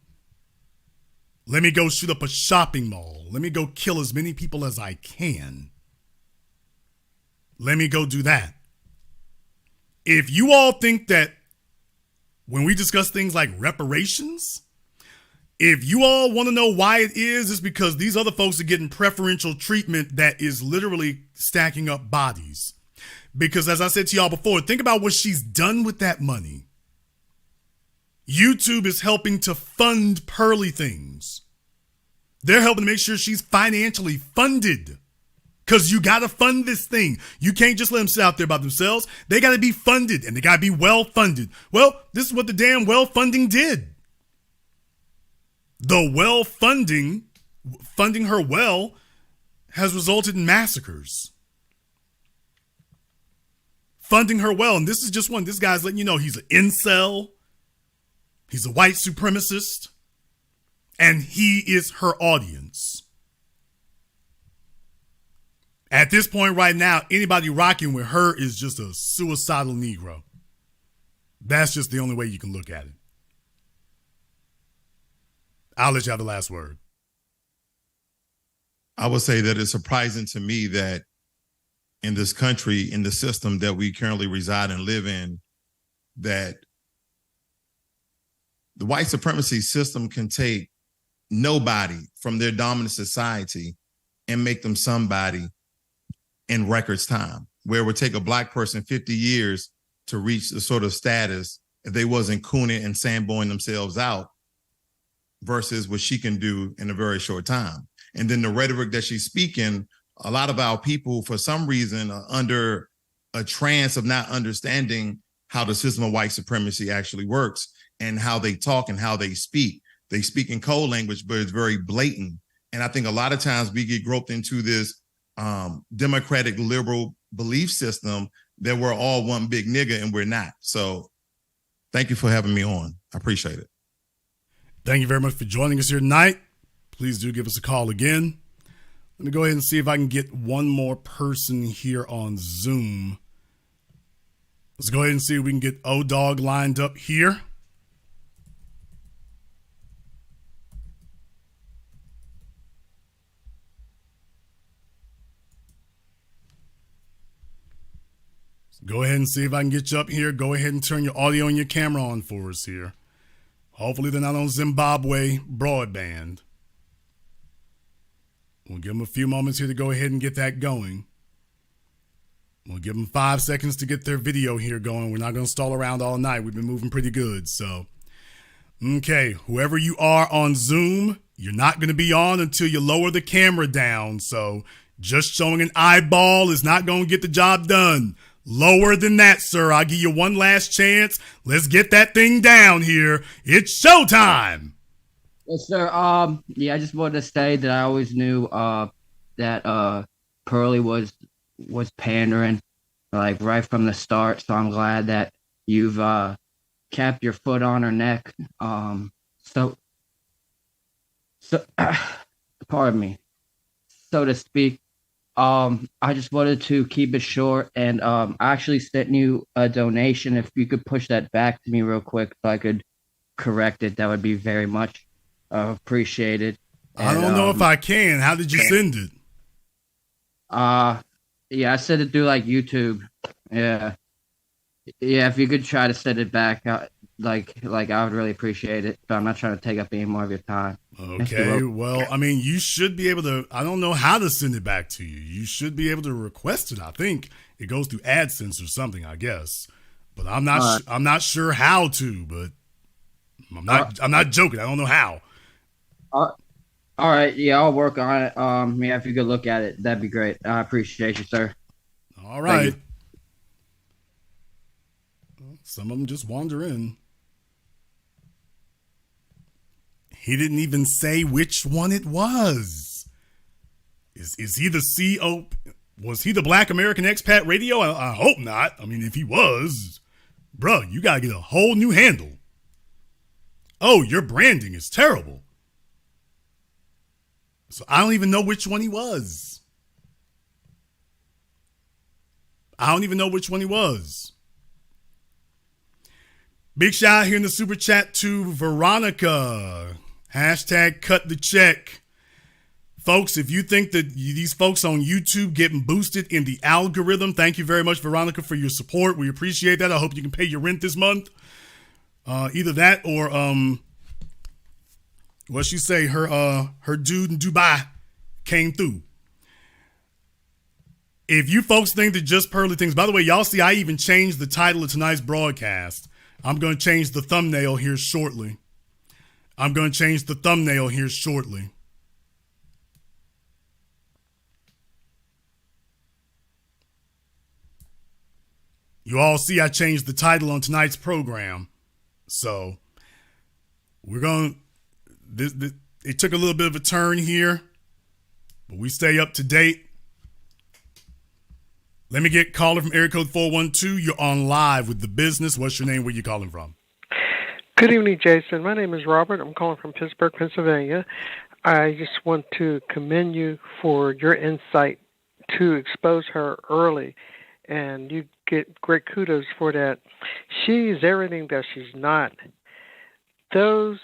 Let me go shoot up a shopping mall. Let me go kill as many people as I can. Let me go do that. If you all think that when we discuss things like reparations If you all want to know why it is, it's because these other folks are getting preferential treatment that is literally stacking up bodies. Because as I said to y'all before, think about what she's done with that money. YouTube is helping to fund Pearly Things. They're helping to make sure she's financially funded. Because you got to fund this thing. You can't just let them sit out there by themselves. They got to be funded, and they got to be well funded. Well, this is what the damn well funding did. The well funding her well, has resulted in massacres. Funding her well, and this is just one. This guy's letting you know he's an incel. He's a white supremacist. And he is her audience. At this point right now, anybody rocking with her is just a suicidal Negro. That's just the only way you can look at it. I'll let you have the last word. I would say that it's surprising to me that in this country, in the system that we currently reside and live in, that the white supremacy system can take nobody from their dominant society and make them somebody in records time, where it would take a black person 50 years to reach the sort of status if they wasn't cooning and sandboying themselves out versus what she can do in a very short time. And then the rhetoric that she's speaking, a lot of our people, for some reason, are under a trance of not understanding how the system of white supremacy actually works and how they talk and how they speak. They speak in code language, but it's very blatant. And I think a lot of times we get groped into this democratic liberal belief system that we're all one big nigga, and we're not. So thank you for having me on. I appreciate it. Thank you very much for joining us here tonight. Please do give us a call again. Let me go ahead and see if I can get one more person here on Zoom. Let's go ahead and see if we can get O-Dog lined up here. Go ahead and see if I can get you up here. Go ahead and turn your audio and your camera on for us here. Hopefully they're not on Zimbabwe broadband. We'll give them a few moments here to go ahead and get that going. We'll give them 5 seconds to get their video here going. We're not going to stall around all night. We've been moving pretty good. So, okay, whoever you are on Zoom, you're not going to be on until you lower the camera down. So just showing an eyeball is not going to get the job done. Lower than that, sir. I'll give you one last chance. Let's get that thing down here. It's showtime. Yes, sir. Yeah, I just wanted to say that I always knew that Pearly was pandering, like right from the start. So I'm glad that you've kept your foot on her neck. So pardon me, so to speak. I just wanted to keep it short, and I actually sent you a donation. If you could push that back to me real quick, so I could correct it, that would be very much appreciated. I don't know if I can. How did you send it? Yeah, I sent it through like YouTube. Yeah, if you could try to send it back, like I would really appreciate it. But I'm not trying to take up any more of your time. Okay, well, I mean, you should be able to. I don't know how to send it back to you. You should be able to request it. I think it goes through AdSense or something, I guess. But I'm not. I'm not sure how to. But I'm not joking. I don't know how. All right, yeah, I'll work on it. Yeah, if you could look at it, that'd be great. I appreciate you, sir. All right. Some of them just wander in. He didn't even say which one it was. Is he the CEO? Was he the Black American Expat Radio? I hope not. I mean, if he was, bro, you got to get a whole new handle. Oh, your branding is terrible. So I don't even know which one he was. I don't even know which one he was. Big shout out here in the super chat to Veronica. Hashtag cut the check. Folks, if you think that these folks on YouTube getting boosted in the algorithm, thank you very much, Veronica, for your support. We appreciate that. I hope you can pay your rent this month. Either that or What she say? Her dude in Dubai came through. If you folks think that just Pearly Things, by the way, y'all see I even changed the title of tonight's broadcast. I'm going to change the thumbnail here shortly. You all see I changed the title on tonight's program. So we're going to, it took a little bit of a turn here, but we stay up to date. Let me get caller from area code 412. You're on live with The Business. What's your name? Where you calling from? Good evening, Jason. My name is Robert. I'm calling from Pittsburgh, Pennsylvania. I just want to commend you for your insight to expose her early, and you get great kudos for that. She's everything that she's not. Those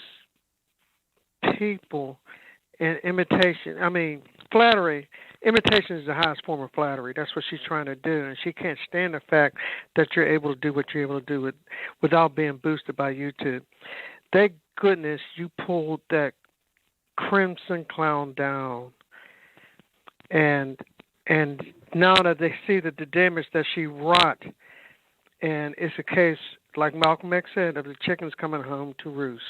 people and flattery. Imitation is the highest form of flattery. That's what she's trying to do, and she can't stand the fact that you're able to do what you're able to do without being boosted by YouTube. Thank goodness you pulled that crimson clown down, and now that they see that the damage that she wrought, and it's a case, like Malcolm X said, of the chickens coming home to roost.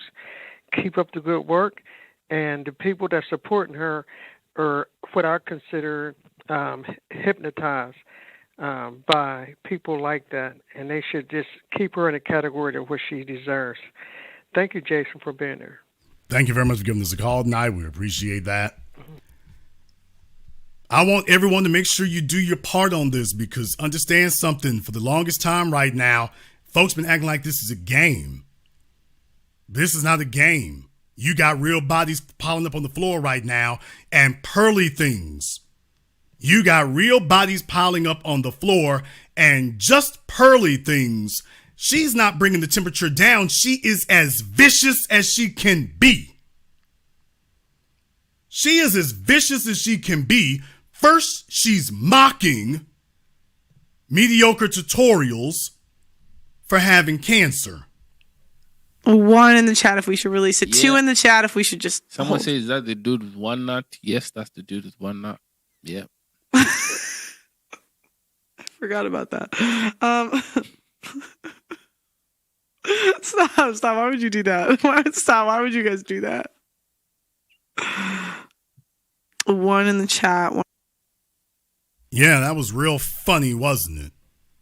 Keep up the good work, and the people that supporting her are what I consider hypnotized by people like that, and they should just keep her in a category of what she deserves. Thank you, Jason, for being there. Thank you very much for giving us a call tonight. We appreciate that. I want everyone to make sure you do your part on this, because understand something. For the longest time right now, folks been acting like this is a game. This is not a game. You got real bodies piling up on the floor right now, and Pearly Things. You got real bodies piling up on the floor, and just Pearly Things. She's not bringing the temperature down. She is as vicious as she can be. She is as vicious as she can be. First, she's mocking Mediocre Tutorials for having cancer. 1 in the chat if we should release it. Yeah. 2 in the chat if we should just Someone says, is that the dude with one nut? Yes, that's the dude with one nut. Yeah. I forgot about that. Stop. Why would you do that? Stop. Why would you guys do that? 1 in the chat. Yeah, that was real funny, wasn't it?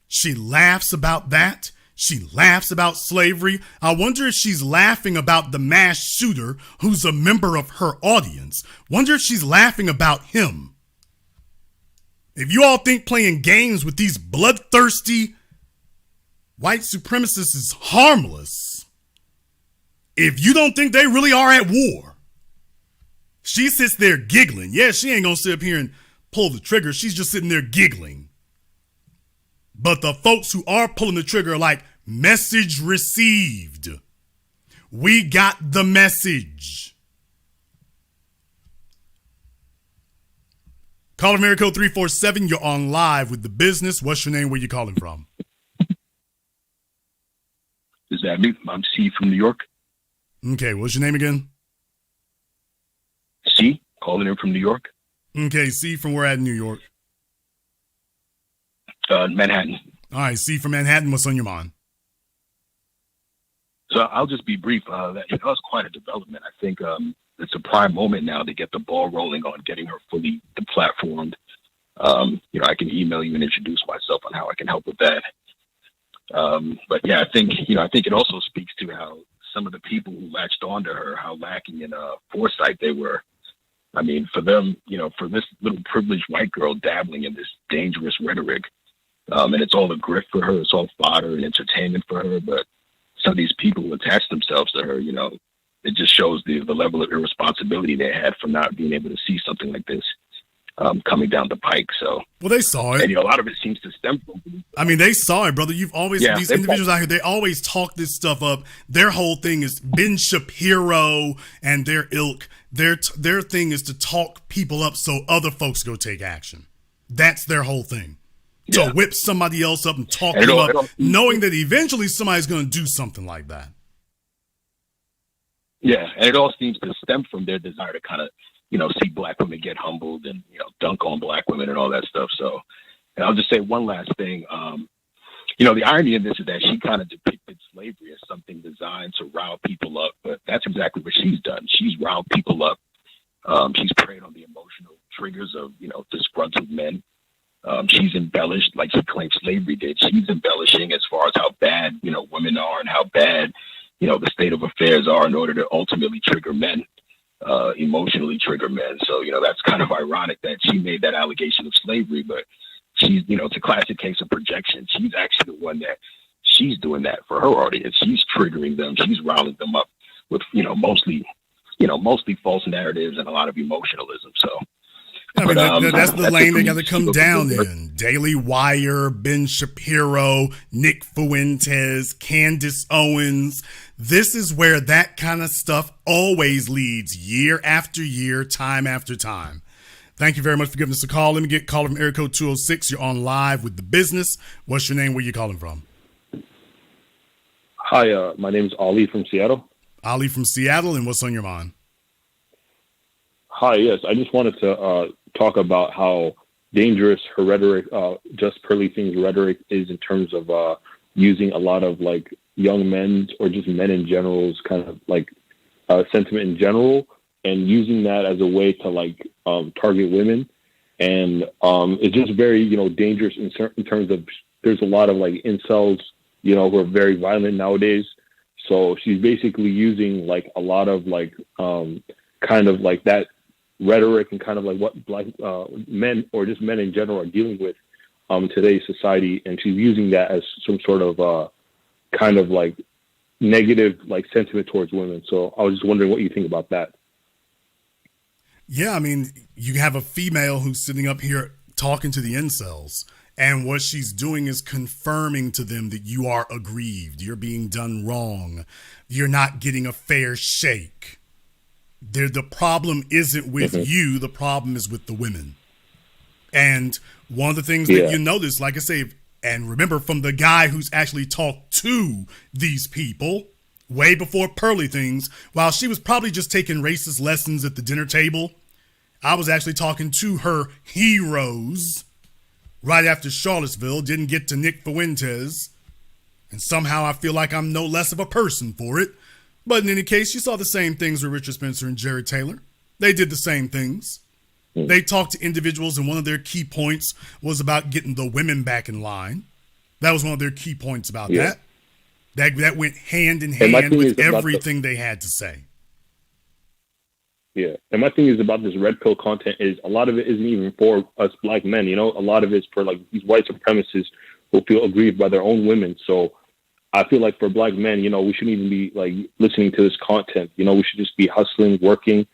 She laughs about that. She laughs about slavery. I wonder if she's laughing about the mass shooter who's a member of her audience. Wonder if she's laughing about him. If you all think playing games with these bloodthirsty white supremacists is harmless, if you don't think they really are at war, she sits there giggling. Yeah, she ain't gonna sit up here and pull the trigger. She's just sitting there giggling. But the folks who are pulling the trigger are like, message received. We got the message. Caller from area code 347, you're on live with The Business. What's your name? Where you calling from? Is that me? I'm C from New York. Okay, what's your name again? C, calling in from New York. Okay, C from where at in New York? Manhattan. All right, C from Manhattan. What's on your mind? So I'll just be brief. That was quite a development. I think it's a prime moment now to get the ball rolling on getting her fully deplatformed. I can email you and introduce myself on how I can help with that. But yeah, I think it also speaks to how some of the people who latched onto her, how lacking in foresight they were. I mean, for them, for this little privileged white girl dabbling in this dangerous rhetoric, and it's all a grift for her, it's all fodder and entertainment for her. But some of these people who attach themselves to her, it just shows the level of irresponsibility they had for not being able to see something like this coming down the pike. So, well, they saw it. And, a lot of it seems to stem from. I mean, they saw it, brother. You've always these individuals out here. They always talk this stuff up. Their whole thing is Ben Shapiro and their ilk. Their thing is to talk people up so other folks go take action. That's their whole thing. To whip somebody else up and talk them up, knowing that eventually somebody's going to do something like that. Yeah, and it all seems to stem from their desire to kind of, see black women get humbled and, dunk on black women and all that stuff. So, and I'll just say one last thing. The irony of this is that she kind of depicted slavery as something designed to rile people up, but that's exactly what she's done. She's riled people up. She's preyed on the emotional triggers of, disgruntled men. She's embellished, like she claimed slavery did. She's embellishing as far as how bad, women are and how bad, the state of affairs are in order to ultimately trigger men, emotionally trigger men. So, that's kind of ironic that she made that allegation of slavery, but she's, it's a classic case of projection. She's actually the one that she's doing that for her audience. She's triggering them. She's riling them up with, mostly false narratives and a lot of emotionalism. So, I mean, that's the lane they got to come down in. Daily Wire, Ben Shapiro, Nick Fuentes, Candace Owens. This is where that kind of stuff always leads year after year, time after time. Thank you very much for giving us a call. Let me get caller from area code 206. You're on live with The Business. What's your name? Where you calling from? Hi, my name is Ali from Seattle. Ali from Seattle, and what's on your mind? Hi, yes. I just wanted to talk about how dangerous her rhetoric, just Pearly Things rhetoric is in terms of using a lot of like young men or just men in general's kind of like sentiment in general and using that as a way to like target women. And it's just very, dangerous in terms of there's a lot of like incels, who are very violent nowadays. So she's basically using like a lot of like kind of like that rhetoric and kind of like what black men or just men in general are dealing with in today's society, and she's using that as some sort of kind of like negative like sentiment towards women. So I was just wondering what you think about that. Yeah, I mean, you have a female who's sitting up here talking to the incels, and what she's doing is confirming to them that you are aggrieved, you're being done wrong, you're not getting a fair shake. The problem isn't with you, the problem is with the women. And one of the things that you notice, like I say, and remember from the guy who's actually talked to these people way before Pearly Things, while she was probably just taking racist lessons at the dinner table, I was actually talking to her heroes right after Charlottesville, didn't get to Nick Fuentes, and somehow I feel like I'm no less of a person for it. But in any case, you saw the same things with Richard Spencer and Jerry Taylor. They did the same things. They talked to individuals, and one of their key points was about getting the women back in line. That was one of their key points about that. That went hand in hand with everything they had to say. Yeah. And my thing is about this red pill content is a lot of it isn't even for us black men, A lot of it's for like these white supremacists who feel aggrieved by their own women. So I feel like for black men, we shouldn't even be like listening to this content. We should just be hustling, working,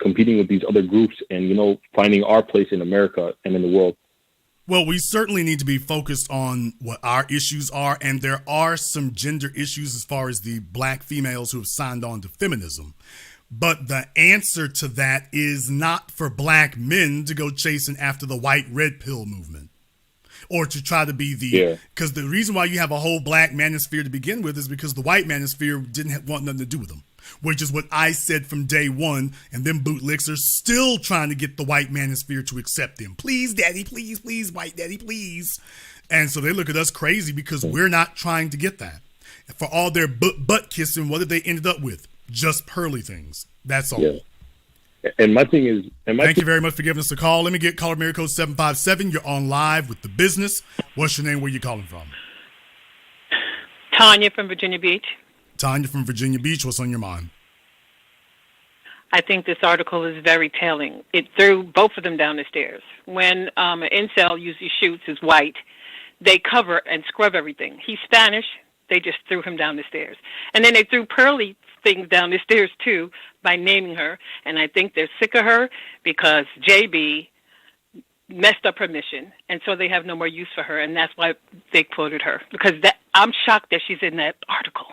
competing with these other groups and, finding our place in America and in the world. Well, we certainly need to be focused on what our issues are. And there are some gender issues as far as the black females who have signed on to feminism. But the answer to that is not for black men to go chasing after the white red pill movement. Or to try to be because the reason why you have a whole black manosphere to begin with is because the white manosphere didn't want nothing to do with them, which is what I said from day one. And them bootlicks are still trying to get the white manosphere to accept them. Please, daddy, please, white daddy, please. And so they look at us crazy because we're not trying to get that. For all their butt kissing, what did they ended up with? Just Pearly Things. That's all. Yeah. And my thing is, thank you very much for giving us a call. Let me get caller area code 757. You're on live with The Business. What's your name? Where you calling from? Tanya from Virginia Beach. Tanya from Virginia Beach. What's on your mind? I think this article is very telling. It threw both of them down the stairs. When an incel usually shoots is white, they cover and scrub everything. He's Spanish. They just threw him down the stairs. And then they threw Pearly Things down the stairs, too, by naming her. And I think they're sick of her because JB messed up her mission. And so they have no more use for her. And that's why they quoted her. Because I'm shocked that she's in that article.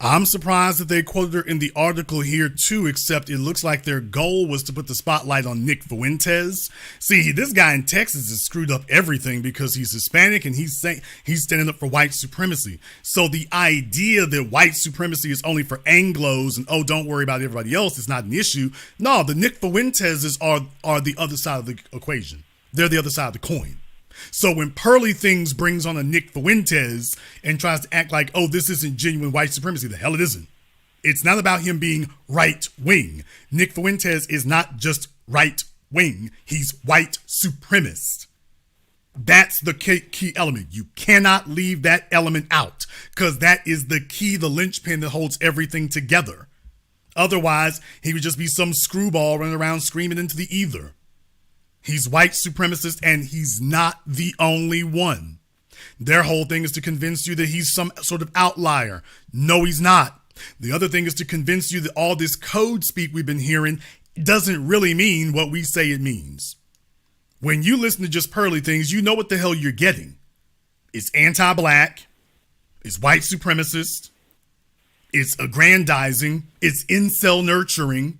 I'm surprised that they quoted her in the article here too, except it looks like their goal was to put the spotlight on Nick Fuentes. See, this guy in Texas has screwed up everything because he's Hispanic and he's standing up for white supremacy. So the idea that white supremacy is only for Anglos and, oh, don't worry about everybody else, it's not an issue. No, the Nick Fuentes are the other side of the equation. They're the other side of the coin. So when Pearly Things brings on a Nick Fuentes and tries to act like, oh, this isn't genuine white supremacy, the hell it isn't. It's not about him being right wing. Nick Fuentes is not just right wing. He's white supremacist. That's the key element. You cannot leave that element out because that is the key, the linchpin that holds everything together. Otherwise, he would just be some screwball running around screaming into the ether. He's white supremacist, and he's not the only one. Their whole thing is to convince you that he's some sort of outlier. No, he's not. The other thing is to convince you that all this code speak we've been hearing doesn't really mean what we say it means. When you listen to just Pearly Things, you know what the hell you're getting. It's anti-black. It's white supremacist. It's aggrandizing. It's incel nurturing.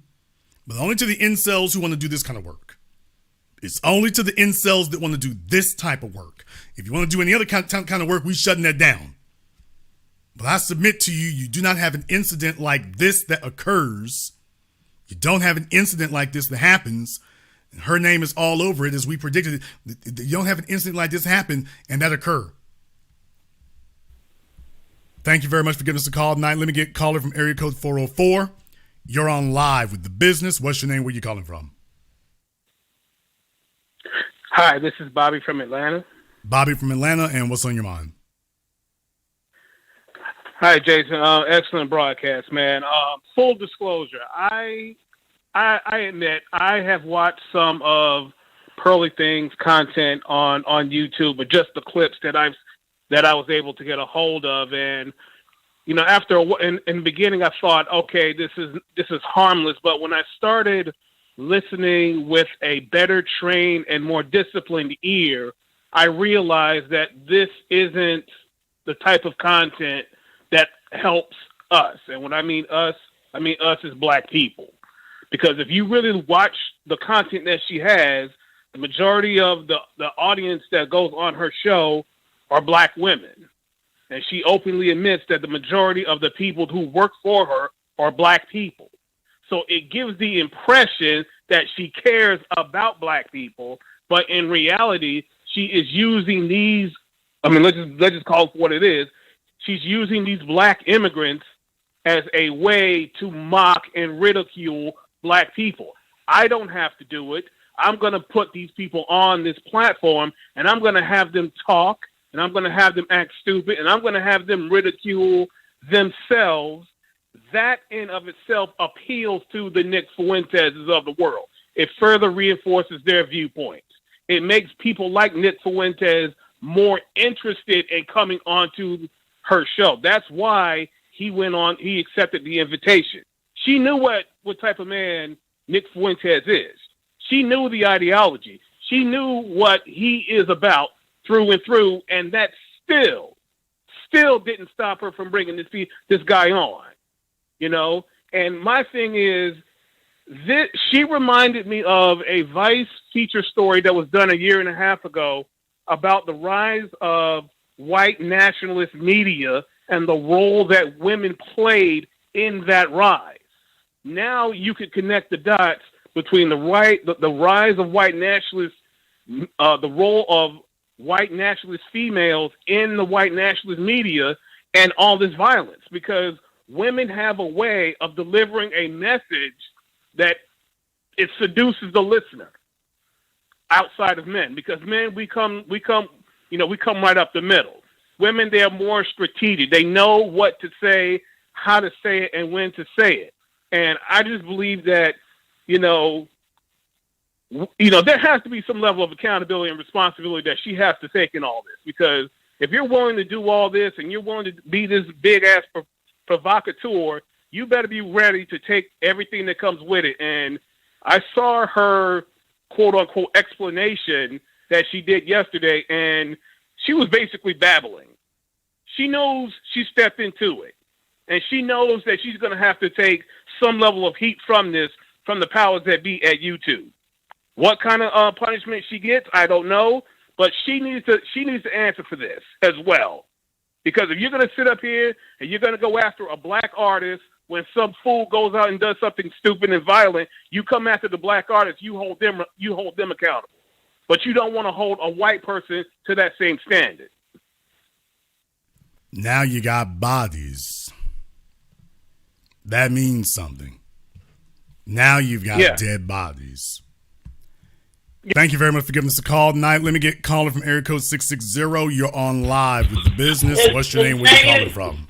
But only to the incels who want to do this kind of work. It's only to the incels that want to do this type of work. If you want to do any other kind of work, we're shutting that down. But I submit to you, you do not have an incident like this that occurs. You don't have an incident like this that happens. And her name is all over it as we predicted. You don't have an incident like this happen and that occur. Thank you very much for giving us a call tonight. Let me get caller from area code 404. You're on live with The Business. What's your name? Where you calling from? Hi, this is Bobby from Atlanta. Bobby from Atlanta, and what's on your mind? Hi, Jason. Excellent broadcast, man. Full disclosure, I admit I have watched some of Pearly Things content on YouTube, but just the clips that I was able to get a hold of, and you know, after in the beginning, I thought, okay, this is harmless, but when I started listening with a better trained and more disciplined ear, I realized that this isn't the type of content that helps us. And when I mean us as black people. Because if you really watch the content that she has, the majority of the audience that goes on her show are black women. And she openly admits that the majority of the people who work for her are black people. So it gives the impression that she cares about black people, but in reality, she is using these, let's just call it what it is. She's using these black immigrants as a way to mock and ridicule black people. I don't have to do it. I'm going to put these people on this platform, and I'm going to have them talk, and I'm going to have them act stupid, and I'm going to have them ridicule themselves. That in of itself appeals to the Nick Fuentes of the world. It further reinforces their viewpoints. It makes people like Nick Fuentes more interested in coming onto her show. That's why he accepted the invitation. She knew what type of man Nick Fuentes is. She knew the ideology. She knew what he is about through and through, and that still didn't stop her from bringing this guy on. You know, and my thing is, she reminded me of a Vice feature story that was done a year and a half ago about the rise of white nationalist media and the role that women played in that rise. Now you could connect the dots between the rise of white nationalists, the role of white nationalist females in the white nationalist media, and all this violence, because women have a way of delivering a message that it seduces the listener outside of men, because men, we come right up the middle. Women, they're more strategic. They know what to say, how to say it, and when to say it. And I just believe that, there has to be some level of accountability and responsibility that she has to take in all this, because if you're willing to do all this and you're willing to be this big ass provocateur, you better be ready to take everything that comes with it. And I saw her quote unquote explanation that she did yesterday, and she was basically babbling. She knows she stepped into it. and she knows that she's going to have to take some level of heat from this, from the powers that be at YouTube. What kind of punishment she gets, I don't know, but she needs to answer for this as well. Because if you're going to sit up here and you're going to go after a black artist when some fool goes out and does something stupid and violent, you come after the black artist, you hold them accountable. But you don't want to hold a white person to that same standard. Now you got bodies. That means something. Now you've got dead bodies. Thank you very much for giving us a call tonight. Let me get caller from area code 660. You're on live with The Business. What's your name? Where you calling from?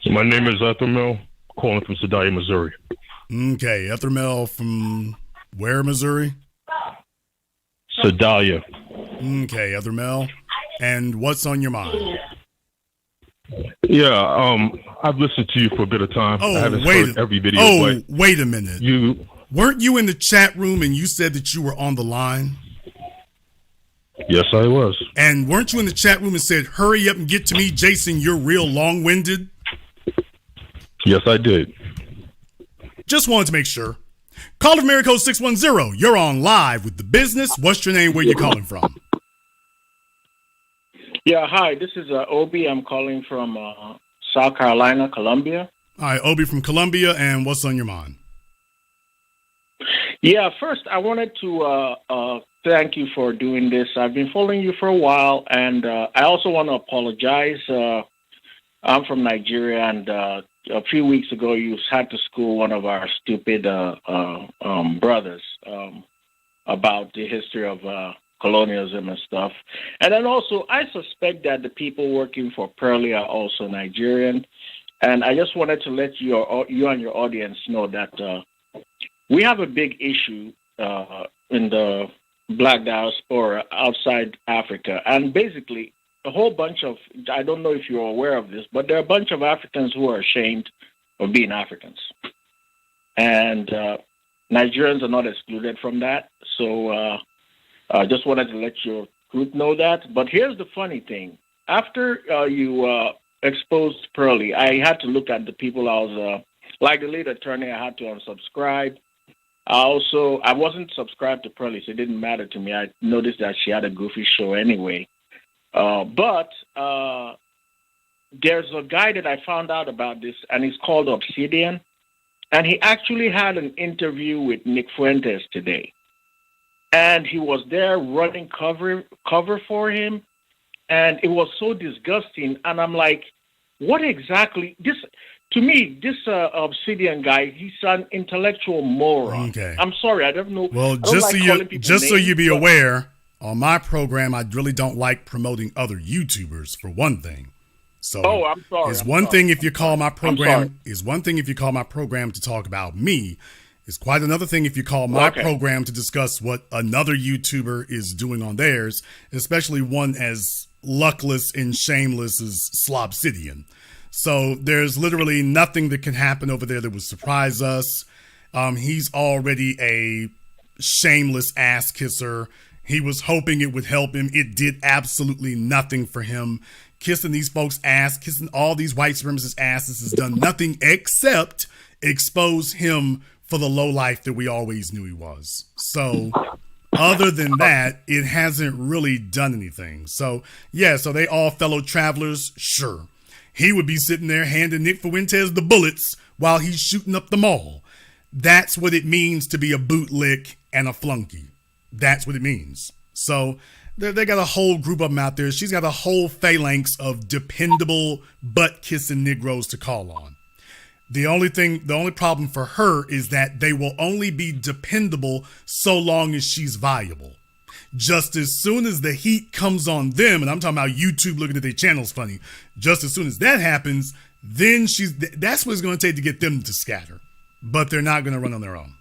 My name is Ethermel, calling from Sedalia, Missouri. Okay, Ethermel from where, Missouri? Sedalia. Okay, Ethermel. And what's on your mind? Yeah, I've listened to you for a bit of time. I haven't heard every video. Wait a minute. Weren't you in the chat room and you said that you were on the line? Yes, I was. And weren't you in the chat room and said, hurry up and get to me, Jason, you're real long-winded? Yes, I did. Just wanted to make sure. Caller from area code 610. You're on live with The Business. What's your name? Where you calling from? Yeah, hi. This is Obi. I'm calling from South Carolina, Columbia. All right, Obi from Columbia. And what's on your mind? Yeah, first, I wanted to thank you for doing this. I've been following you for a while, and I also want to apologize. I'm from Nigeria, and a few weeks ago, you had to school one of our stupid brothers about the history of colonialism and stuff. And then also, I suspect that the people working for Pearly are also Nigerian. And I just wanted to let you and your audience know that we have a big issue in the black diaspora outside Africa. And basically, a whole bunch of, I don't know if you're aware of this, but there are a bunch of Africans who are ashamed of being Africans. And Nigerians are not excluded from that. So I just wanted to let your group know that. But here's the funny thing. After you exposed Pearly, I had to look at the people I was, like the lead attorney, I had to unsubscribe. I wasn't subscribed to Pearly, so it didn't matter to me. I noticed that she had a goofy show anyway. But there's a guy that I found out about this, and he's called Obsidian. And he actually had an interview with Nick Fuentes today. And he was there running cover for him. And it was so disgusting. And I'm like, what exactly? To me, this Obsidian guy, he's an intellectual moron. Okay. I'm sorry, I don't know. Well, just so you be aware, on my program, I really don't like promoting other YouTubers, for one thing. So I'm sorry. It's one thing if you call my program to talk about me. It's quite another thing if you call my program to discuss what another YouTuber is doing on theirs, especially one as luckless and shameless as Slobsidian. So there's literally nothing that can happen over there that would surprise us. He's already a shameless ass kisser. He was hoping it would help him. It did absolutely nothing for him. Kissing these folks' ass, kissing all these white supremacists' asses has done nothing except expose him for the lowlife that we always knew he was. So other than that, it hasn't really done anything. So yeah, so they all fellow travelers, sure. He would be sitting there handing Nick Fuentes the bullets while he's shooting up the mall. That's what it means to be a bootlick and a flunky. That's what it means. So they got a whole group of them out there. She's got a whole phalanx of dependable butt-kissing Negroes to call on. The only problem for her is that they will only be dependable so long as she's viable. Just as soon as the heat comes on them, and I'm talking about YouTube looking at their channels funny, just as soon as that happens, then that's what it's going to take to get them to scatter. But they're not going to run on their own.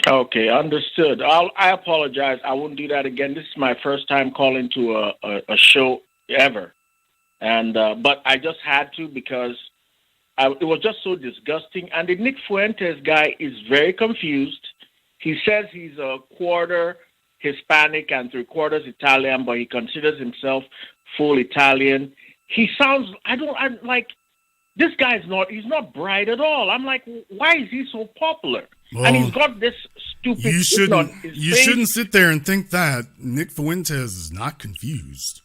Okay, understood. I apologize. I won't do that again. This is my first time calling to a show ever. And but I just had to because it was just so disgusting. And the Nick Fuentes guy is very confused. He says he's a quarter Hispanic and 3/4 Italian, but he considers himself full Italian. He sounds, I'm like, this guy's he's not bright at all. I'm like, why is he so popular? Well, and he's got this stupid. You shouldn't. on his You face. shouldn't sit there and think that Nick Fuentes is not confused.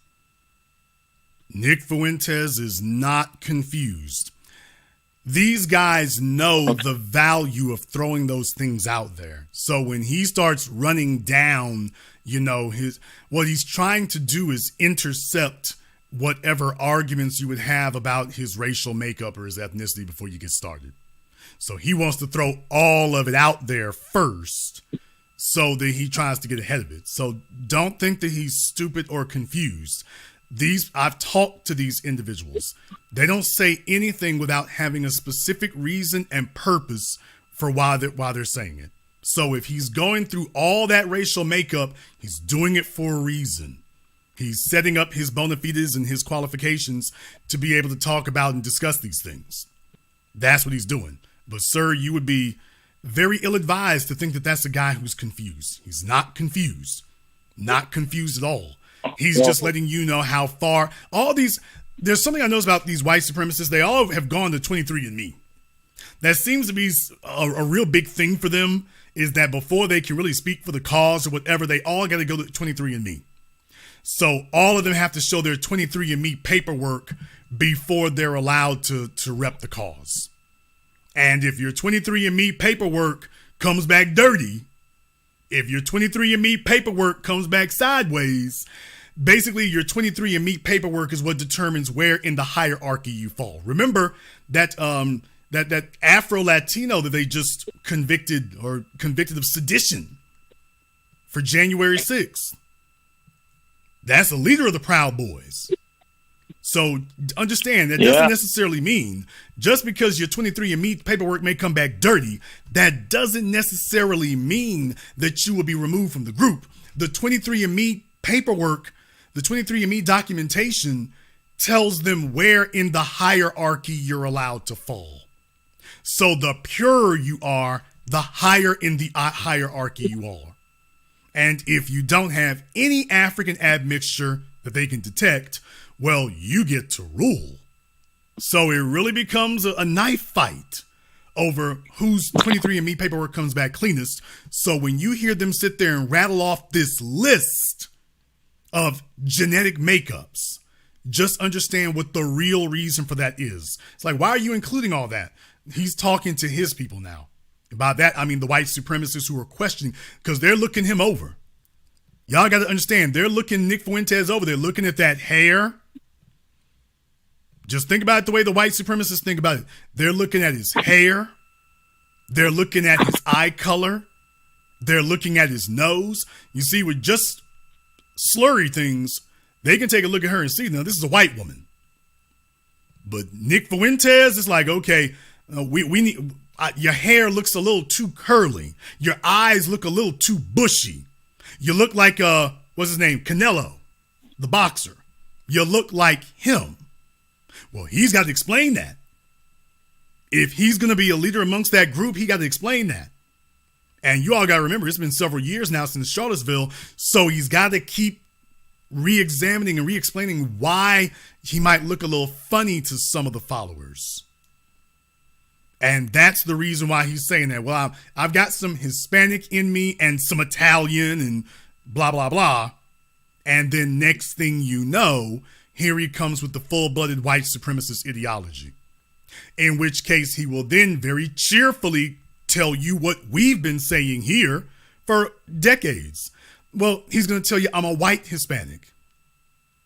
Nick Fuentes is not confused. These guys know the value of throwing those things out there. So when he starts running down, what he's trying to do is intercept whatever arguments you would have about his racial makeup or his ethnicity before you get started. So he wants to throw all of it out there first so that he tries to get ahead of it. So don't think that he's stupid or confused. I've talked to these individuals. They don't say anything without having a specific reason and purpose for why they're saying it. So if he's going through all that racial makeup, he's doing it for a reason. He's setting up his bona fides and his qualifications to be able to talk about and discuss these things. That's what he's doing. But, sir, you would be very ill-advised to think that that's a guy who's confused. He's not confused. Not confused at all. He's just letting you know how far there's something I know about these white supremacists. They all have gone to 23andMe. That seems to be a real big thing for them, is that before they can really speak for the cause or whatever, they all got to go to 23andMe. So all of them have to show their 23andMe paperwork before they're allowed to rep the cause. And if your 23andMe paperwork comes back dirty, if your 23andMe paperwork comes back sideways, basically your 23andMe paperwork is what determines where in the hierarchy you fall. Remember that that Afro-Latino that they just convicted of sedition for January 6th. That's the leader of the Proud Boys. So understand that doesn't necessarily mean just because your 23andMe paperwork may come back dirty, that doesn't necessarily mean that you will be removed from the group. The 23andMe paperwork, the 23andMe documentation tells them where in the hierarchy you're allowed to fall. So the purer you are, the higher in the hierarchy you are. And if you don't have any African admixture that they can detect, well, you get to rule. So it really becomes a knife fight over whose 23andMe paperwork comes back cleanest. So when you hear them sit there and rattle off this list of genetic makeups, just understand what the real reason for that is. It's like, why are you including all that? He's talking to his people now. By that, I mean the white supremacists who are questioning, because they're looking him over. Y'all got to understand, they're looking Nick Fuentes over. They're looking at that hair. Just think about it the way the white supremacists think about it. They're looking at his hair. They're looking at his eye color. They're looking at his nose. You see, with just slurry things, they can take a look at her and see, now, this is a white woman. But Nick Fuentes is like, okay, we need... your hair looks a little too curly. Your eyes look a little too bushy. You look like, what's his name? Canelo, the boxer. You look like him. Well, he's got to explain that. If he's going to be a leader amongst that group, he got to explain that. And you all got to remember, it's been several years now since Charlottesville, so he's got to keep re-examining and re-explaining why he might look a little funny to some of the followers. And that's the reason why he's saying that. Well, I've got some Hispanic in me and some Italian and blah, blah, blah. And then next thing you know, here he comes with the full-blooded white supremacist ideology. In which case he will then very cheerfully tell you what we've been saying here for decades. Well, he's going to tell you I'm a white Hispanic.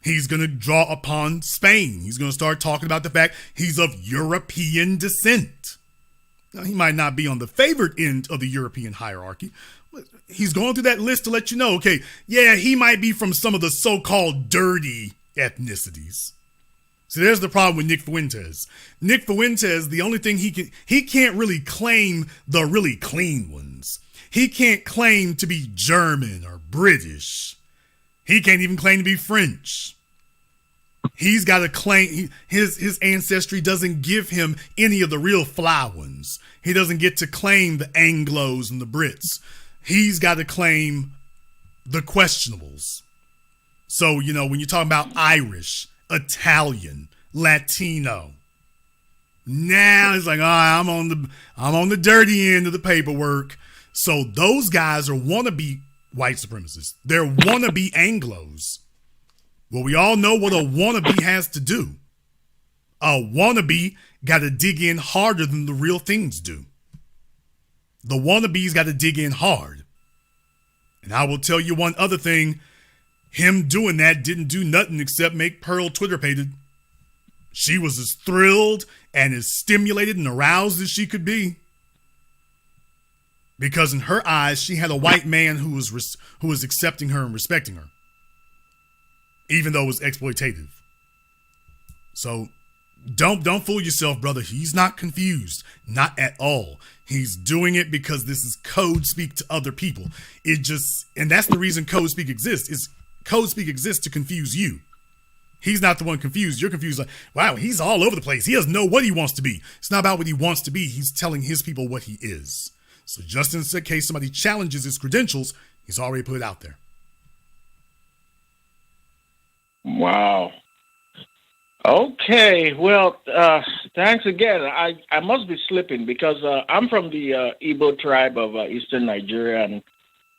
He's going to draw upon Spain. He's going to start talking about the fact he's of European descent. Now, he might not be on the favored end of the European hierarchy. But he's going through that list to let you know, okay, yeah, he might be from some of the so-called dirty ethnicities. So there's the problem with Nick Fuentes. Nick Fuentes, the only thing he can't really claim the really clean ones. He can't claim to be German or British. He can't even claim to be French. He's got to claim his ancestry doesn't give him any of the real fly ones. He doesn't get to claim the Anglos and the Brits. He's got to claim the questionables. So, you know, when you're talking about Irish, Italian, Latino, now it's like, I'm on the dirty end of the paperwork. So those guys are wannabe white supremacists. They're wannabe Anglos. Well, we all know what a wannabe has to do. A wannabe got to dig in harder than the real things do. The wannabes got to dig in hard. And I will tell you one other thing. Him doing that didn't do nothing except make Pearl Twitter-pated. She was as thrilled and as stimulated and aroused as she could be. Because in her eyes, she had a white man who was accepting her and respecting her. Even though it was exploitative. So don't fool yourself, brother. He's not confused. Not at all. He's doing it because this is code speak to other people. And that's the reason code speak exists. Is code speak exists to confuse you. He's not the one confused. You're confused like, wow, he's all over the place. He doesn't know what he wants to be. It's not about what he wants to be. He's telling his people what he is. So just in case somebody challenges his credentials, he's already put it out there. Wow. Okay. Well, thanks again. I must be slipping because I'm from the Igbo tribe of eastern Nigeria, and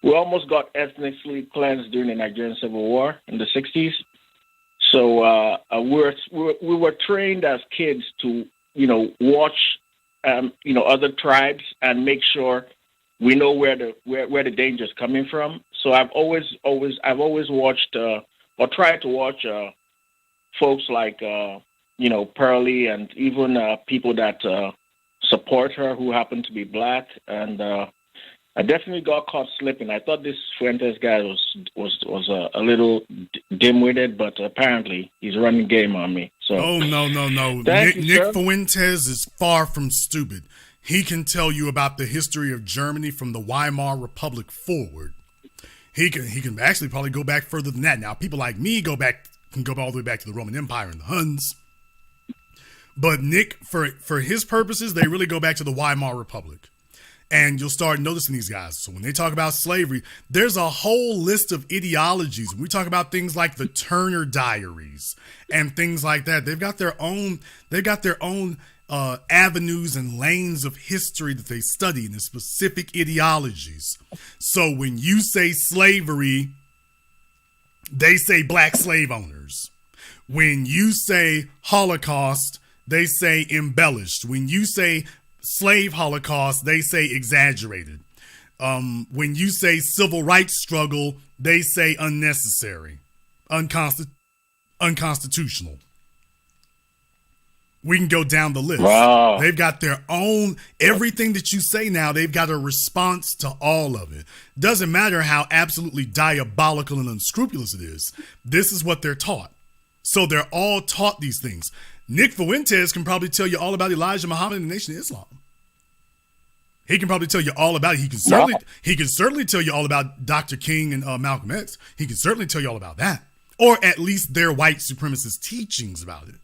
we almost got ethnically cleansed during the Nigerian Civil War in the 60s. So we were trained as kids to, watch, other tribes and make sure we know where the danger is coming from. So I've always watched or tried to watch folks like Pearly and even people that support her who happen to be black, and I definitely got caught slipping. I thought this Fuentes guy was a little dim-witted, but apparently he's running game on me. So no. Nick Fuentes is far from stupid. He can tell you about the history of Germany from the Weimar Republic forward. He can actually probably go back further than that. Now, people like me can go all the way back to the Roman Empire and the Huns. But Nick, for his purposes, they really go back to the Weimar Republic. And you'll start noticing these guys. So when they talk about slavery, there's a whole list of ideologies. When we talk about things like the Turner Diaries and things like that, they've got their own avenues and lanes of history that they study in the specific ideologies. So when you say slavery, they say black slave owners. When you say Holocaust, they say embellished. When you say slave Holocaust, they say exaggerated. When you say civil rights struggle, they say unnecessary, unconstitutional. We can go down the list. Wow. They've got their own, everything that you say now, they've got a response to all of it. Doesn't matter how absolutely diabolical and unscrupulous it is. This is what they're taught. So they're all taught these things. Nick Fuentes can probably tell you all about Elijah Muhammad and the Nation of Islam. He can probably tell you all about it. He can certainly tell you all about Dr. King and Malcolm X. He can certainly tell you all about that. Or at least their white supremacist teachings about it.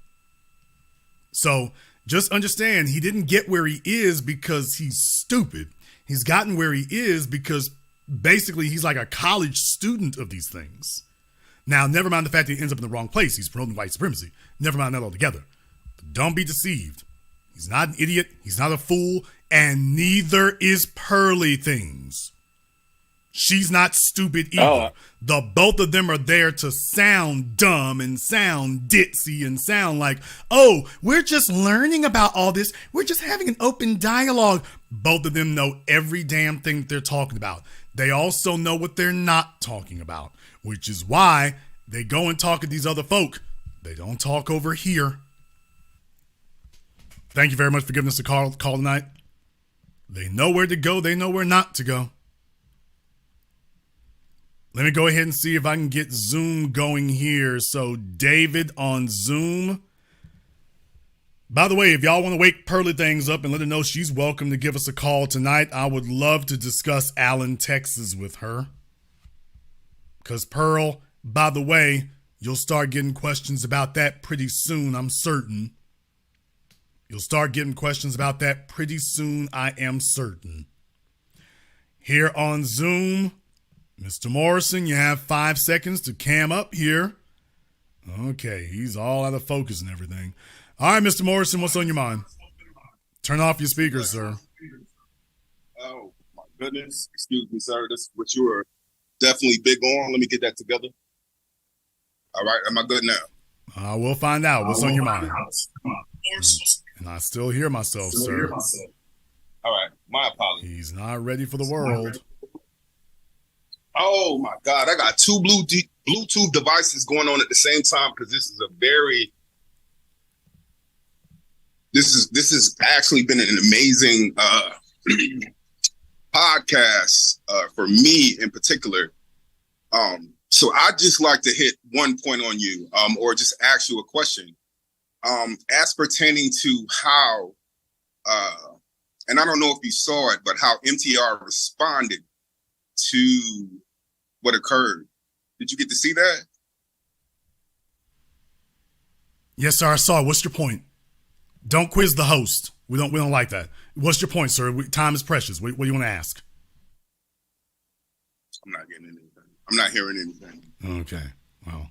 So just understand, he didn't get where he is because he's stupid. He's gotten where he is because basically he's like a college student of these things. Now, never mind the fact that he ends up in the wrong place. He's promoting white supremacy. Never mind that altogether. But don't be deceived. He's not an idiot. He's not a fool. And neither is Pearly Things. She's not stupid either. The both of them are there to sound dumb and sound ditzy and sound like, oh, we're just learning about all this. We're just having an open dialogue. Both of them know every damn thing that they're talking about. They also know what they're not talking about, which is why they go and talk to these other folk. They don't talk over here. Thank you very much for giving us a call tonight. They know where to go. They know where not to go. Let me go ahead and see if I can get Zoom going here. So David on Zoom. By the way, if y'all want to wake Pearly Things up and let her know she's welcome to give us a call tonight, I would love to discuss Allen, Texas with her. Because Pearl, by the way, you'll start getting questions about that pretty soon, I'm certain. You'll start getting questions about that pretty soon, I am certain. Here on Zoom, Mr. Morrison, you have 5 seconds to cam up here. Okay, he's all out of focus and everything. All right, Mr. Morrison, what's on your mind? Turn off your speakers, sir. Oh, my goodness. Excuse me, sir. This is what you were definitely big on. Let me get that together. All right, am I good now? We'll find out what's on your mind. And I still hear myself, sir. All right, my apologies. He's not ready for the world. Oh my God, I got two Bluetooth devices going on at the same time because this is actually been an amazing podcast for me in particular. So I'd just like to hit one point on you, or just ask you a question, as pertaining to how, and I don't know if you saw it, but how MTR responded to what occurred. Did you get to see that? Yes, sir. I saw it. What's your point? Don't quiz the host. We don't like that. What's your point, sir? Time is precious. What do you want to ask? I'm not getting anything. I'm not hearing anything. Okay. Well,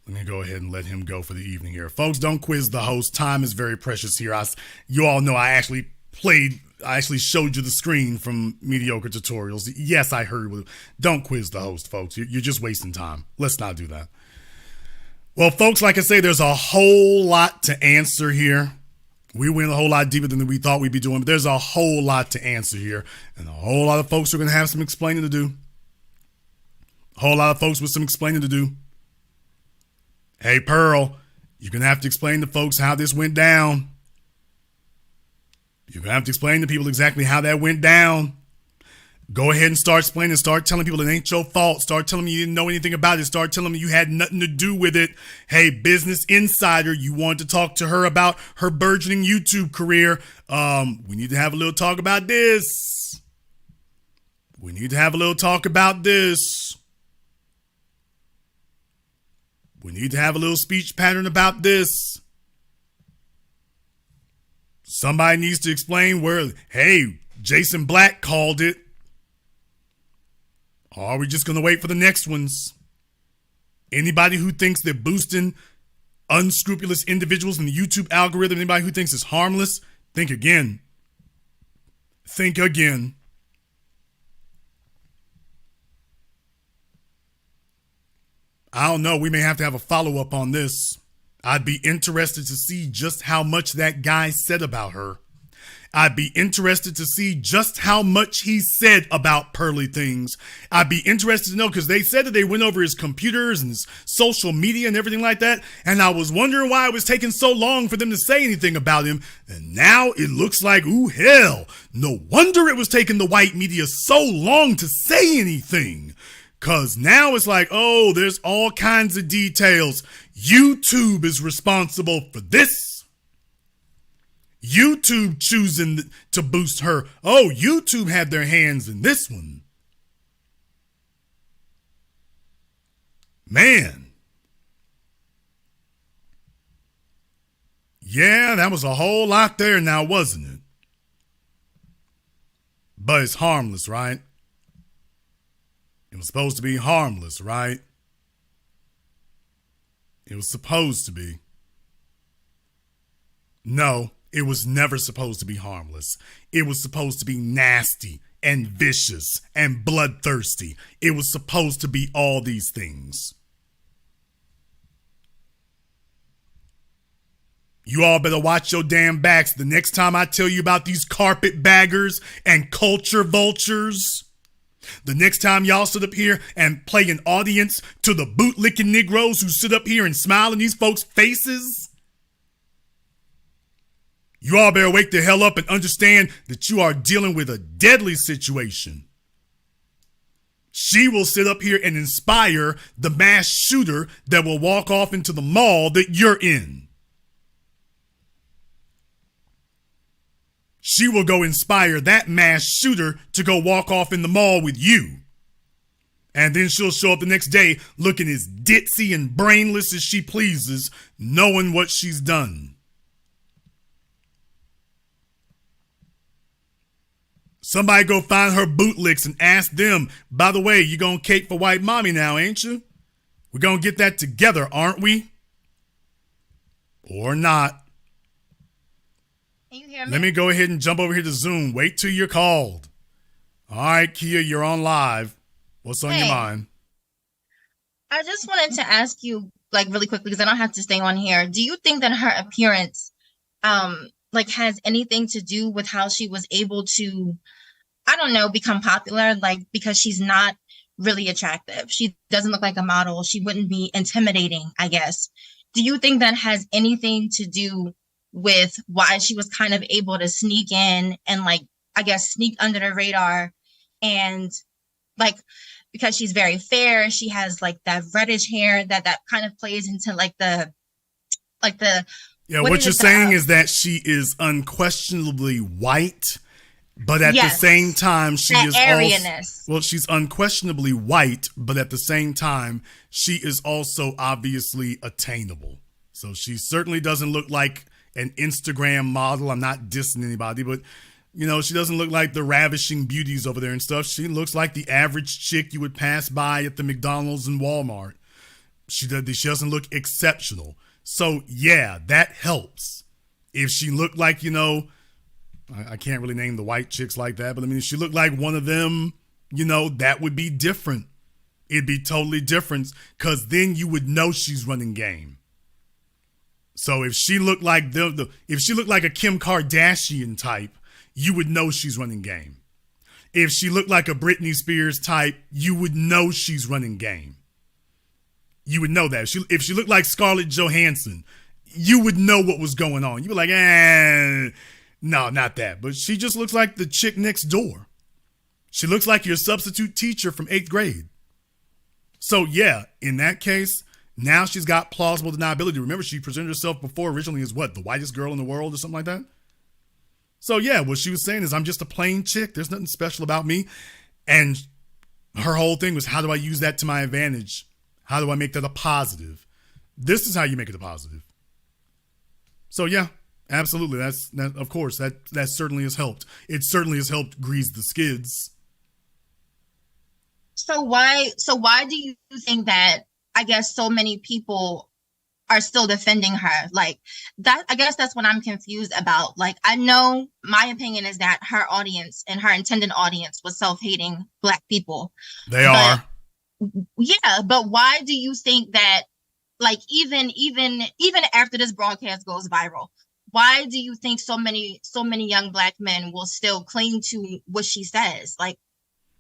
let me go ahead and let him go for the evening here. Folks, don't quiz the host. Time is very precious here. You all know I actually showed you the screen from Mediocre Tutorials. Yes, I heard. Don't quiz the host, folks. You're just wasting time. Let's not do that. Well, folks, like I say, there's a whole lot to answer here. We went a whole lot deeper than we thought we'd be doing, but there's a whole lot to answer here. And a whole lot of folks are going to have some explaining to do. A whole lot of folks with some explaining to do. Hey, Pearl, you're going to have to explain to folks how this went down. You're going to have to explain to people exactly how that went down. Go ahead and start explaining. Start telling people it ain't your fault. Start telling them you didn't know anything about it. Start telling them you had nothing to do with it. Hey, Business Insider, you wanted to talk to her about her burgeoning YouTube career. We need to have a little talk about this. We need to have a little talk about this. We need to have a little speech pattern about this. Somebody needs to explain where, hey, Jason Black called it. Or are we just going to wait for the next ones? Anybody who thinks they're boosting unscrupulous individuals in the YouTube algorithm, anybody who thinks it's harmless, think again. Think again. I don't know. We may have to have a follow-up on this. I'd be interested to see just how much that guy said about her. I'd be interested to see just how much he said about Pearly Things. I'd be interested to know because they said that they went over his computers and his social media and everything like that. And I was wondering why it was taking so long for them to say anything about him. And now it looks like, ooh, hell, no wonder it was taking the white media so long to say anything. Because now it's like, oh, there's all kinds of details. YouTube is responsible for this. YouTube choosing to boost her. Oh, YouTube had their hands in this one. Man. Yeah, that was a whole lot there now, wasn't it? But it's harmless, right? It was supposed to be harmless, right? It was supposed to be. No, it was never supposed to be harmless. It was supposed to be nasty and vicious and bloodthirsty. It was supposed to be all these things. You all better watch your damn backs the next time I tell you about these carpetbaggers and culture vultures. The next time y'all sit up here and play an audience to the bootlicking Negroes who sit up here and smile in these folks' faces, you all better wake the hell up and understand that you are dealing with a deadly situation. She will sit up here and inspire the mass shooter that will walk off into the mall that you're in. She will go inspire that mass shooter to go walk off in the mall with you. And then she'll show up the next day looking as ditzy and brainless as she pleases, knowing what she's done. Somebody go find her bootlicks and ask them, by the way, you gonna cape for white mommy now, ain't you? We're gonna get that together, aren't we? Or not. Can you hear me? Let me go ahead and jump over here to Zoom. Wait till you're called. All right, Kia, you're on live. What's on your mind? I just wanted to ask you, like, really quickly, because I don't have to stay on here. Do you think that her appearance, like, has anything to do with how she was able to, I don't know, become popular? Like, because she's not really attractive. She doesn't look like a model. She wouldn't be intimidating, I guess. Do you think that has anything to do with why she was kind of able to sneak in and, like, I guess, sneak under the radar? And, like, because she's very fair, she has, like, that reddish hair that kind of plays into, like the yeah, what you're saying is that she is unquestionably white, but at the same time, she is Aryan-ness. Well, she's unquestionably white, but at the same time, she is also obviously attainable. So she certainly doesn't look like an Instagram model. I'm not dissing anybody, but you know, she doesn't look like the ravishing beauties over there and stuff. She looks like the average chick you would pass by at the McDonald's and Walmart. She doesn't look exceptional. So, yeah, that helps. If she looked like, you know, I can't really name the white chicks like that, but I mean, if she looked like one of them, you know, that would be different. It'd be totally different because then you would know she's running game. So if she looked like if she looked like a Kim Kardashian type, you would know she's running game. If she looked like a Britney Spears type, you would know she's running game. You would know that. If she looked like Scarlett Johansson, you would know what was going on. You'd be like, no, not that. But she just looks like the chick next door. She looks like your substitute teacher from 8th grade. So, yeah, in that case, now she's got plausible deniability. Remember, she presented herself before originally as what, the whitest girl in the world or something like that? So, yeah, what she was saying is, I'm just a plain chick. There's nothing special about me. And her whole thing was, how do I use that to my advantage? How do I make that a positive? This is how you make it a positive. So, yeah, absolutely. Of course, that certainly has helped. It certainly has helped grease the skids. So why do you think that, I guess, so many people are still defending her? Like, that, I guess that's what I'm confused about. Like, I know my opinion is that her audience and her intended audience was self-hating Black people. They are. Yeah, but why do you think that, like, even after this broadcast goes viral, why do you think so many young Black men will still cling to what she says? Like,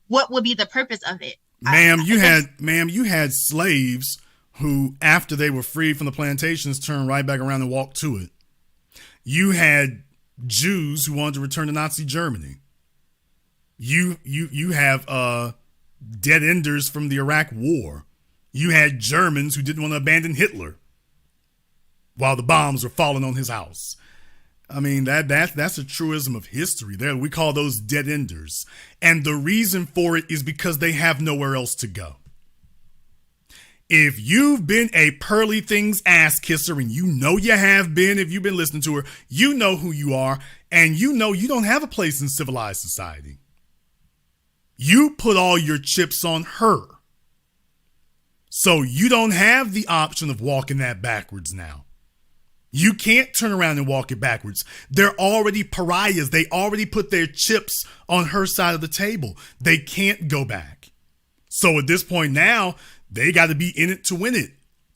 what would be the purpose of it? Ma'am, you had slaves who, after they were freed from the plantations, turned right back around and walked to it. You had Jews who wanted to return to Nazi Germany. You have dead enders from the Iraq War. You had Germans who didn't want to abandon Hitler while the bombs were falling on his house. I mean, that's a truism of history. There, we call those dead enders. And the reason for it is because they have nowhere else to go. If you've been a Pearly Things ass kisser, and you know you have been, if you've been listening to her, you know who you are, and you know you don't have a place in civilized society. You put all your chips on her. So you don't have the option of walking that backwards now. You can't turn around and walk it backwards. They're already pariahs. They already put their chips on her side of the table. They can't go back. So at this point now, they got to be in it to win it,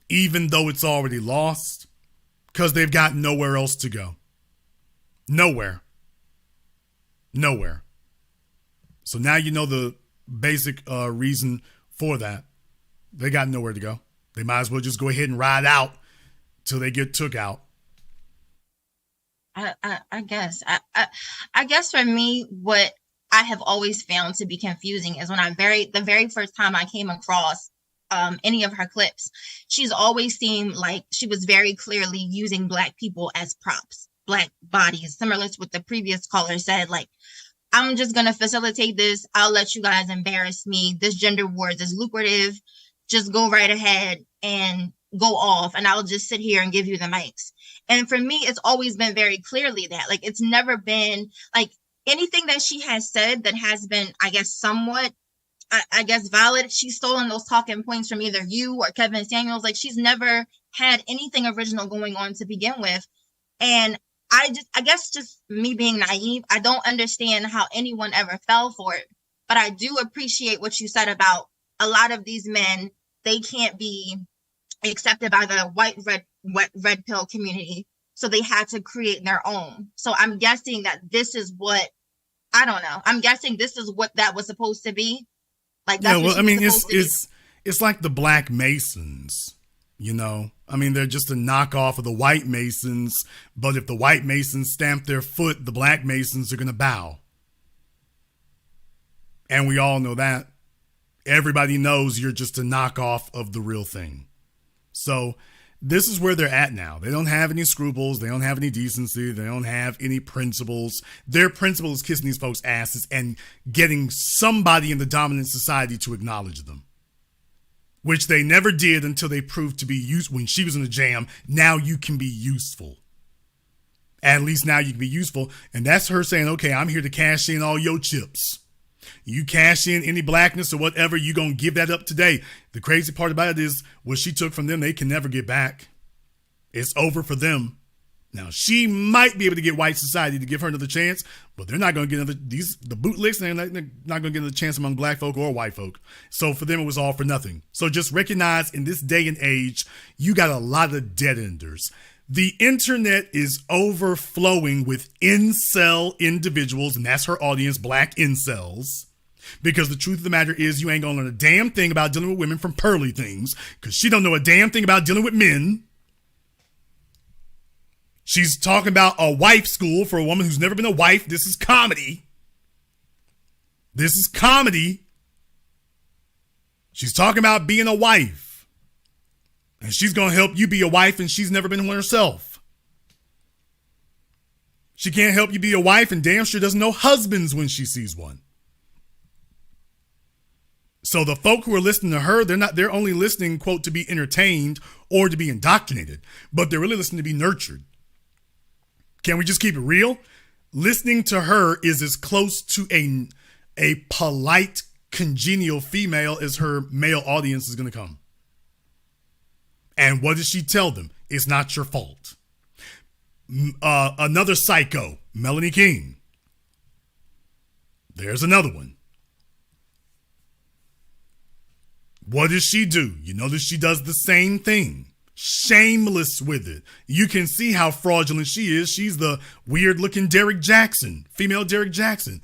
even though it's already lost, because they've got nowhere else to go. Nowhere. So now you know the basic reason for that. They got nowhere to go. They might as well just go ahead and ride out till they get took out. I guess. I guess for me, what I have always found to be confusing is when the very first time I came across any of her clips, she's always seemed like she was very clearly using Black people as props, Black bodies, similar to what the previous caller said. Like, I'm just going to facilitate this. I'll let you guys embarrass me. This gender wars is lucrative. Just go right ahead and go off, and I'll just sit here and give you the mics. And for me, it's always been very clearly that, like, it's never been like, anything that she has said that has been, I guess, somewhat, I guess, valid, she's stolen those talking points from either you or Kevin Samuels. Like, she's never had anything original going on to begin with. And I guess just me being naive, I don't understand how anyone ever fell for it. But I do appreciate what you said about a lot of these men. They can't be accepted by the white, red pill community. So they had to create their own. So I'm guessing that this is what, I don't know. I'm guessing this is what that was supposed to be. Like, that's yeah, well, I mean, it's like the Black Masons, you know? I mean, they're just a knockoff of the white Masons, but if the white Masons stamp their foot, the Black Masons are going to bow. And we all know that. Everybody knows you're just a knockoff of the real thing. So this is where they're at now. They don't have any scruples. They don't have any decency. They don't have any principles. Their principle is kissing these folks' asses and getting somebody in the dominant society to acknowledge them, which they never did until they proved to be used. When she was in a jam, now you can be useful. At least now you can be useful. And that's her saying, okay, I'm here to cash in all your chips. You cash in any blackness or whatever, you're going to give that up today. The crazy part about it is what she took from them, they can never get back. It's over for them. Now, she might be able to get white society to give her another chance, but they're not going to get the bootlicks, they're not going to get another chance among black folk or white folk. So for them, it was all for nothing. So just recognize in this day and age, you got a lot of dead enders. The internet is overflowing with incel individuals, and that's her audience, black incels. Because the truth of the matter is you ain't gonna learn a damn thing about dealing with women from Pearly Things, because she don't know a damn thing about dealing with men. She's talking about a wife school for a woman who's never been a wife. This is comedy. This is comedy. She's talking about being a wife. And she's going to help you be a wife, and she's never been one herself. She can't help you be a wife, and damn sure doesn't know husbands when she sees one. So the folk who are listening to her, they're only listening, quote, to be entertained or to be indoctrinated, but they're really listening to be nurtured. Can we just keep it real? Listening to her is as close to a polite, congenial female as her male audience is going to come. And what does she tell them? It's not your fault. Another psycho, Melanie King. There's another one. What does she do? You notice she does the same thing. Shameless with it. You can see how fraudulent she is. She's the weird looking Derek Jackson, female Derek Jackson.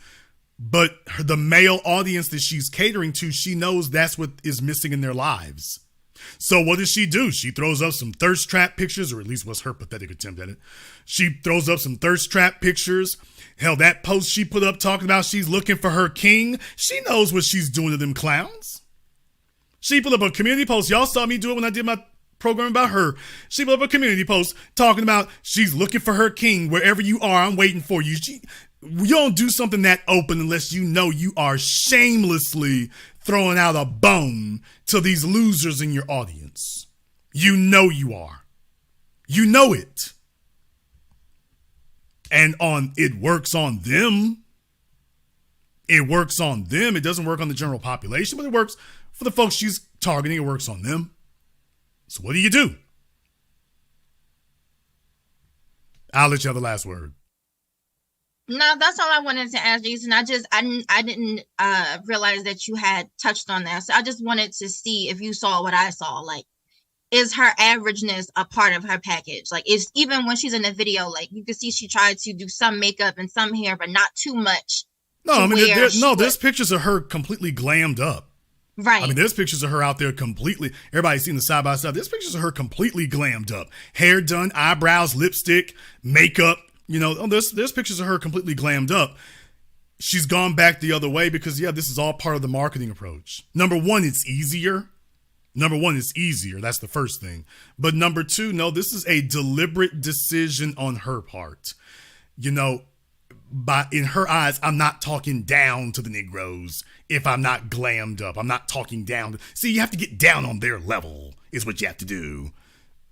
But the male audience that she's catering to, she knows that's what is missing in their lives. So what does she do? She throws up some thirst trap pictures, or at least was her pathetic attempt at it. She throws up some thirst trap pictures. Hell, that post she put up talking about she's looking for her king. She knows what she's doing to them clowns. She put up a community post. Y'all saw me do it when I did my program about her. She put up a community post talking about she's looking for her king. Wherever you are, I'm waiting for you. You don't do something that open unless you know you are shamelessly throwing out a bone to these losers in your audience. You know you are. You know it. And it works on them. It works on them. It doesn't work on the general population, but it works for the folks she's targeting. It works on them. So what do? I'll let you have the last word. No, that's all I wanted to ask, Jason. I didn't realize that you had touched on that. So I just wanted to see if you saw what I saw. Like, is her averageness a part of her package? Like, is even when she's in the video, like you can see she tried to do some makeup and some hair, but not too much. No, I mean, there's pictures of her completely glammed up. Right. I mean, there's pictures of her out there completely. Everybody's seen the side by side. There's pictures of her completely glammed up. Hair done, eyebrows, lipstick, makeup. You know, there's pictures of her completely glammed up. She's gone back the other way because, this is all part of the marketing approach. Number one, it's easier. That's the first thing. But number two, no, this is a deliberate decision on her part. You know, in her eyes, I'm not talking down to the Negroes if I'm not glammed up. I'm not talking down. See, you have to get down on their level is what you have to do.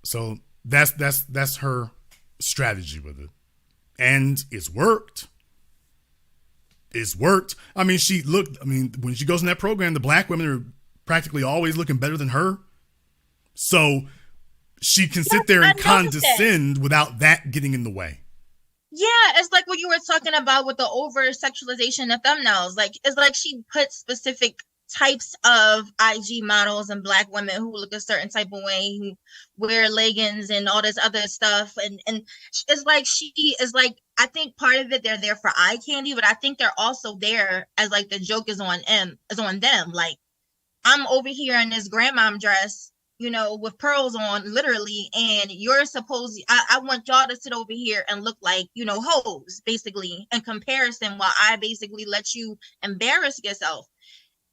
So that's her strategy with it. And it's worked. it's worked. I mean, when she goes in that program, the black women are practically always looking better than her. So she can sit there and condescend without that getting in the way. Yeah, it's like what you were talking about with the over sexualization of thumbnails. Like, it's like she put specific types of IG models and black women who look a certain type of way, who wear leggings and all this other stuff. And it's like she is like, I think part of it, they're there for eye candy, but I think they're also there as like the joke is on them. Like, I'm over here in this grandmom dress, you know, with pearls on, literally, and you're supposed, I want y'all to sit over here and look like, you know, hoes, basically, in comparison, while I basically let you embarrass yourself.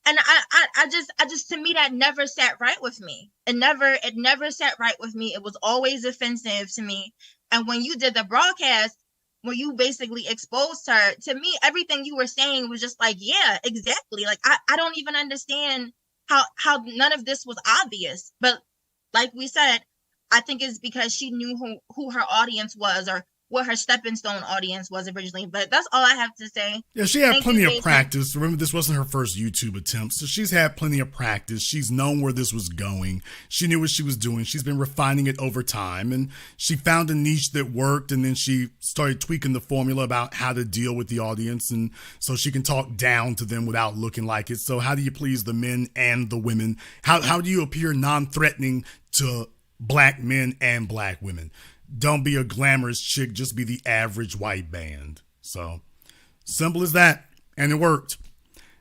And I just, to me, that never sat right with me. It never sat right with me. It was always offensive to me. And when you did the broadcast, when you basically exposed her, to me, everything you were saying was just like, yeah, exactly. Like, I don't even understand how none of this was obvious. But like we said, I think it's because she knew who her audience was, or what her stepping stone audience was originally. But that's all I have to say. Yeah, she had plenty of practice. Remember, this wasn't her first YouTube attempt, so she's had plenty of practice. She's known where this was going. She knew what she was doing. She's been refining it over time, and she found a niche that worked, and then she started tweaking the formula about how to deal with the audience, and so she can talk down to them without looking like it. So how do you please the men and the women? How do you appear non-threatening to black men and black women? Don't be a glamorous chick, just be the average white band. So simple as that. And it worked.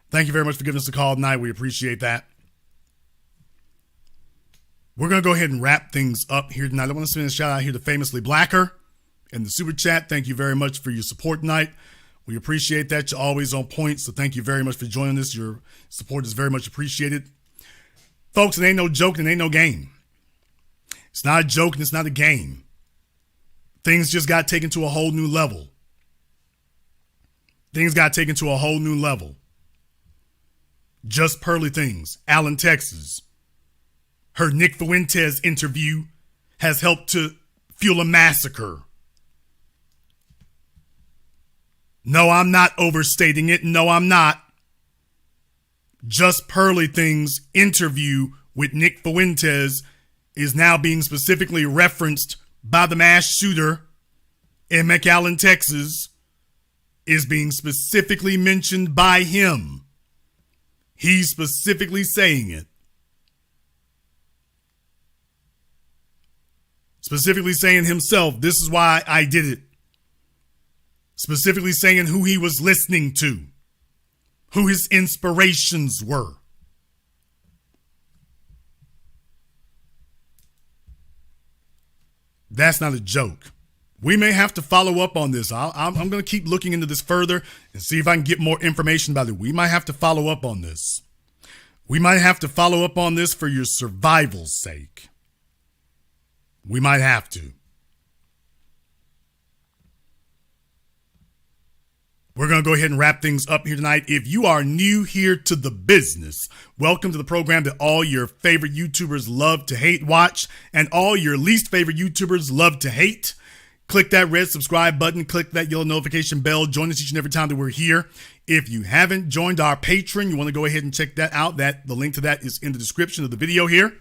Thank you very much for giving us a call tonight. We appreciate that. We're going to go ahead and wrap things up here tonight. I want to send a shout out here to Famously Blacker in the super chat. Thank you very much for your support tonight. We appreciate that. You're always on point. So thank you very much for joining us. Your support is very much appreciated. Folks, it ain't no joke and it ain't no game. It's not a joke and it's not a game. Things just got taken to a whole new level. Just Pearly Things, Allen, Texas. Her Nick Fuentes interview has helped to fuel a massacre. No, I'm not overstating it. No, I'm not. Just Pearly Things interview with Nick Fuentes is now being specifically referenced by the mass shooter in McAllen, Texas, is being specifically mentioned by him. He's specifically saying it. Specifically saying himself, this is why I did it. Specifically saying who he was listening to, who his inspirations were. That's not a joke. We may have to follow up on this. I'm going to keep looking into this further and see if I can get more information about it. We might have to follow up on this. We might have to follow up on this for your survival's sake. We might have to. We're going to go ahead and wrap things up here tonight. If you are new here to the business, welcome to the program that all your favorite YouTubers love to hate watch and all your least favorite YouTubers love to hate. Click that red subscribe button. Click that yellow notification bell. Join us each and every time that we're here. If you haven't joined our Patreon, you want to go ahead and check that out. The link to that is in the description of the video here.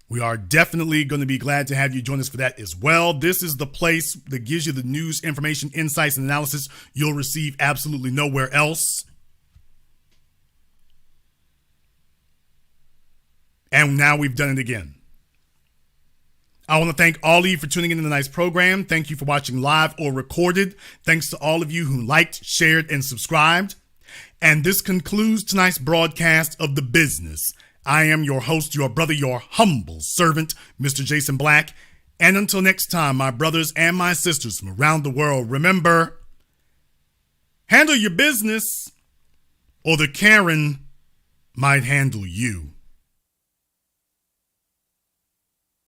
We are definitely going to be glad to have you join us for that as well. This is the place that gives you the news, information, insights, and analysis you'll receive absolutely nowhere else. And now we've done it again. I want to thank all of you for tuning in to tonight's program. Thank you for watching live or recorded. Thanks to all of you who liked, shared, and subscribed. And this concludes tonight's broadcast of The Business. I am your host, your brother, your humble servant, Mr. Jason Black. And until next time, my brothers and my sisters from around the world, remember, handle your business or the Karen might handle you.